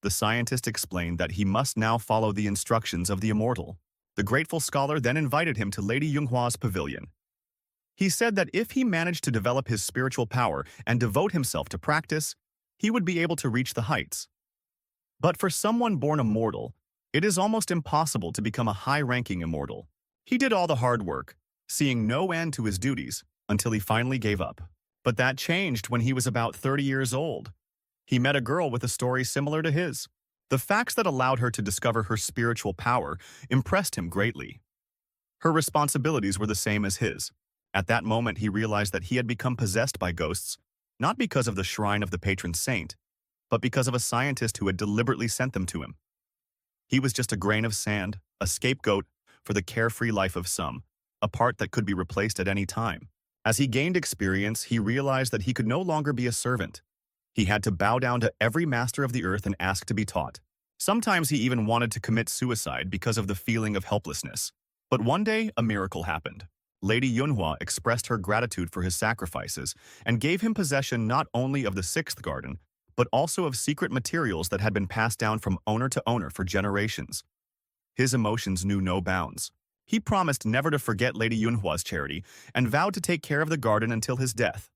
The scientist explained that he must now follow the instructions of the immortal. The grateful scholar then invited him to Lady Yunghua's pavilion. He said that if he managed to develop his spiritual power and devote himself to practice, he would be able to reach the heights. But for someone born immortal, it is almost impossible to become a high-ranking immortal. He did all the hard work, seeing no end to his duties, until he finally gave up. But that changed when he was about 30 years old. He met a girl with a story similar to his. The facts that allowed her to discover her spiritual power impressed him greatly. Her responsibilities were the same as his. At that moment, he realized that he had become possessed by ghosts, not because of the shrine of the patron saint, but because of a scientist who had deliberately sent them to him. He was just a grain of sand, a scapegoat for the carefree life of some, a part that could be replaced at any time. As he gained experience, he realized that he could no longer be a servant. He had to bow down to every master of the earth and ask to be taught. Sometimes he even wanted to commit suicide because of the feeling of helplessness. But one day, a miracle happened. Lady Yunhua expressed her gratitude for his sacrifices and gave him possession not only of the sixth garden, but also of secret materials that had been passed down from owner to owner for generations. His emotions knew no bounds. He promised never to forget Lady Yunhua's charity and vowed to take care of the garden until his death.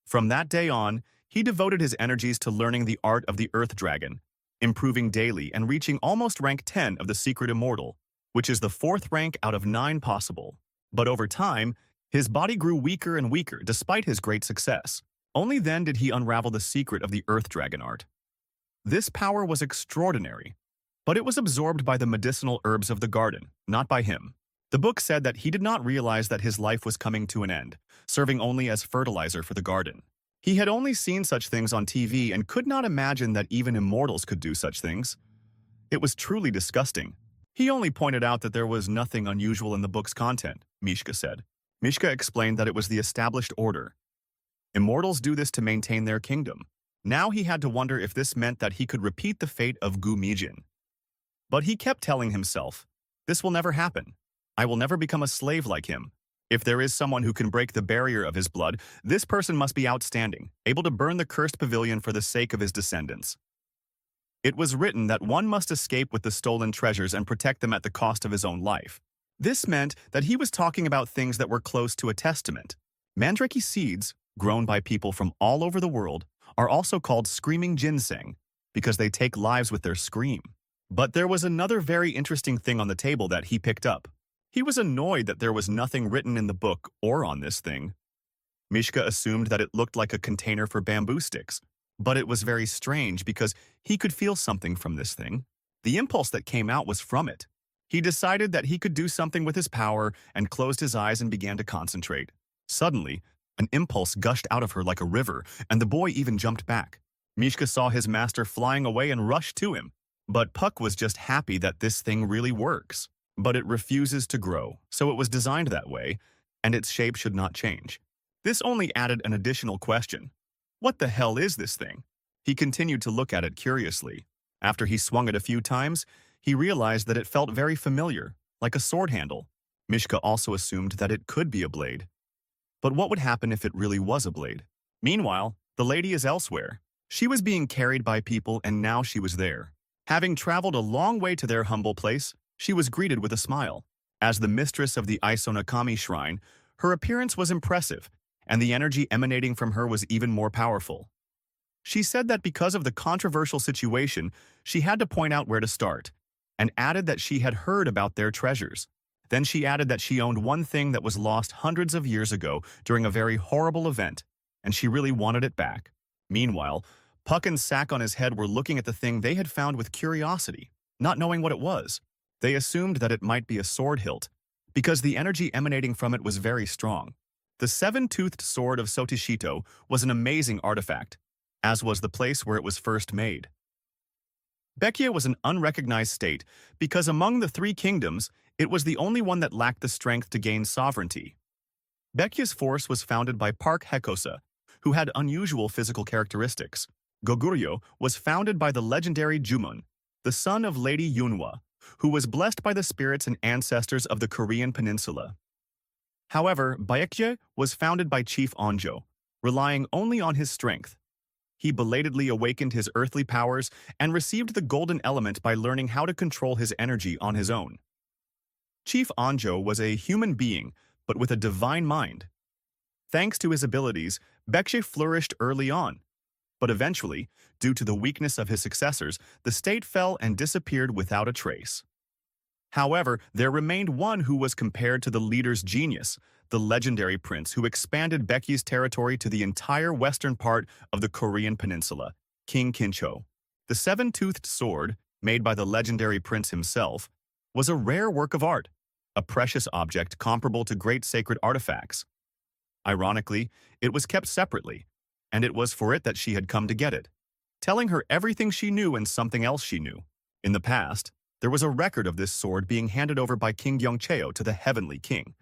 From that day on, he devoted his energies to learning the art of the Earth Dragon, improving daily and reaching almost rank 10 of the Secret Immortal, which is the 4th rank out of 9 possible. But over time, his body grew weaker and weaker despite his great success. Only then did he unravel the secret of the Earth Dragon art. This power was extraordinary, but it was absorbed by the medicinal herbs of the garden, not by him. The book said that he did not realize that his life was coming to an end, serving only as fertilizer for the garden. He had only seen such things on TV and could not imagine that even immortals could do such things. It was truly disgusting. He only pointed out that there was nothing unusual in the book's content, Mishka said. Mishka explained that it was the established order. Immortals do this to maintain their kingdom. Now he had to wonder if this meant that he could repeat the fate of Gu Mijin. But he kept telling himself, this will never happen. I will never become a slave like him. If there is someone who can break the barrier of his blood, this person must be outstanding, able to burn the cursed pavilion for the sake of his descendants. It was written that one must escape with the stolen treasures and protect them at the cost of his own life. This meant that he was talking about things that were close to a testament. Mandrake seeds, grown by people from all over the world, are also called screaming ginseng because they take lives with their scream. But there was another very interesting thing on the table that he picked up. He was annoyed that there was nothing written in the book or on this thing. Mishka assumed that it looked like a container for bamboo sticks, but it was very strange because he could feel something from this thing. The impulse that came out was from it. He decided that he could do something with his power and closed his eyes and began to concentrate. Suddenly, an impulse gushed out of her like a river, and the boy even jumped back. Mishka saw his master flying away and rushed to him. But Puck was just happy that this thing really works. But it refuses to grow, so it was designed that way, and its shape should not change. This only added an additional question. What the hell is this thing? He continued to look at it curiously. After he swung it a few times, he realized that it felt very familiar, like a sword handle. Mishka also assumed that it could be a blade. But what would happen if it really was a blade? Meanwhile, the lady is elsewhere. She was being carried by people, and now she was there. Having traveled a long way to their humble place, she was greeted with a smile. As the mistress of the Isonakami shrine, her appearance was impressive, and the energy emanating from her was even more powerful. She said that because of the controversial situation, she had to point out where to start, and added that she had heard about their treasures. Then she added that she owned one thing that was lost hundreds of years ago during a very horrible event, and she really wanted it back. Meanwhile, Puck and Sack on his head were looking at the thing they had found with curiosity, not knowing what it was. They assumed that it might be a sword hilt, because the energy emanating from it was very strong. The seven-toothed sword of Sotishito was an amazing artifact, as was the place where it was first made. Bekia was an unrecognized state because among the 3 kingdoms, it was the only one that lacked the strength to gain sovereignty. Bekia's force was founded by Park Hekosa, who had unusual physical characteristics. Goguryo was founded by the legendary Jumon, the son of Lady Yunhua, who was blessed by the spirits and ancestors of the Korean peninsula. However, Baekje was founded by Chief Onjo, relying only on his strength. He belatedly awakened his earthly powers and received the golden element by learning how to control his energy on his own. Chief Onjo was a human being, but with a divine mind. Thanks to his abilities, Baekje flourished early on. But eventually, due to the weakness of his successors, the state fell and disappeared without a trace. However, there remained one who was compared to the leader's genius, the legendary prince who expanded Baekje's territory to the entire western part of the Korean peninsula, King Kincho. The seven-toothed sword, made by the legendary prince himself, was a rare work of art, a precious object comparable to great sacred artifacts. Ironically, it was kept separately, and it was for it that she had come to get it, telling her everything she knew and something else she knew. In the past, there was a record of this sword being handed over by King Gyeongcheo to the Heavenly King.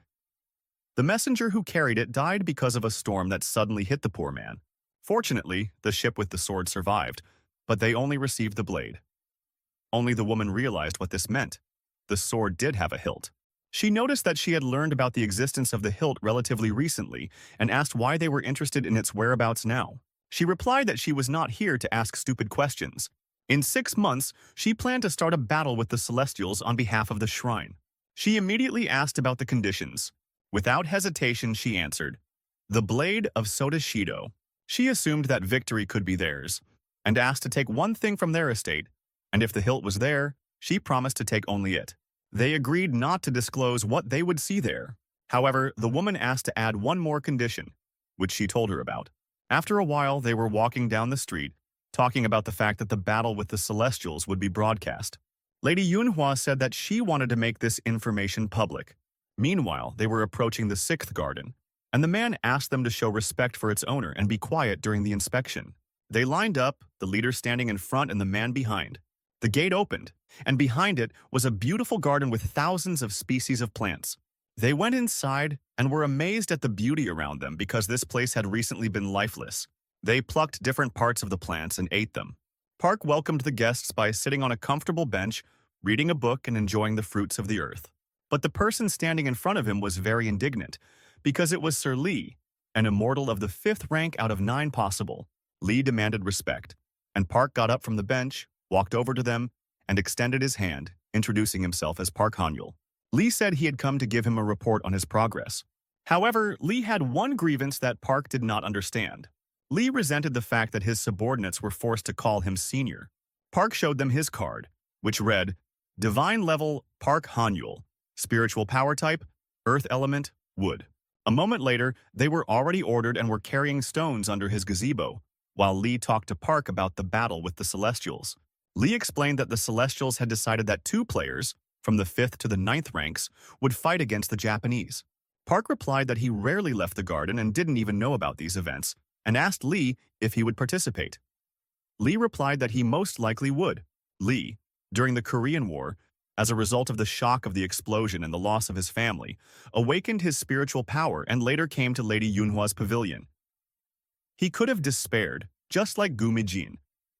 The messenger who carried it died because of a storm that suddenly hit the poor man. Fortunately, the ship with the sword survived, but they only received the blade. Only the woman realized what this meant. The sword did have a hilt. She noticed that she had learned about the existence of the hilt relatively recently and asked why they were interested in its whereabouts now. She replied that she was not here to ask stupid questions. In 6 months, she planned to start a battle with the Celestials on behalf of the shrine. She immediately asked about the conditions. Without hesitation, she answered, "The blade of Sodashido." She assumed that victory could be theirs, and asked to take one thing from their estate, and if the hilt was there, she promised to take only it. They agreed not to disclose what they would see there. However, the woman asked to add one more condition, which she told her about. After a while, they were walking down the street, talking about the fact that the battle with the Celestials would be broadcast. Lady Yunhua said that she wanted to make this information public. Meanwhile, they were approaching the 6th garden, and the man asked them to show respect for its owner and be quiet during the inspection. They lined up, the leader standing in front and the man behind. The gate opened, and behind it was a beautiful garden with thousands of species of plants. They went inside and were amazed at the beauty around them because this place had recently been lifeless. They plucked different parts of the plants and ate them. Park welcomed the guests by sitting on a comfortable bench, reading a book and enjoying the fruits of the earth. But the person standing in front of him was very indignant because it was Sir Lee, an immortal of the 5th rank out of 9 possible. Lee demanded respect, and Park got up from the bench, walked over to them, and extended his hand, introducing himself as Park Hanyul. Lee said he had come to give him a report on his progress. However, Lee had one grievance that Park did not understand. Lee resented the fact that his subordinates were forced to call him senior. Park showed them his card, which read, Divine Level Park Hanyul, Spiritual Power Type, Earth Element, Wood. A moment later, they were already ordered and were carrying stones under his gazebo, while Lee talked to Park about the battle with the Celestials. Lee explained that the Celestials had decided that 2 players, from the 5th to the 9th ranks, would fight against the Japanese. Park replied that he rarely left the garden and didn't even know about these events, and asked Lee if he would participate. Lee replied that he most likely would. Lee, during the Korean War, as a result of the shock of the explosion and the loss of his family, awakened his spiritual power and later came to Lady Yunhua's pavilion. He could have despaired, just like Gumijin,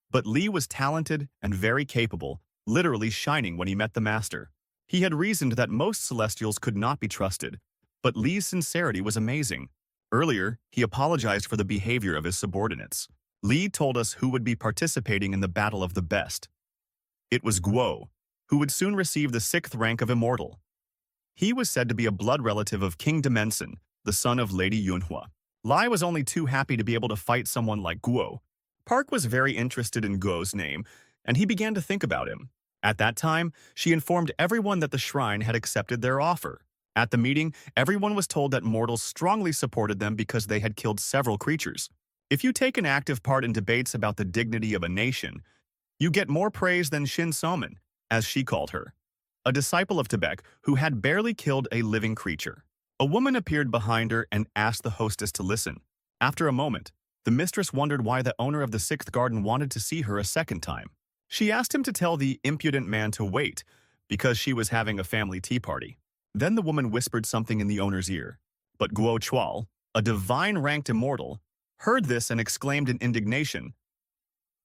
but Lee was talented and very capable, literally shining when he met the master. He had reasoned that most Celestials could not be trusted, but Lee's sincerity was amazing. Earlier, he apologized for the behavior of his subordinates. Lee told us who would be participating in the Battle of the Best. It was Guo, who would soon receive the 6th rank of Immortal. He was said to be a blood relative of King Dimension, the son of Lady Yunhua. Lai was only too happy to be able to fight someone like Guo. Park was very interested in Guo's name, and he began to think about him. At that time, she informed everyone that the shrine had accepted their offer. At the meeting, everyone was told that mortals strongly supported them because they had killed several creatures. If you take an active part in debates about the dignity of a nation, you get more praise than Shin Soman, as she called her, a disciple of Tebek who had barely killed a living creature. A woman appeared behind her and asked the hostess to listen. After a moment, the mistress wondered why the owner of the 6th garden wanted to see her a second time. She asked him to tell the impudent man to wait, because she was having a family tea party. Then the woman whispered something in the owner's ear. But Guo Chual, a divine-ranked immortal, heard this and exclaimed in indignation,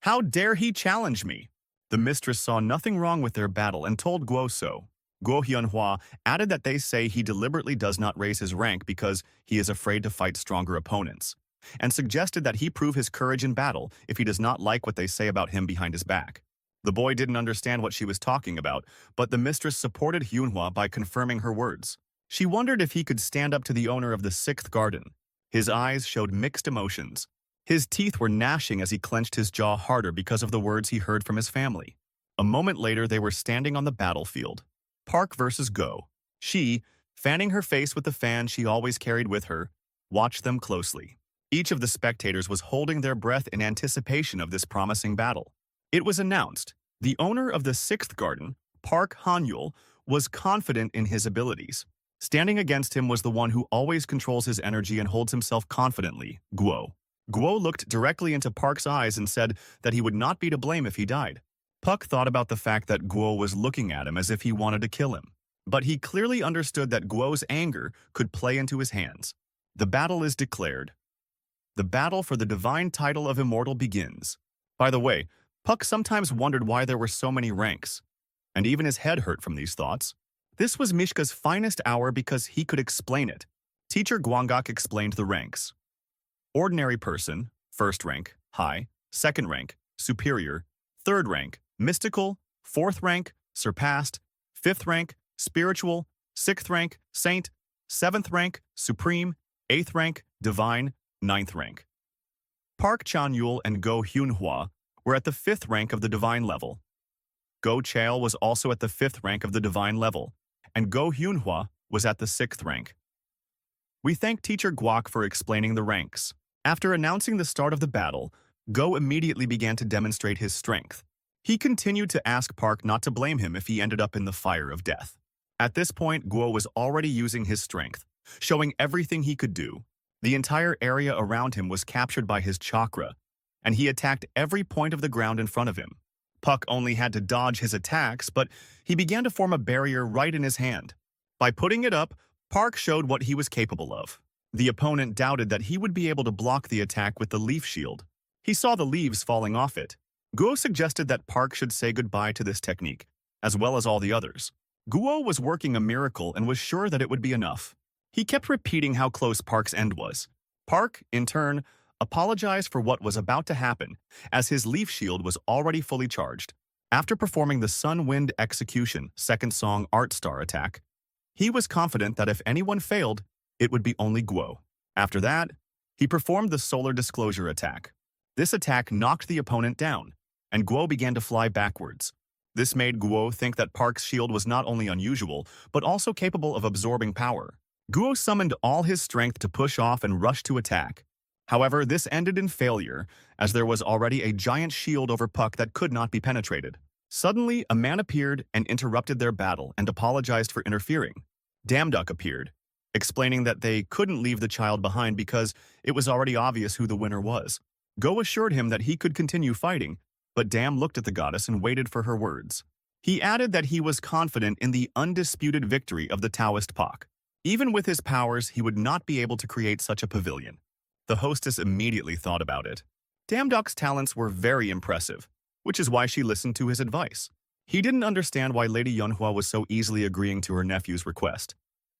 "How dare he challenge me?" The mistress saw nothing wrong with their battle and told Guo so. Guo Hyunhua added that they say he deliberately does not raise his rank because he is afraid to fight stronger opponents, and suggested that he prove his courage in battle if he does not like what they say about him behind his back. The boy didn't understand what she was talking about, but the mistress supported Hyunhua by confirming her words. She wondered if he could stand up to the owner of the 6th garden. His eyes showed mixed emotions. His teeth were gnashing as he clenched his jaw harder because of the words he heard from his family. A moment later, they were standing on the battlefield. Park versus Go. She, fanning her face with the fan she always carried with her, watched them closely. Each of the spectators was holding their breath in anticipation of this promising battle. It was announced. The owner of the 6th garden, Park Hanyul, was confident in his abilities. Standing against him was the one who always controls his energy and holds himself confidently, Guo. Guo looked directly into Park's eyes and said that he would not be to blame if he died. Puck thought about the fact that Guo was looking at him as if he wanted to kill him. But he clearly understood that Guo's anger could play into his hands. The battle is declared. The battle for the divine title of Immortal begins. By the way, Puck sometimes wondered why there were so many ranks, and even his head hurt from these thoughts. This was Mishka's finest hour because he could explain it. Teacher Gwangak explained the ranks. Ordinary person, first rank, high, second rank, superior, third rank, mystical, fourth rank, surpassed, fifth rank, spiritual, sixth rank, saint, seventh rank, supreme, eighth rank, divine, ninth rank. Park Chan-yul and Go Hyun-hwa were at the fifth rank of the divine level. Go Chael was also at the fifth rank of the divine level, and Go Hyun-hwa was at the sixth rank. We thank Teacher Guak for explaining the ranks. After announcing the start of the battle, Go immediately began to demonstrate his strength. He continued to ask Park not to blame him if he ended up in the fire of death. At this point, Guo was already using his strength, showing everything he could do. The entire area around him was captured by his chakra, and he attacked every point of the ground in front of him. Puck only had to dodge his attacks, but he began to form a barrier right in his hand. By putting it up, Park showed what he was capable of. The opponent doubted that he would be able to block the attack with the leaf shield. He saw the leaves falling off it. Guo suggested that Park should say goodbye to this technique, as well as all the others. Guo was working a miracle and was sure that it would be enough. He kept repeating how close Park's end was. Park, in turn, apologized for what was about to happen, as his leaf shield was already fully charged. After performing the Sun Wind Execution second song Art Star attack, he was confident that if anyone failed, it would be only Guo. After that, he performed the Solar Disclosure attack. This attack knocked the opponent down, and Guo began to fly backwards. This made Guo think that Park's shield was not only unusual, but also capable of absorbing power. Guo summoned all his strength to push off and rush to attack. However, this ended in failure, as there was already a giant shield over Puck that could not be penetrated. Suddenly, a man appeared and interrupted their battle and apologized for interfering. Damduck appeared, explaining that they couldn't leave the child behind because it was already obvious who the winner was. Go assured him that he could continue fighting, but Dam looked at the goddess and waited for her words. He added that he was confident in the undisputed victory of the Taoist Puck. Even with his powers, he would not be able to create such a pavilion. The hostess immediately thought about it. Damduck's talents were very impressive, which is why she listened to his advice. He didn't understand why Lady Yunhua was so easily agreeing to her nephew's request,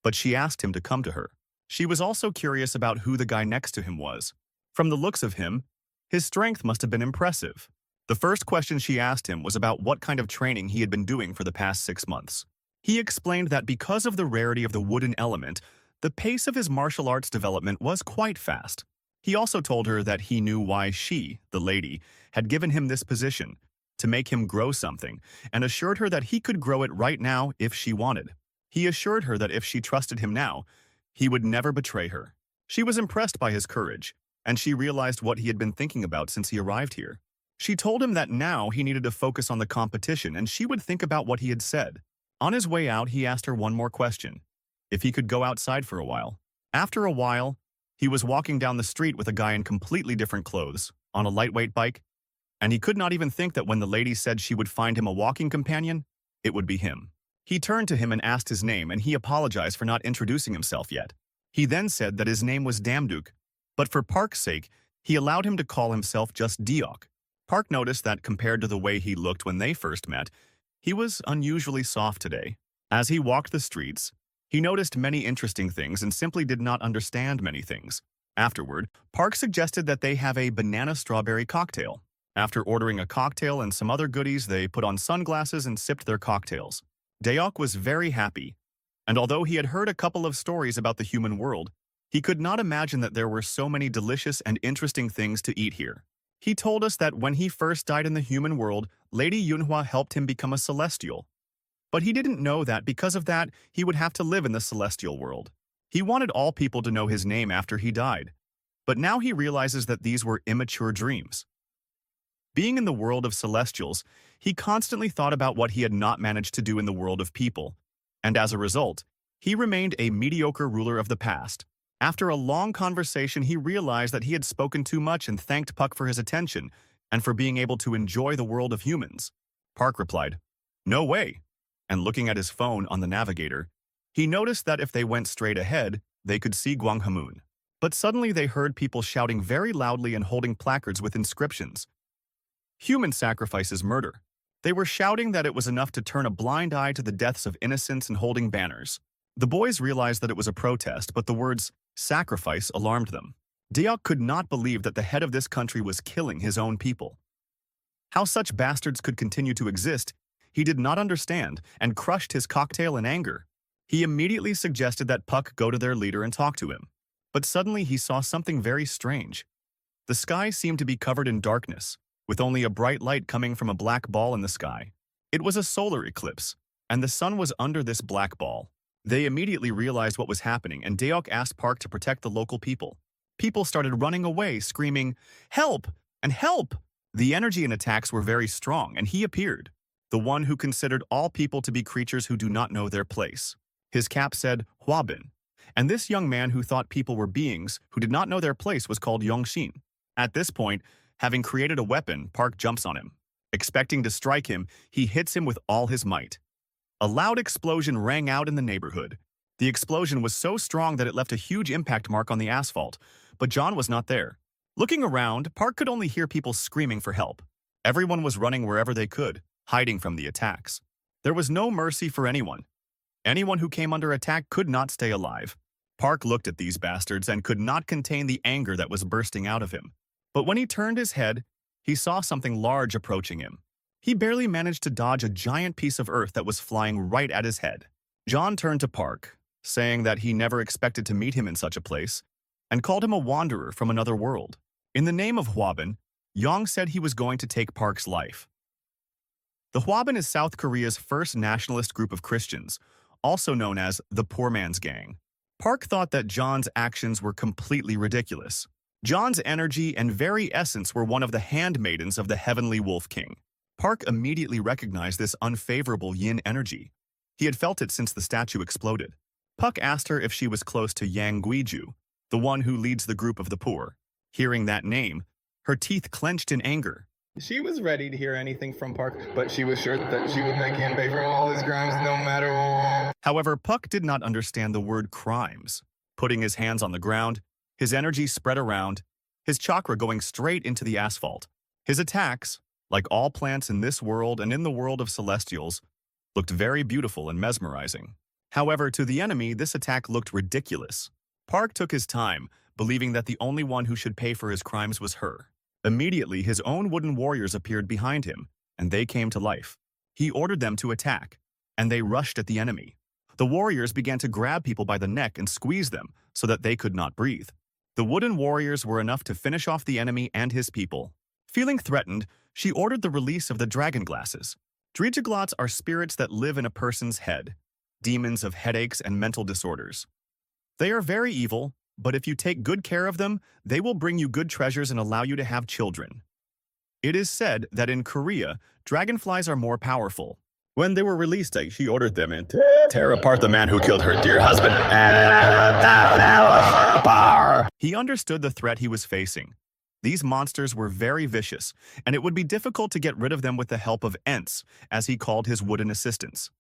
but she asked him to come to her. She was also curious about who the guy next to him was. From the looks of him, his strength must have been impressive. The first question she asked him was about what kind of training he had been doing for the past 6 months. He explained that because of the rarity of the wooden element, the pace of his martial arts development was quite fast. He also told her that he knew why she, the lady, had given him this position, to make him grow something, and assured her that he could grow it right now if she wanted. He assured her that if she trusted him now, he would never betray her. She was impressed by his courage, and she realized what he had been thinking about since he arrived here. She told him that now he needed to focus on the competition and she would think about what he had said. On his way out, he asked her one more question, if he could go outside for a while. After a while, he was walking down the street with a guy in completely different clothes, on a lightweight bike, and he could not even think that when the lady said she would find him a walking companion, it would be him. He turned to him and asked his name, and he apologized for not introducing himself yet. He then said that his name was Damduk, but for Park's sake, he allowed him to call himself just Deok. Park noticed that compared to the way he looked when they first met, he was unusually soft today. As he walked the streets, he noticed many interesting things and simply did not understand many things. Afterward, Park suggested that they have a banana-strawberry cocktail. After ordering a cocktail and some other goodies, they put on sunglasses and sipped their cocktails. Deok was very happy, and although he had heard a couple of stories about the human world, he could not imagine that there were so many delicious and interesting things to eat here. He told us that when he first died in the human world, Lady Yunhua helped him become a celestial. But he didn't know that because of that, he would have to live in the celestial world. He wanted all people to know his name after he died. But now he realizes that these were immature dreams. Being in the world of celestials, he constantly thought about what he had not managed to do in the world of people. And as a result, he remained a mediocre ruler of the past. After a long conversation, he realized that he had spoken too much and thanked Puck for his attention and for being able to enjoy the world of humans. Park replied, "No way." And looking at his phone on the navigator, he noticed that if they went straight ahead, they could see Gwanghamun. But suddenly they heard people shouting very loudly and holding placards with inscriptions. Human sacrifice is murder. They were shouting that it was enough to turn a blind eye to the deaths of innocents and holding banners. The boys realized that it was a protest, but the words sacrifice alarmed them. Deok could not believe that the head of this country was killing his own people. How such bastards could continue to exist, he did not understand and crushed his cocktail in anger. He immediately suggested that Puck go to their leader and talk to him. But suddenly he saw something very strange. The sky seemed to be covered in darkness, with only a bright light coming from a black ball in the sky. It was a solar eclipse, and the sun was under this black ball. They immediately realized what was happening, and Deok asked Park to protect the local people. People started running away, screaming, "Help! And help!" The energy and attacks were very strong, and he appeared, the one who considered all people to be creatures who do not know their place. His cap said, Hwabin, and this young man who thought people were beings who did not know their place was called Yongshin. At this point, having created a weapon, Park jumps on him. Expecting to strike him, he hits him with all his might. A loud explosion rang out in the neighborhood. The explosion was so strong that it left a huge impact mark on the asphalt, but John was not there. Looking around, Park could only hear people screaming for help. Everyone was running wherever they could, hiding from the attacks. There was no mercy for anyone. Anyone who came under attack could not stay alive. Park looked at these bastards and could not contain the anger that was bursting out of him. But when he turned his head, he saw something large approaching him. He barely managed to dodge a giant piece of earth that was flying right at his head. John turned to Park, saying that he never expected to meet him in such a place, and called him a wanderer from another world. In the name of Hwabin, Yong said he was going to take Park's life. The Hwabin is South Korea's first nationalist group of Christians, also known as the Poor Man's Gang. Park thought that John's actions were completely ridiculous. John's energy and very essence were one of the handmaidens of the Heavenly Wolf King. Park immediately recognized this unfavorable yin energy. He had felt it since the statue exploded. Puck asked her if she was close to Yang Guiju, the one who leads the group of the poor. Hearing that name, her teeth clenched in anger. She was ready to hear anything from Park, but she was sure that she would make him pay for all his crimes no matter what. However, Puck did not understand the word crimes. Putting his hands on the ground, his energy spread around, his chakra going straight into the asphalt. His attacks, like all plants in this world and in the world of celestials, looked very beautiful and mesmerizing. However, to the enemy, this attack looked ridiculous. Park took his time, believing that the only one who should pay for his crimes was her. Immediately, his own wooden warriors appeared behind him, and they came to life. He ordered them to attack, and they rushed at the enemy. The warriors began to grab people by the neck and squeeze them so that they could not breathe. The wooden warriors were enough to finish off the enemy and his people. Feeling threatened, she ordered the release of the dragon glasses. Drijaglots are spirits that live in a person's head, demons of headaches and mental disorders. They are very evil, but if you take good care of them, they will bring you good treasures and allow you to have children. It is said that in Korea, dragonflies are more powerful. When they were released, she ordered them to tear apart the man who killed her dear husband. He understood the threat he was facing. These monsters were very vicious, and it would be difficult to get rid of them with the help of Ents, as he called his wooden assistants.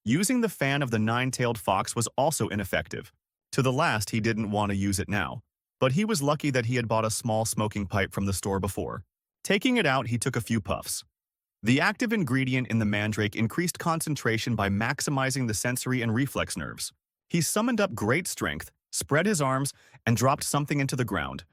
Using the fan of the nine-tailed fox was also ineffective. To the last, he didn't want to use it now, but he was lucky that he had bought a small smoking pipe from the store before. Taking it out, he took a few puffs. The active ingredient in the mandrake increased concentration by maximizing the sensory and reflex nerves. He summoned up great strength, spread his arms, and dropped something into the ground.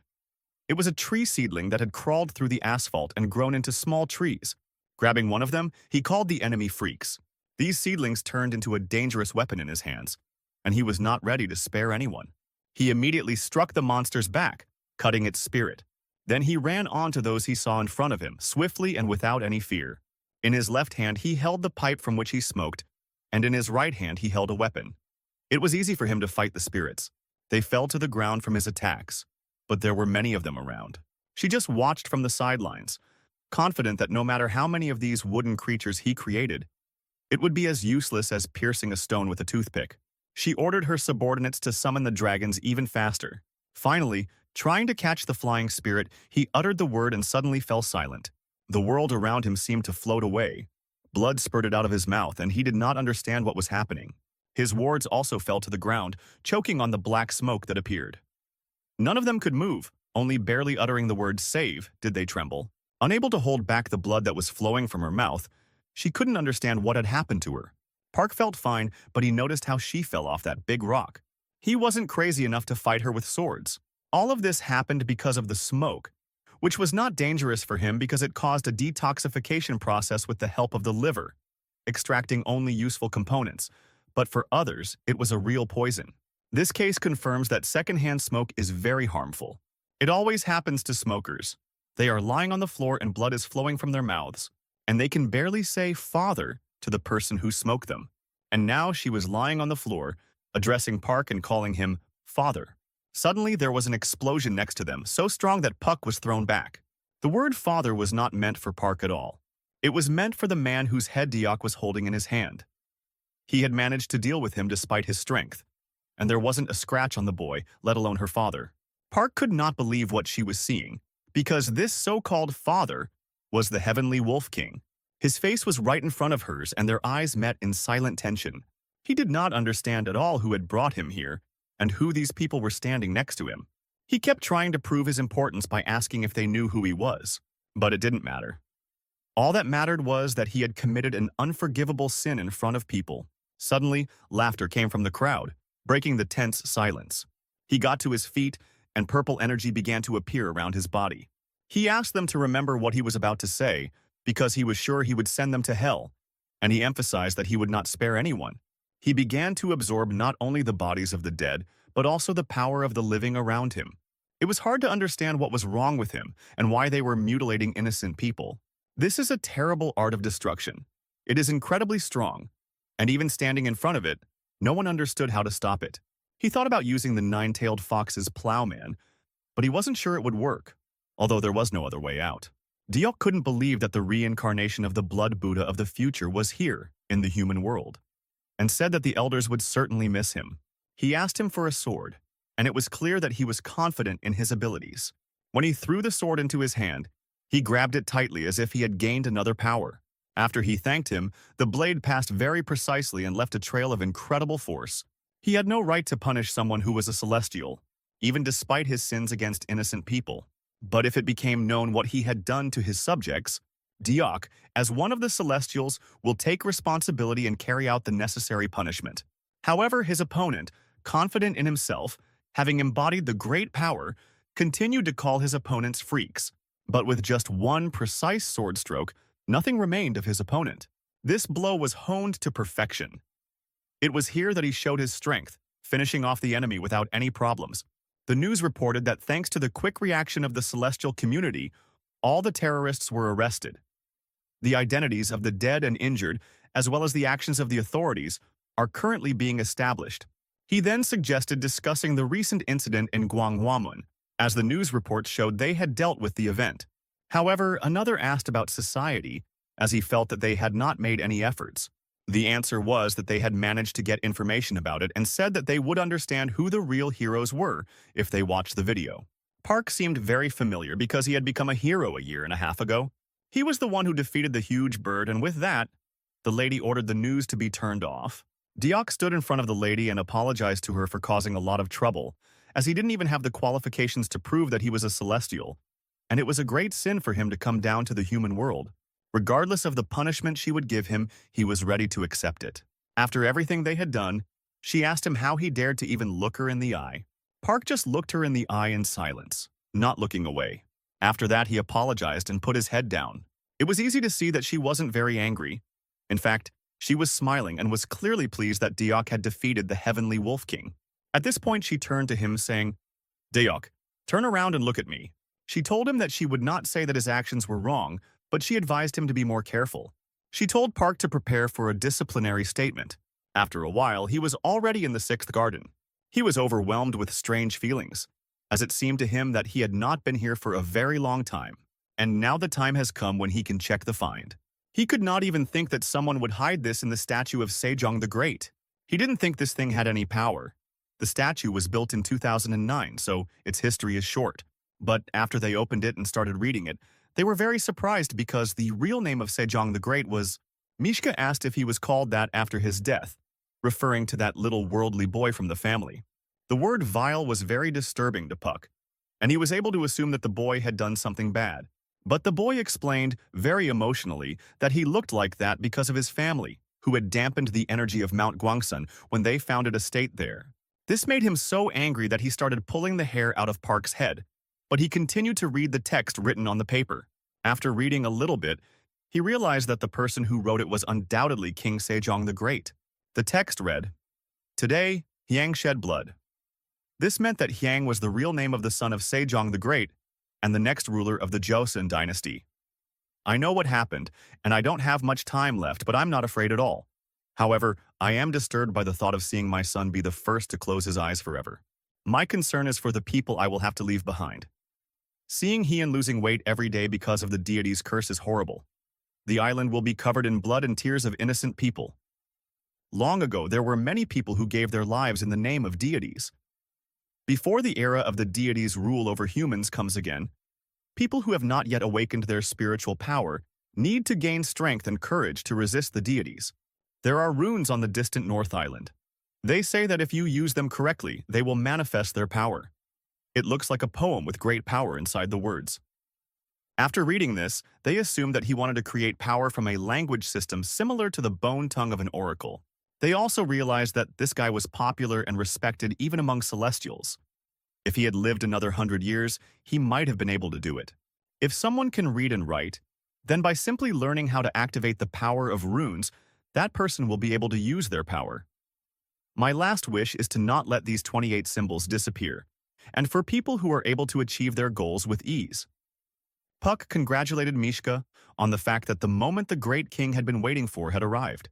It was a tree seedling that had crawled through the asphalt and grown into small trees. Grabbing one of them, he called the enemy freaks. These seedlings turned into a dangerous weapon in his hands, and he was not ready to spare anyone. He immediately struck the monster's back, cutting its spirit. Then he ran on to those he saw in front of him, swiftly and without any fear. In his left hand, he held the pipe from which he smoked, and in his right hand, he held a weapon. It was easy for him to fight the spirits. They fell to the ground from his attacks, but there were many of them around. She just watched from the sidelines, confident that no matter how many of these wooden creatures he created, it would be as useless as piercing a stone with a toothpick. She ordered her subordinates to summon the dragons even faster. Finally, trying to catch the flying spirit, he uttered the word and suddenly fell silent. The world around him seemed to float away. Blood spurted out of his mouth, and he did not understand what was happening. His wards also fell to the ground, choking on the black smoke that appeared. None of them could move, only barely uttering the word "save" did they tremble. Unable to hold back the blood that was flowing from her mouth, she couldn't understand what had happened to her. Park felt fine, but he noticed how she fell off that big rock. He wasn't crazy enough to fight her with swords. All of this happened because of the smoke, which was not dangerous for him because it caused a detoxification process with the help of the liver, extracting only useful components, but for others, it was a real poison. This case confirms that secondhand smoke is very harmful. It always happens to smokers. They are lying on the floor and blood is flowing from their mouths, and they can barely say "father" to the person who smoked them. And now she was lying on the floor, addressing Park and calling him "father." Suddenly, there was an explosion next to them, so strong that Puck was thrown back. The word "father" was not meant for Park at all. It was meant for the man whose head Deok was holding in his hand. He had managed to deal with him despite his strength, and there wasn't a scratch on the boy, let alone her father. Park could not believe what she was seeing, because this so-called father was the Heavenly Wolf King. His face was right in front of hers, and their eyes met in silent tension. He did not understand at all who had brought him here, and who these people were standing next to him. He kept trying to prove his importance by asking if they knew who he was, but it didn't matter. All that mattered was that he had committed an unforgivable sin in front of people. Suddenly, laughter came from the crowd, breaking the tense silence. He got to his feet, and purple energy began to appear around his body. He asked them to remember what he was about to say, because he was sure he would send them to hell, and he emphasized that he would not spare anyone. He began to absorb not only the bodies of the dead, but also the power of the living around him. It was hard to understand what was wrong with him and why they were mutilating innocent people. This is a terrible art of destruction. It is incredibly strong, and even standing in front of it, no one understood how to stop it. He thought about using the nine-tailed fox's plowman, but he wasn't sure it would work, although there was no other way out. Deok couldn't believe that the reincarnation of the Blood Buddha of the future was here, in the human world, and said that the elders would certainly miss him. He asked him for a sword, and it was clear that he was confident in his abilities. When he threw the sword into his hand, he grabbed it tightly as if he had gained another power. After he thanked him, the blade passed very precisely and left a trail of incredible force. He had no right to punish someone who was a celestial, even despite his sins against innocent people. But if it became known what he had done to his subjects, Deok, as one of the Celestials, will take responsibility and carry out the necessary punishment. However, his opponent, confident in himself, having embodied the great power, continued to call his opponents freaks. But with just one precise sword stroke, nothing remained of his opponent. This blow was honed to perfection. It was here that he showed his strength, finishing off the enemy without any problems. The news reported that thanks to the quick reaction of the celestial community, all the terrorists were arrested. The identities of the dead and injured, as well as the actions of the authorities, are currently being established. He then suggested discussing the recent incident in Gwanghwamun, as the news reports showed they had dealt with the event. However, another asked about society, as he felt that they had not made any efforts. The answer was that they had managed to get information about it and said that they would understand who the real heroes were if they watched the video. Park seemed very familiar because he had become a hero a year and a half ago. He was the one who defeated the huge bird, and with that, the lady ordered the news to be turned off. Deok stood in front of the lady and apologized to her for causing a lot of trouble, as he didn't even have the qualifications to prove that he was a celestial, and it was a great sin for him to come down to the human world. Regardless of the punishment she would give him, he was ready to accept it. After everything they had done, she asked him how he dared to even look her in the eye. Park just looked her in the eye in silence, not looking away. After that, he apologized and put his head down. It was easy to see that she wasn't very angry. In fact, she was smiling and was clearly pleased that Deok had defeated the Heavenly Wolf King. At this point, she turned to him, saying, "Deok, turn around and look at me." She told him that she would not say that his actions were wrong, but she advised him to be more careful. She told Park to prepare for a disciplinary statement. After a while, he was already in the sixth garden. He was overwhelmed with strange feelings, as it seemed to him that he had not been here for a very long time, and now the time has come when he can check the find. He could not even think that someone would hide this in the statue of Sejong the Great. He didn't think this thing had any power. The statue was built in 2009, so its history is short. But after they opened it and started reading it, they were very surprised because the real name of Sejong the Great was... Mishka asked if he was called that after his death, referring to that little worldly boy from the family. The word vile was very disturbing to Puck, and he was able to assume that the boy had done something bad. But the boy explained, very emotionally, that he looked like that because of his family, who had dampened the energy of Mount Gwansan when they founded a state there. This made him so angry that he started pulling the hair out of Park's head, but he continued to read the text written on the paper. After reading a little bit, he realized that the person who wrote it was undoubtedly King Sejong the Great. The text read, "Today, Hyang shed blood." This meant that Hyang was the real name of the son of Sejong the Great and the next ruler of the Joseon dynasty. I know what happened, and I don't have much time left, but I'm not afraid at all. However, I am disturbed by the thought of seeing my son be the first to close his eyes forever. My concern is for the people I will have to leave behind. Seeing Hyun losing weight every day because of the deity's curse is horrible. The island will be covered in blood and tears of innocent people. Long ago, there were many people who gave their lives in the name of deities. Before the era of the deity's rule over humans comes again, people who have not yet awakened their spiritual power need to gain strength and courage to resist the deities. There are runes on the distant North Island. They say that if you use them correctly, they will manifest their power. It looks like a poem with great power inside the words. After reading this, they assumed that he wanted to create power from a language system similar to the bone tongue of an oracle. They also realized that this guy was popular and respected even among celestials. If he had lived another 100 years, he might have been able to do it. If someone can read and write, then by simply learning how to activate the power of runes, that person will be able to use their power. My last wish is to not let these 28 symbols disappear, and for people who are able to achieve their goals with ease. Puck congratulated Mishka on the fact that the moment the great king had been waiting for had arrived.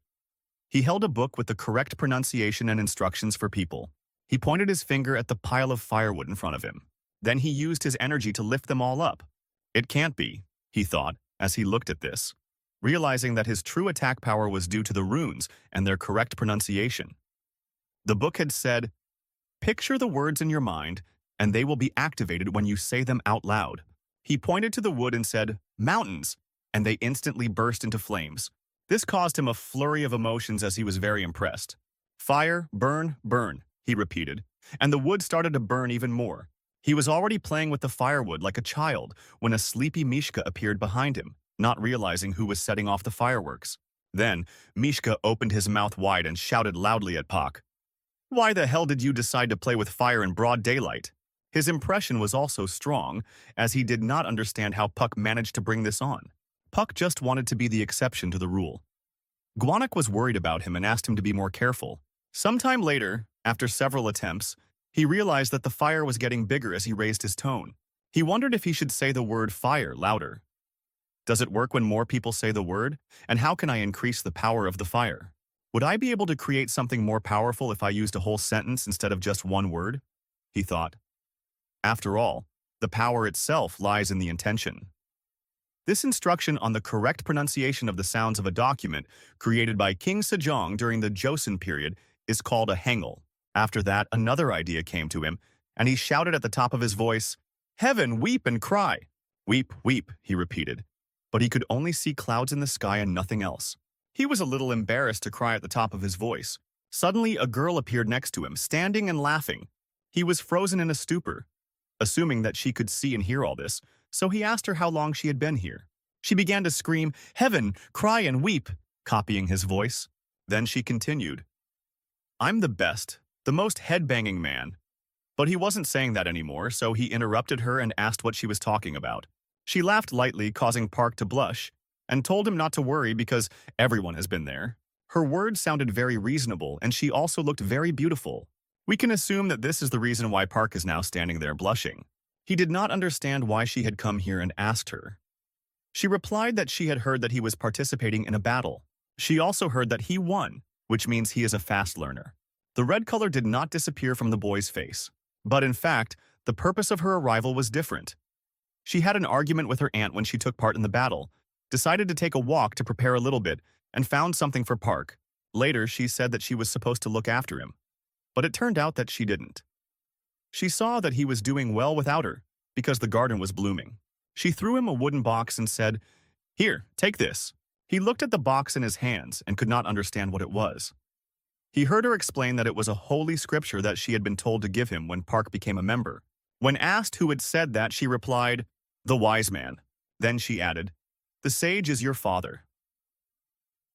He held a book with the correct pronunciation and instructions for people. He pointed his finger at the pile of firewood in front of him. Then he used his energy to lift them all up. It can't be, he thought, as he looked at this, realizing that his true attack power was due to the runes and their correct pronunciation. The book had said, "Picture the words in your mind, and they will be activated when you say them out loud." He pointed to the wood and said, "Mountains," and they instantly burst into flames. This caused him a flurry of emotions as he was very impressed. "Fire, burn, burn," he repeated, and the wood started to burn even more. He was already playing with the firewood like a child when a sleepy Mishka appeared behind him, not realizing who was setting off the fireworks. Then, Mishka opened his mouth wide and shouted loudly at Pak, "Why the hell did you decide to play with fire in broad daylight?" His impression was also strong, as he did not understand how Puck managed to bring this on. Puck just wanted to be the exception to the rule. Gwanak was worried about him and asked him to be more careful. Sometime later, after several attempts, he realized that the fire was getting bigger as he raised his tone. He wondered if he should say the word fire louder. Does it work when more people say the word? And how can I increase the power of the fire? Would I be able to create something more powerful if I used a whole sentence instead of just one word? He thought. After all, the power itself lies in the intention. This instruction on the correct pronunciation of the sounds of a document created by King Sejong during the Joseon period is called a hangul. After that, another idea came to him, and he shouted at the top of his voice, "Heaven, weep and cry!" "Weep, weep," he repeated, but he could only see clouds in the sky and nothing else. He was a little embarrassed to cry at the top of his voice. Suddenly, a girl appeared next to him, standing and laughing. He was frozen in a stupor, assuming that she could see and hear all this, so he asked her how long she had been here. She began to scream, "Heaven, cry and weep," copying his voice. Then she continued, "I'm the best, the most head-banging man." But he wasn't saying that anymore, so he interrupted her and asked what she was talking about. She laughed lightly, causing Park to blush, and told him not to worry because everyone has been there. Her words sounded very reasonable, and she also looked very beautiful. We can assume that this is the reason why Park is now standing there blushing. He did not understand why she had come here and asked her. She replied that she had heard that he was participating in a battle. She also heard that he won, which means he is a fast learner. The red color did not disappear from the boy's face. But in fact, the purpose of her arrival was different. She had an argument with her aunt when she took part in the battle, decided to take a walk to prepare a little bit, and found something for Park. Later, she said that she was supposed to look after him, but it turned out that she didn't. She saw that he was doing well without her, because the garden was blooming. She threw him a wooden box and said, "Here, take this." He looked at the box in his hands and could not understand what it was. He heard her explain that it was a holy scripture that she had been told to give him when Park became a member. When asked who had said that, she replied, "The wise man." Then she added, "The sage is your father."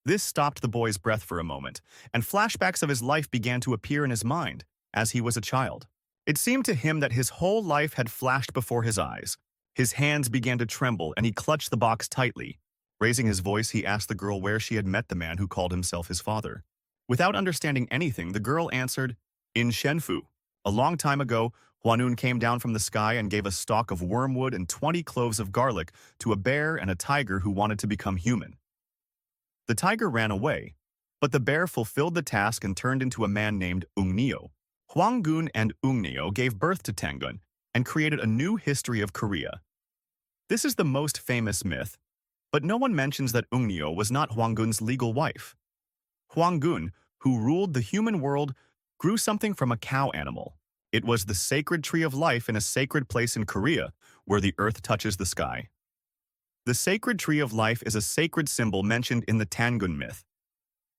This stopped the boy's breath for a moment, and flashbacks of his life began to appear in his mind as he was a child. It seemed to him that his whole life had flashed before his eyes. His hands began to tremble, and he clutched the box tightly. Raising his voice, he asked the girl where she had met the man who called himself his father. Without understanding anything, the girl answered, "In Shenfu. A long time ago, Huanun came down from the sky and gave a stalk of wormwood and 20 cloves of garlic to a bear and a tiger who wanted to become human. The tiger ran away, but the bear fulfilled the task and turned into a man named Ungnyo. Hwanggun and Ungnyo gave birth to Tangun and created a new history of Korea. This is the most famous myth, but no one mentions that Ungnyo was not Hwanggun's legal wife. Hwanggun, who ruled the human world, grew something from a cow animal. It was the sacred tree of life in a sacred place in Korea, where the earth touches the sky. The sacred tree of life is a sacred symbol mentioned in the Tangun myth.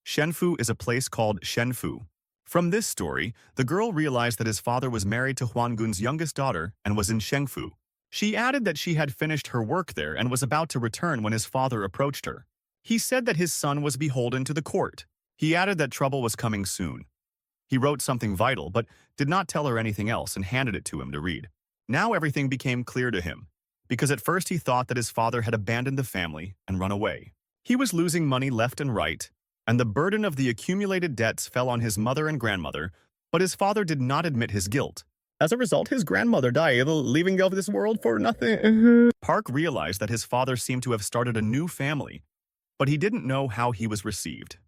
Shenfu is a place called Shenfu. From this story, the girl realized that his father was married to Hwanggun's youngest daughter and was in Shengfu. She added that she had finished her work there and was about to return when his father approached her. He said that his son was beholden to the court. He added that trouble was coming soon. He wrote something vital, but did not tell her anything else and handed it to him to read. Now everything became clear to him, because at first he thought that his father had abandoned the family and run away. He was losing money left and right, and the burden of the accumulated debts fell on his mother and grandmother, but his father did not admit his guilt. As a result, his grandmother died, leaving of this world for nothing. Park realized that his father seemed to have started a new family, but he didn't know how he was received.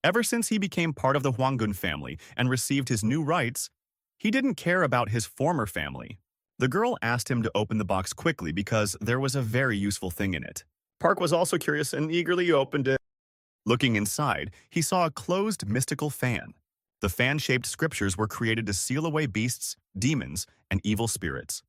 Ever since he became part of the Hwanggun family and received his new rights, he didn't care about his former family. The girl asked him to open the box quickly because there was a very useful thing in it. Park was also curious and eagerly opened it. Looking inside, he saw a closed mystical fan. The fan-shaped scriptures were created to seal away beasts, demons, and evil spirits.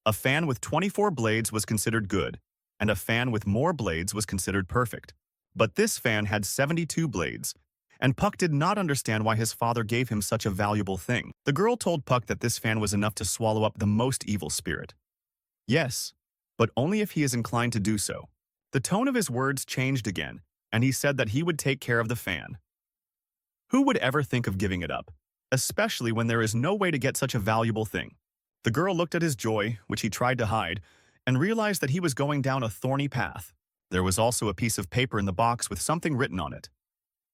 A fan with 24 blades was considered good, and a fan with more blades was considered perfect. But this fan had 72 blades, and Puck did not understand why his father gave him such a valuable thing. The girl told Puck that this fan was enough to swallow up the most evil spirit. Yes, but only if he is inclined to do so. The tone of his words changed again, and he said that he would take care of the fan. Who would ever think of giving it up, especially when there is no way to get such a valuable thing? The girl looked at his joy, which he tried to hide, and realized that he was going down a thorny path. There was also a piece of paper in the box with something written on it.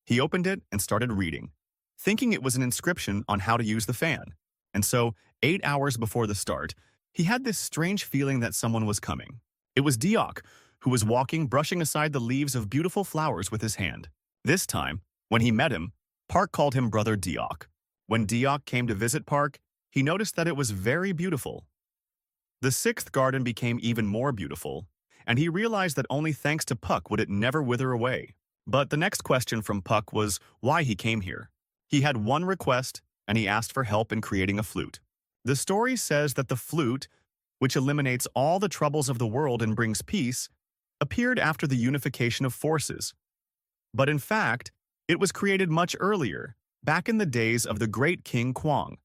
He opened it and started reading, thinking it was an inscription on how to use the fan. And so, 8 hours before the start, he had this strange feeling that someone was coming. It was Deok, who was walking, brushing aside the leaves of beautiful flowers with his hand. This time, when he met him, Park called him Brother Deok. When Deok came to visit Park, he noticed that it was very beautiful. The sixth garden became even more beautiful, and he realized that only thanks to Puck would it never wither away. But the next question from Puck was why he came here. He had one request, and he asked for help in creating a flute. The story says that the flute, which eliminates all the troubles of the world and brings peace, appeared after the unification of forces. But in fact, it was created much earlier, back in the days of the great King Kwang.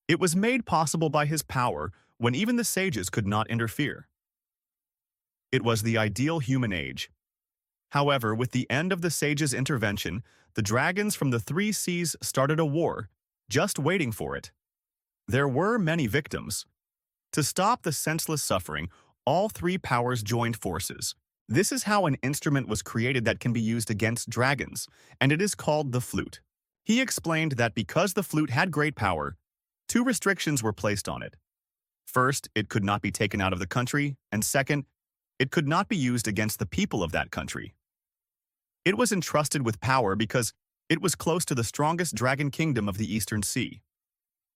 It was made possible by his power when even the sages could not interfere. It was the ideal human age. However, with the end of the sages' intervention, the dragons from the three seas started a war, just waiting for it. There were many victims. To stop the senseless suffering, all three powers joined forces. This is how an instrument was created that can be used against dragons, and it is called the flute. He explained that because the flute had great power, 2 restrictions were placed on it. First, it could not be taken out of the country, and second, it could not be used against the people of that country. It was entrusted with power because it was close to the strongest dragon kingdom of the Eastern Sea.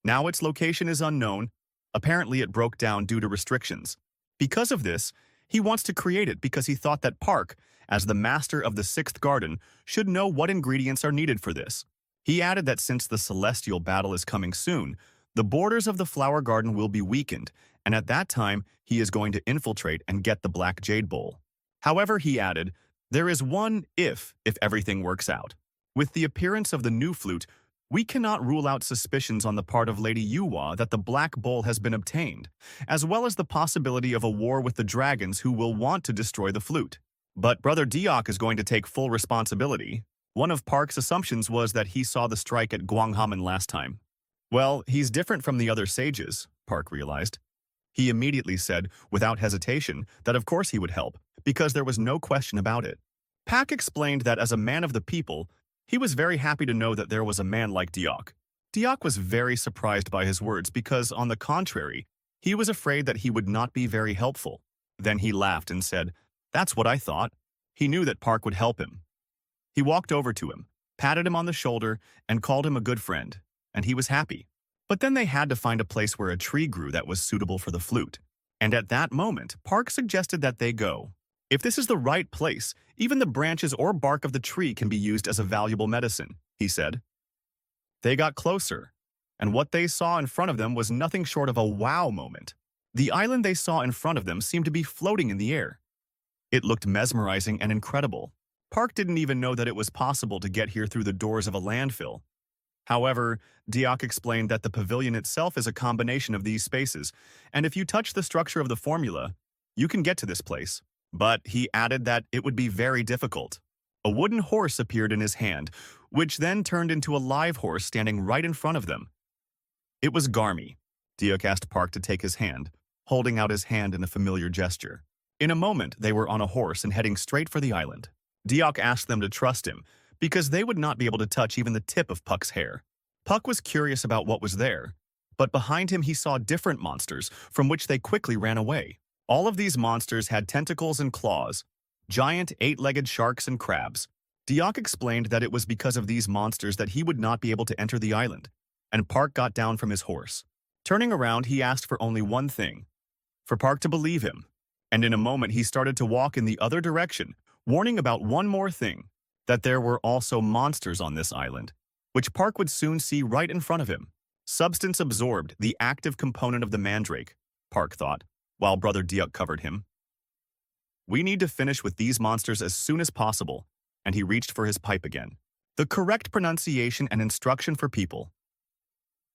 Now its location is unknown. Apparently it broke down due to restrictions. Because of this, he wants to create it because he thought that Park, as the master of the sixth garden, should know what ingredients are needed for this. He added that since the celestial battle is coming soon, the borders of the flower garden will be weakened, and at that time he is going to infiltrate and get the black jade bowl. However, he added, there is one if everything works out. With the appearance of the new flute, We cannot rule out suspicions on the part of Lady Yuhua that the Black Bull has been obtained, as well as the possibility of a war with the dragons who will want to destroy the flute. But Brother Deok is going to take full responsibility. One of Park's assumptions was that he saw the strike at Guanghamen last time. Well, he's different from the other sages, Park realized. He immediately said, without hesitation, that of course he would help, because there was no question about it. Pak explained that as a man of the people, he was very happy to know that there was a man like Deok. Deok was very surprised by his words because, on the contrary, he was afraid that he would not be very helpful. Then he laughed and said, "That's what I thought." He knew that Park would help him. He walked over to him, patted him on the shoulder, and called him a good friend, and he was happy. But then they had to find a place where a tree grew that was suitable for the flute. And at that moment, Park suggested that they go. If this is the right place, even the branches or bark of the tree can be used as a valuable medicine, he said. They got closer, and what they saw in front of them was nothing short of a wow moment. The island they saw in front of them seemed to be floating in the air. It looked mesmerizing and incredible. Park didn't even know that it was possible to get here through the doors of a landfill. However, Deok explained that the pavilion itself is a combination of these spaces, and if you touch the structure of the formula, you can get to this place. But he added that it would be very difficult. A wooden horse appeared in his hand, which then turned into a live horse standing right in front of them. It was Garmy. Deok asked Park to take his hand, holding out his hand in a familiar gesture. In a moment, they were on a horse and heading straight for the island. Deok asked them to trust him, because they would not be able to touch even the tip of Puck's hair. Puck was curious about what was there, but behind him he saw different monsters, from which they quickly ran away. All of these monsters had tentacles and claws, giant 8-legged sharks and crabs. Deok explained that it was because of these monsters that he would not be able to enter the island, and Park got down from his horse. Turning around, he asked for only one thing, for Park to believe him, and in a moment he started to walk in the other direction, warning about one more thing, that there were also monsters on this island, which Park would soon see right in front of him. Substance absorbed, the active component of the mandrake, Park thought, while Brother Deok covered him. We need to finish with these monsters as soon as possible, and he reached for his pipe again. The correct pronunciation and instruction for people.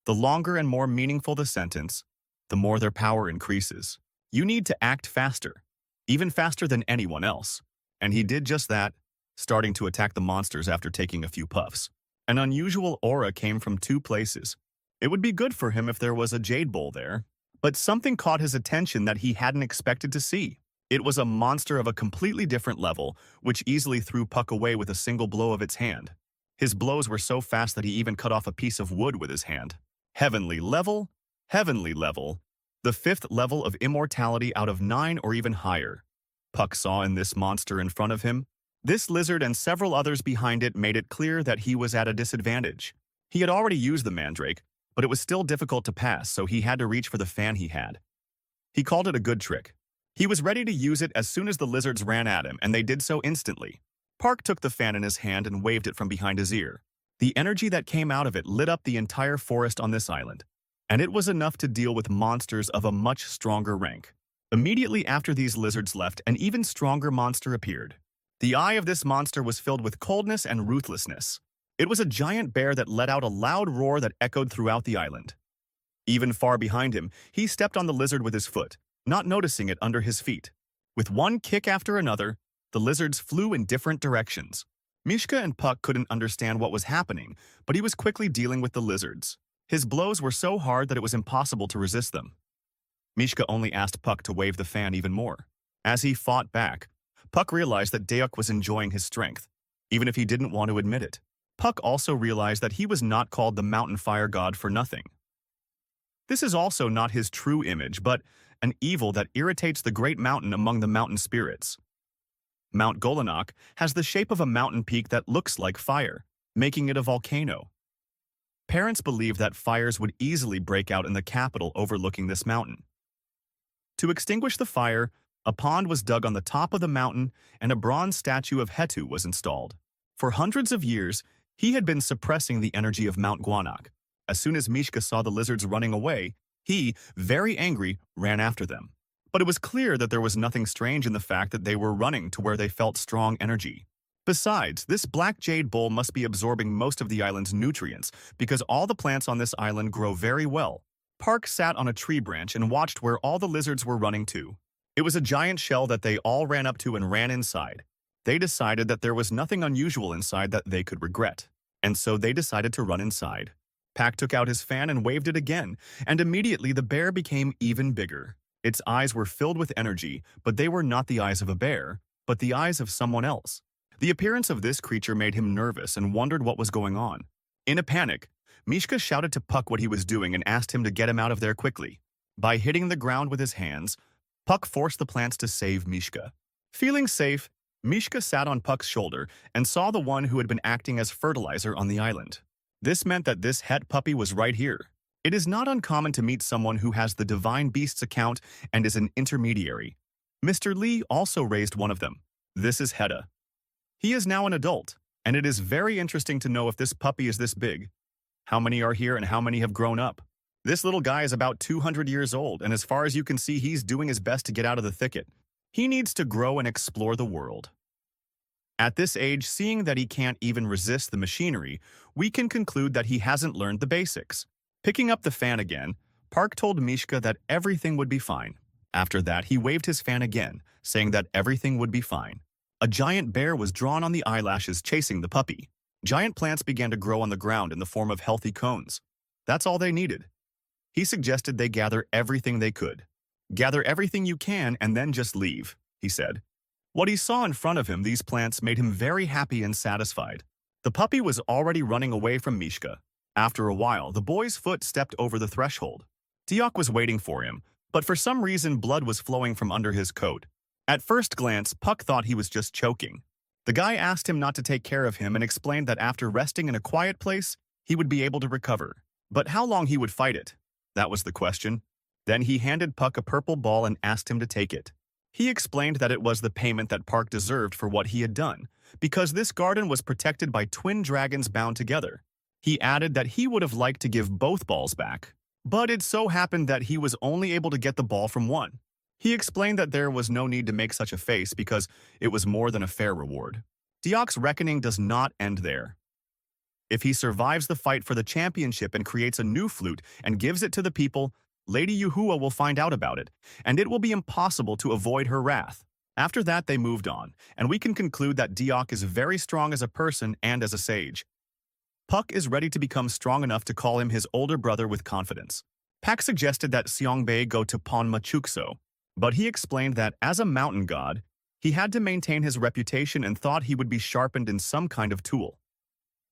The longer and more meaningful the sentence, the more their power increases. You need to act faster, even faster than anyone else. And he did just that, starting to attack the monsters after taking a few puffs. An unusual aura came from two places. It would be good for him if there was a jade bowl there, but something caught his attention that he hadn't expected to see. It was a monster of a completely different level, which easily threw Puck away with a single blow of its hand. His blows were so fast that he even cut off a piece of wood with his hand. Heavenly level, the 5th level of immortality out of 9 or even higher. Puck saw in this monster in front of him. This lizard and several others behind it made it clear that he was at a disadvantage. He had already used the mandrake, but it was still difficult to pass, so he had to reach for the fan he had. He called it a good trick. He was ready to use it as soon as the lizards ran at him, and they did so instantly. Park took the fan in his hand and waved it from behind his ear. The energy that came out of it lit up the entire forest on this island, and it was enough to deal with monsters of a much stronger rank. Immediately after these lizards left, an even stronger monster appeared. The eye of this monster was filled with coldness and ruthlessness. It was a giant bear that let out a loud roar that echoed throughout the island. Even far behind him, he stepped on the lizard with his foot, not noticing it under his feet. With one kick after another, the lizards flew in different directions. Mishka and Puck couldn't understand what was happening, but he was quickly dealing with the lizards. His blows were so hard that it was impossible to resist them. Mishka only asked Puck to wave the fan even more. As he fought back, Puck realized that Deok was enjoying his strength, even if he didn't want to admit it. Puck also realized that he was not called the Mountain Fire God for nothing. This is also not his true image, but an evil that irritates the great mountain among the mountain spirits. Mount Golanok has the shape of a mountain peak that looks like fire, making it a volcano. Parents believed that fires would easily break out in the capital overlooking this mountain. To extinguish the fire, a pond was dug on the top of the mountain and a bronze statue of Hetu was installed. For hundreds of years, he had been suppressing the energy of Mount Guanak. As soon as Mishka saw the lizards running away, he, very angry, ran after them. But it was clear that there was nothing strange in the fact that they were running to where they felt strong energy. Besides, this black jade bowl must be absorbing most of the island's nutrients because all the plants on this island grow very well. Park sat on a tree branch and watched where all the lizards were running to. It was a giant shell that they all ran up to and ran inside. They decided that there was nothing unusual inside that they could regret, and so they decided to run inside. Pak took out his fan and waved it again, and immediately the bear became even bigger. Its eyes were filled with energy, but they were not the eyes of a bear, but the eyes of someone else. The appearance of this creature made him nervous and wondered what was going on. In a panic, Mishka shouted to Puck what he was doing and asked him to get him out of there quickly. By hitting the ground with his hands, Puck forced the plants to save Mishka. Feeling safe, Mishka sat on Puck's shoulder and saw the one who had been acting as fertilizer on the island. This meant that this het puppy was right here. It is not uncommon to meet someone who has the Divine Beasts account and is an intermediary. Mr. Lee also raised one of them. This is Hedda. He is now an adult, and it is very interesting to know if this puppy is this big. How many are here and how many have grown up? This little guy is about 200 years old, and as far as you can see, he's doing his best to get out of the thicket. He needs to grow and explore the world. At this age, seeing that he can't even resist the machinery, we can conclude that he hasn't learned the basics. Picking up the fan again, Park told Mishka that everything would be fine. After that, he waved his fan again, saying that everything would be fine. A giant bear was drawn on the eyelashes chasing the puppy. Giant plants began to grow on the ground in the form of healthy cones. That's all they needed. He suggested they gather everything they could. Gather everything you can and then just leave, he said. What he saw in front of him, these plants, made him very happy and satisfied. The puppy was already running away from Mishka. After a while, the boy's foot stepped over the threshold. Deok was waiting for him, but for some reason blood was flowing from under his coat. At first glance, Puck thought he was just choking. The guy asked him not to take care of him and explained that after resting in a quiet place, he would be able to recover. But how long he would fight it? That was the question. Then he handed Puck a purple ball and asked him to take it. He explained that it was the payment that Park deserved for what he had done, because this garden was protected by twin dragons bound together. He added that he would have liked to give both balls back, but it so happened that he was only able to get the ball from one. He explained that there was no need to make such a face because it was more than a fair reward. Deok's reckoning does not end there. If he survives the fight for the championship and creates a new flute and gives it to the people, Lady Yuhua will find out about it, and it will be impossible to avoid her wrath. After that, they moved on, and we can conclude that Deok is very strong as a person and as a sage. Puck is ready to become strong enough to call him his older brother with confidence. Pak suggested that Seongbei go to Ponma Chukso, but he explained that as a mountain god, he had to maintain his reputation and thought he would be sharpened in some kind of tool.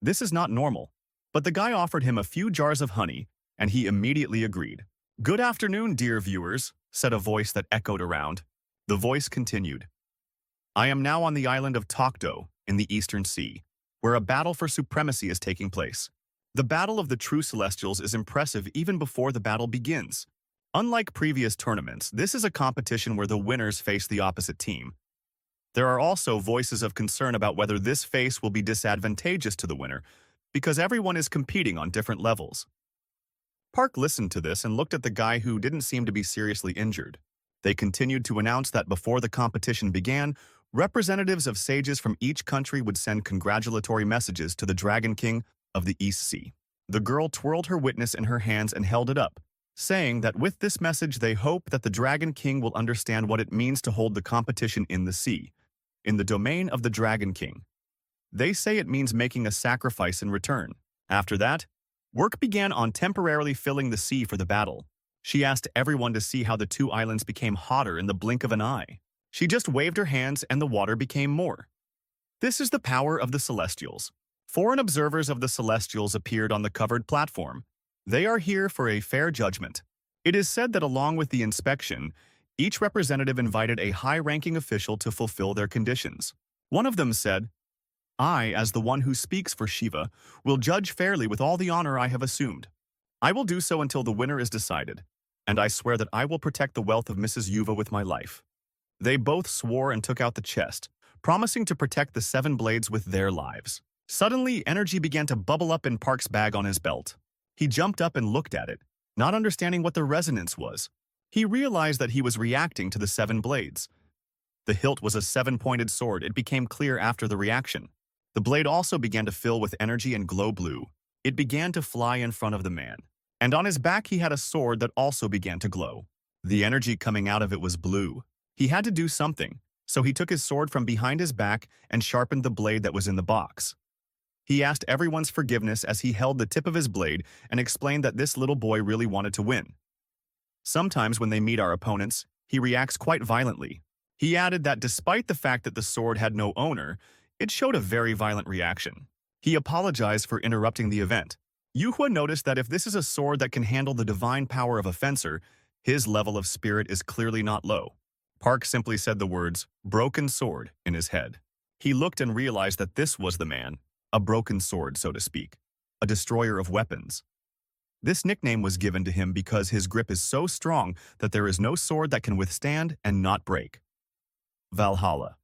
This is not normal, but the guy offered him a few jars of honey, and he immediately agreed. "Good afternoon, dear viewers," said a voice that echoed around. The voice continued. "I am now on the island of Tokdo in the Eastern Sea, where a battle for supremacy is taking place. The Battle of the True Celestials is impressive even before the battle begins. Unlike previous tournaments, this is a competition where the winners face the opposite team. There are also voices of concern about whether this face will be disadvantageous to the winner, because everyone is competing on different levels." Park listened to this and looked at the guy who didn't seem to be seriously injured. They continued to announce that before the competition began, representatives of sages from each country would send congratulatory messages to the Dragon King of the East Sea. The girl twirled her witness in her hands and held it up, saying that with this message they hope that the Dragon King will understand what it means to hold the competition in the sea, in the domain of the Dragon King. They say it means making a sacrifice in return. After that, work began on temporarily filling the sea for the battle. She asked everyone to see how the two islands became hotter in the blink of an eye. She just waved her hands and the water became more. This is the power of the Celestials. Foreign observers of the Celestials appeared on the covered platform. They are here for a fair judgment. It is said that along with the inspection, each representative invited a high-ranking official to fulfill their conditions. One of them said, "I, as the one who speaks for Shiva, will judge fairly with all the honor I have assumed. I will do so until the winner is decided, and I swear that I will protect the wealth of Mrs. Yuva with my life." They both swore and took out the chest, promising to protect the 7 blades with their lives. Suddenly, energy began to bubble up in Park's bag on his belt. He jumped up and looked at it, not understanding what the resonance was. He realized that he was reacting to the 7 blades. The hilt was a seven-pointed sword. It became clear after the reaction. The blade also began to fill with energy and glow blue. It began to fly in front of the man. And on his back he had a sword that also began to glow. The energy coming out of it was blue. He had to do something, so he took his sword from behind his back and sharpened the blade that was in the box. He asked everyone's forgiveness as he held the tip of his blade and explained that this little boy really wanted to win. Sometimes when they meet our opponents, he reacts quite violently. He added that despite the fact that the sword had no owner, it showed a very violent reaction. He apologized for interrupting the event. Yuhua noticed that if this is a sword that can handle the divine power of a fencer, his level of spirit is clearly not low. Park simply said the words, "broken sword," in his head. He looked and realized that this was the man, a broken sword, so to speak, a destroyer of weapons. This nickname was given to him because his grip is so strong that there is no sword that can withstand and not break. Valhalla.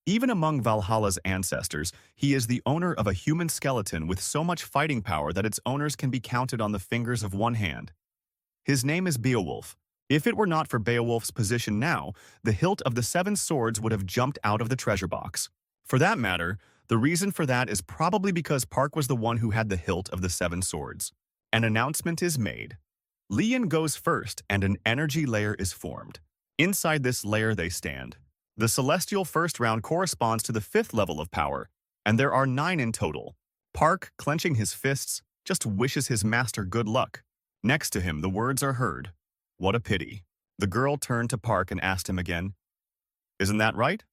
Even among Valhalla's ancestors, he is the owner of a human skeleton with so much fighting power that its owners can be counted on the fingers of one hand. His name is Beowulf. If it were not for Beowulf's position now, the hilt of the seven swords would have jumped out of the treasure box. For that matter, the reason for that is probably because Park was the one who had the hilt of the seven swords. An announcement is made. Lian goes first and an energy layer is formed. Inside this layer they stand. The celestial first round corresponds to the fifth level of power, and there are 9 in total. Park, clenching his fists, just wishes his master good luck. Next to him, the words are heard. What a pity. The girl turned to Park and asked him again, "Isn't that right?"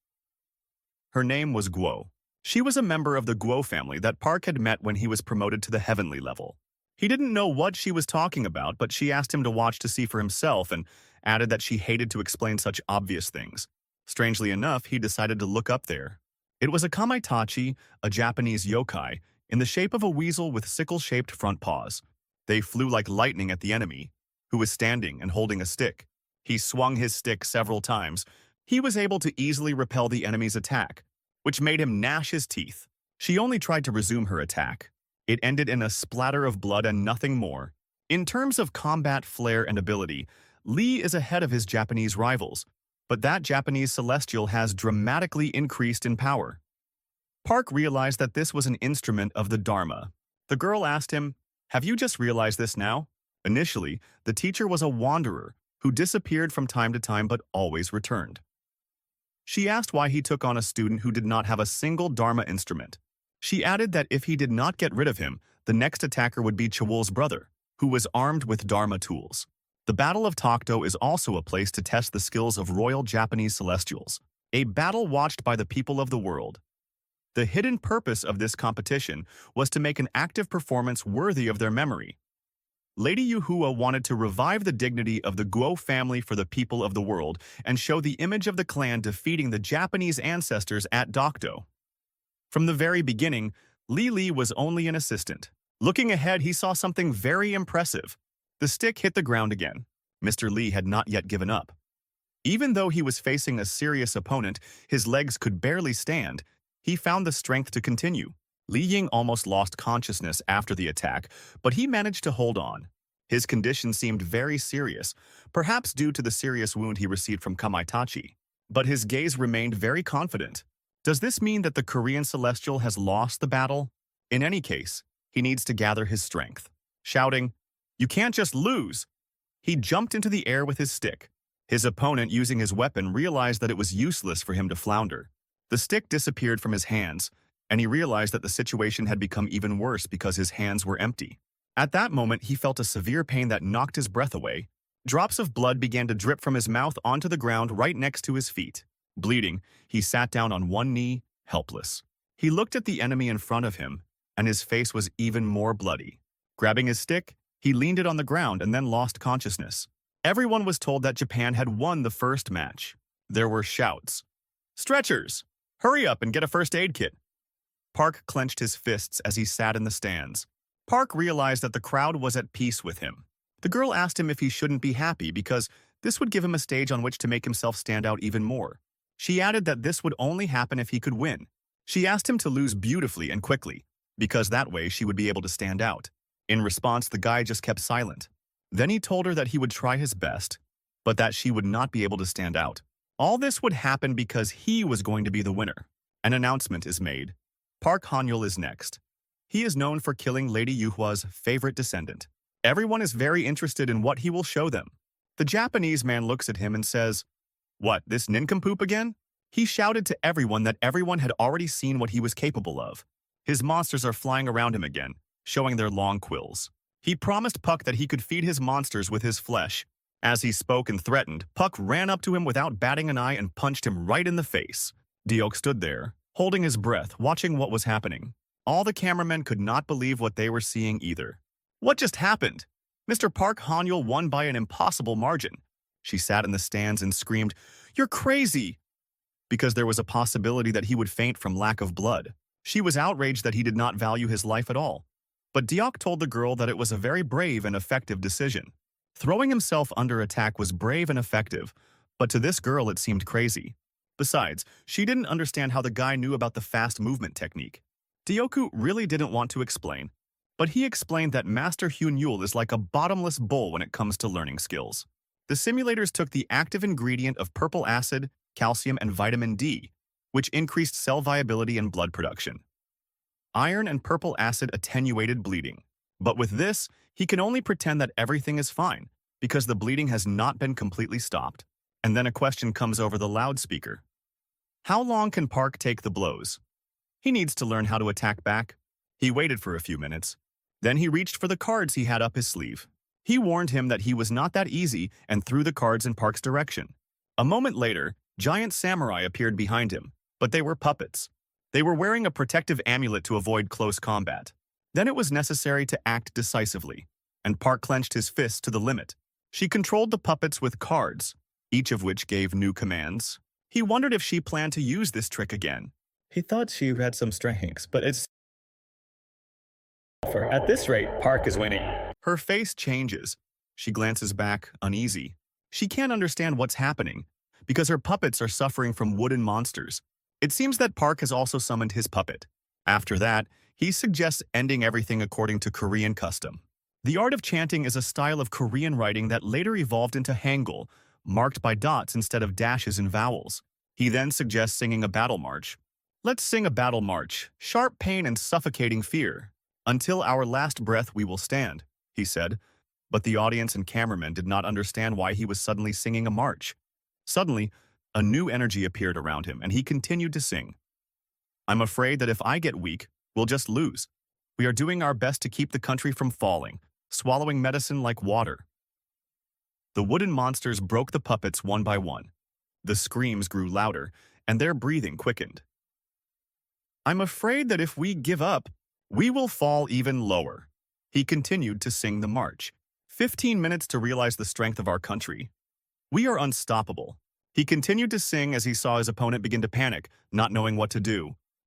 Her name was Guo. She was a member of the Guo family that Park had met when he was promoted to the heavenly level. He didn't know what she was talking about, but she asked him to watch to see for himself and added that she hated to explain such obvious things. Strangely enough, he decided to look up there. It was a kamaitachi, a Japanese yokai, in the shape of a weasel with sickle-shaped front paws. They flew like lightning at the enemy, who was standing and holding a stick. He swung his stick several times. He was able to easily repel the enemy's attack, which made him gnash his teeth. She only tried to resume her attack. It ended in a splatter of blood and nothing more. In terms of combat flair and ability, Lee is ahead of his Japanese rivals, but that Japanese celestial has dramatically increased in power. Park realized that this was an instrument of the Dharma. The girl asked him, "Have you just realized this now?" Initially, the teacher was a wanderer who disappeared from time to time but always returned. She asked why he took on a student who did not have a single Dharma instrument. She added that if he did not get rid of him, the next attacker would be Chawul's brother, who was armed with Dharma tools. The Battle of Tokto is also a place to test the skills of royal Japanese celestials, a battle watched by the people of the world. The hidden purpose of this competition was to make an active performance worthy of their memory. Lady Yuhua wanted to revive the dignity of the Guo family for the people of the world and show the image of the clan defeating the Japanese ancestors at Tokto. From the very beginning, Li was only an assistant. Looking ahead, he saw something very impressive. The stick hit the ground again. Mr. Li had not yet given up. Even though he was facing a serious opponent, his legs could barely stand. He found the strength to continue. Li Ying almost lost consciousness after the attack, but he managed to hold on. His condition seemed very serious, perhaps due to the serious wound he received from Kamaitachi. But his gaze remained very confident. Does this mean that the Korean Celestial has lost the battle? In any case, he needs to gather his strength. Shouting, "You can't just lose!" He jumped into the air with his stick. His opponent, using his weapon, realized that it was useless for him to flounder. The stick disappeared from his hands, and he realized that the situation had become even worse because his hands were empty. At that moment, he felt a severe pain that knocked his breath away. Drops of blood began to drip from his mouth onto the ground right next to his feet. Bleeding, he sat down on one knee, helpless. He looked at the enemy in front of him, and his face was even more bloody. Grabbing his stick, he leaned it on the ground and then lost consciousness. Everyone was told that Japan had won the first match. There were shouts. "Stretchers! Hurry up and get a first aid kit!" Park clenched his fists as he sat in the stands. Park realized that the crowd was at peace with him. The girl asked him if he shouldn't be happy because this would give him a stage on which to make himself stand out even more. She added that this would only happen if he could win. She asked him to lose beautifully and quickly, because that way she would be able to stand out. In response, the guy just kept silent. Then he told her that he would try his best, but that she would not be able to stand out. All this would happen because he was going to be the winner. An announcement is made. Park Han-yul is next. He is known for killing Lady Yuhua's favorite descendant. Everyone is very interested in what he will show them. The Japanese man looks at him and says, "What, this nincompoop again?" He shouted to everyone that everyone had already seen what he was capable of. His monsters are flying around him again, showing their long quills. He promised Puck that he could feed his monsters with his flesh. As he spoke and threatened, Puck ran up to him without batting an eye and punched him right in the face. Deok stood there, holding his breath, watching what was happening. All the cameramen could not believe what they were seeing either. What just happened? Mr. Park Han-yul won by an impossible margin. She sat in the stands and screamed, "You're crazy!" because there was a possibility that he would faint from lack of blood. She was outraged that he did not value his life at all. But Deok told the girl that it was a very brave and effective decision. Throwing himself under attack was brave and effective, but to this girl it seemed crazy. Besides, she didn't understand how the guy knew about the fast movement technique. Deoku really didn't want to explain, but he explained that Master Hyun-yul is like a bottomless bowl when it comes to learning skills. The simulators took the active ingredient of purple acid, calcium, and vitamin D, which increased cell viability and blood production. Iron and purple acid attenuated bleeding. But with this, he can only pretend that everything is fine, because the bleeding has not been completely stopped. And then a question comes over the loudspeaker. How long can Park take the blows? He needs to learn how to attack back. He waited for a few minutes. Then he reached for the cards he had up his sleeve. He warned him that he was not that easy and threw the cards in Park's direction. A moment later, giant samurai appeared behind him, but they were puppets. They were wearing a protective amulet to avoid close combat. Then it was necessary to act decisively, and Park clenched his fists to the limit. She controlled the puppets with cards, each of which gave new commands. He wondered if she planned to use this trick again. He thought she had some strengths, but it's... At this rate, Park is winning. Her face changes. She glances back, uneasy. She can't understand what's happening, because her puppets are suffering from wooden monsters. It seems that Park has also summoned his puppet. After that, he suggests ending everything according to Korean custom. The art of chanting is a style of Korean writing that later evolved into Hangul, marked by dots instead of dashes and vowels. He then suggests singing a battle march. Let's sing a battle march, sharp pain and suffocating fear. Until our last breath we will stand, he said. But the audience and cameramen did not understand why he was suddenly singing a march. Suddenly, a new energy appeared around him, and he continued to sing. I'm afraid that if I get weak, we'll just lose. We are doing our best to keep the country from falling, swallowing medicine like water. The wooden monsters broke the puppets one by one. The screams grew louder, and their breathing quickened. I'm afraid that if we give up, we will fall even lower. He continued to sing the march. 15 minutes to realize the strength of our country. We are unstoppable. He continued to sing as he saw his opponent begin to panic, not knowing what to do.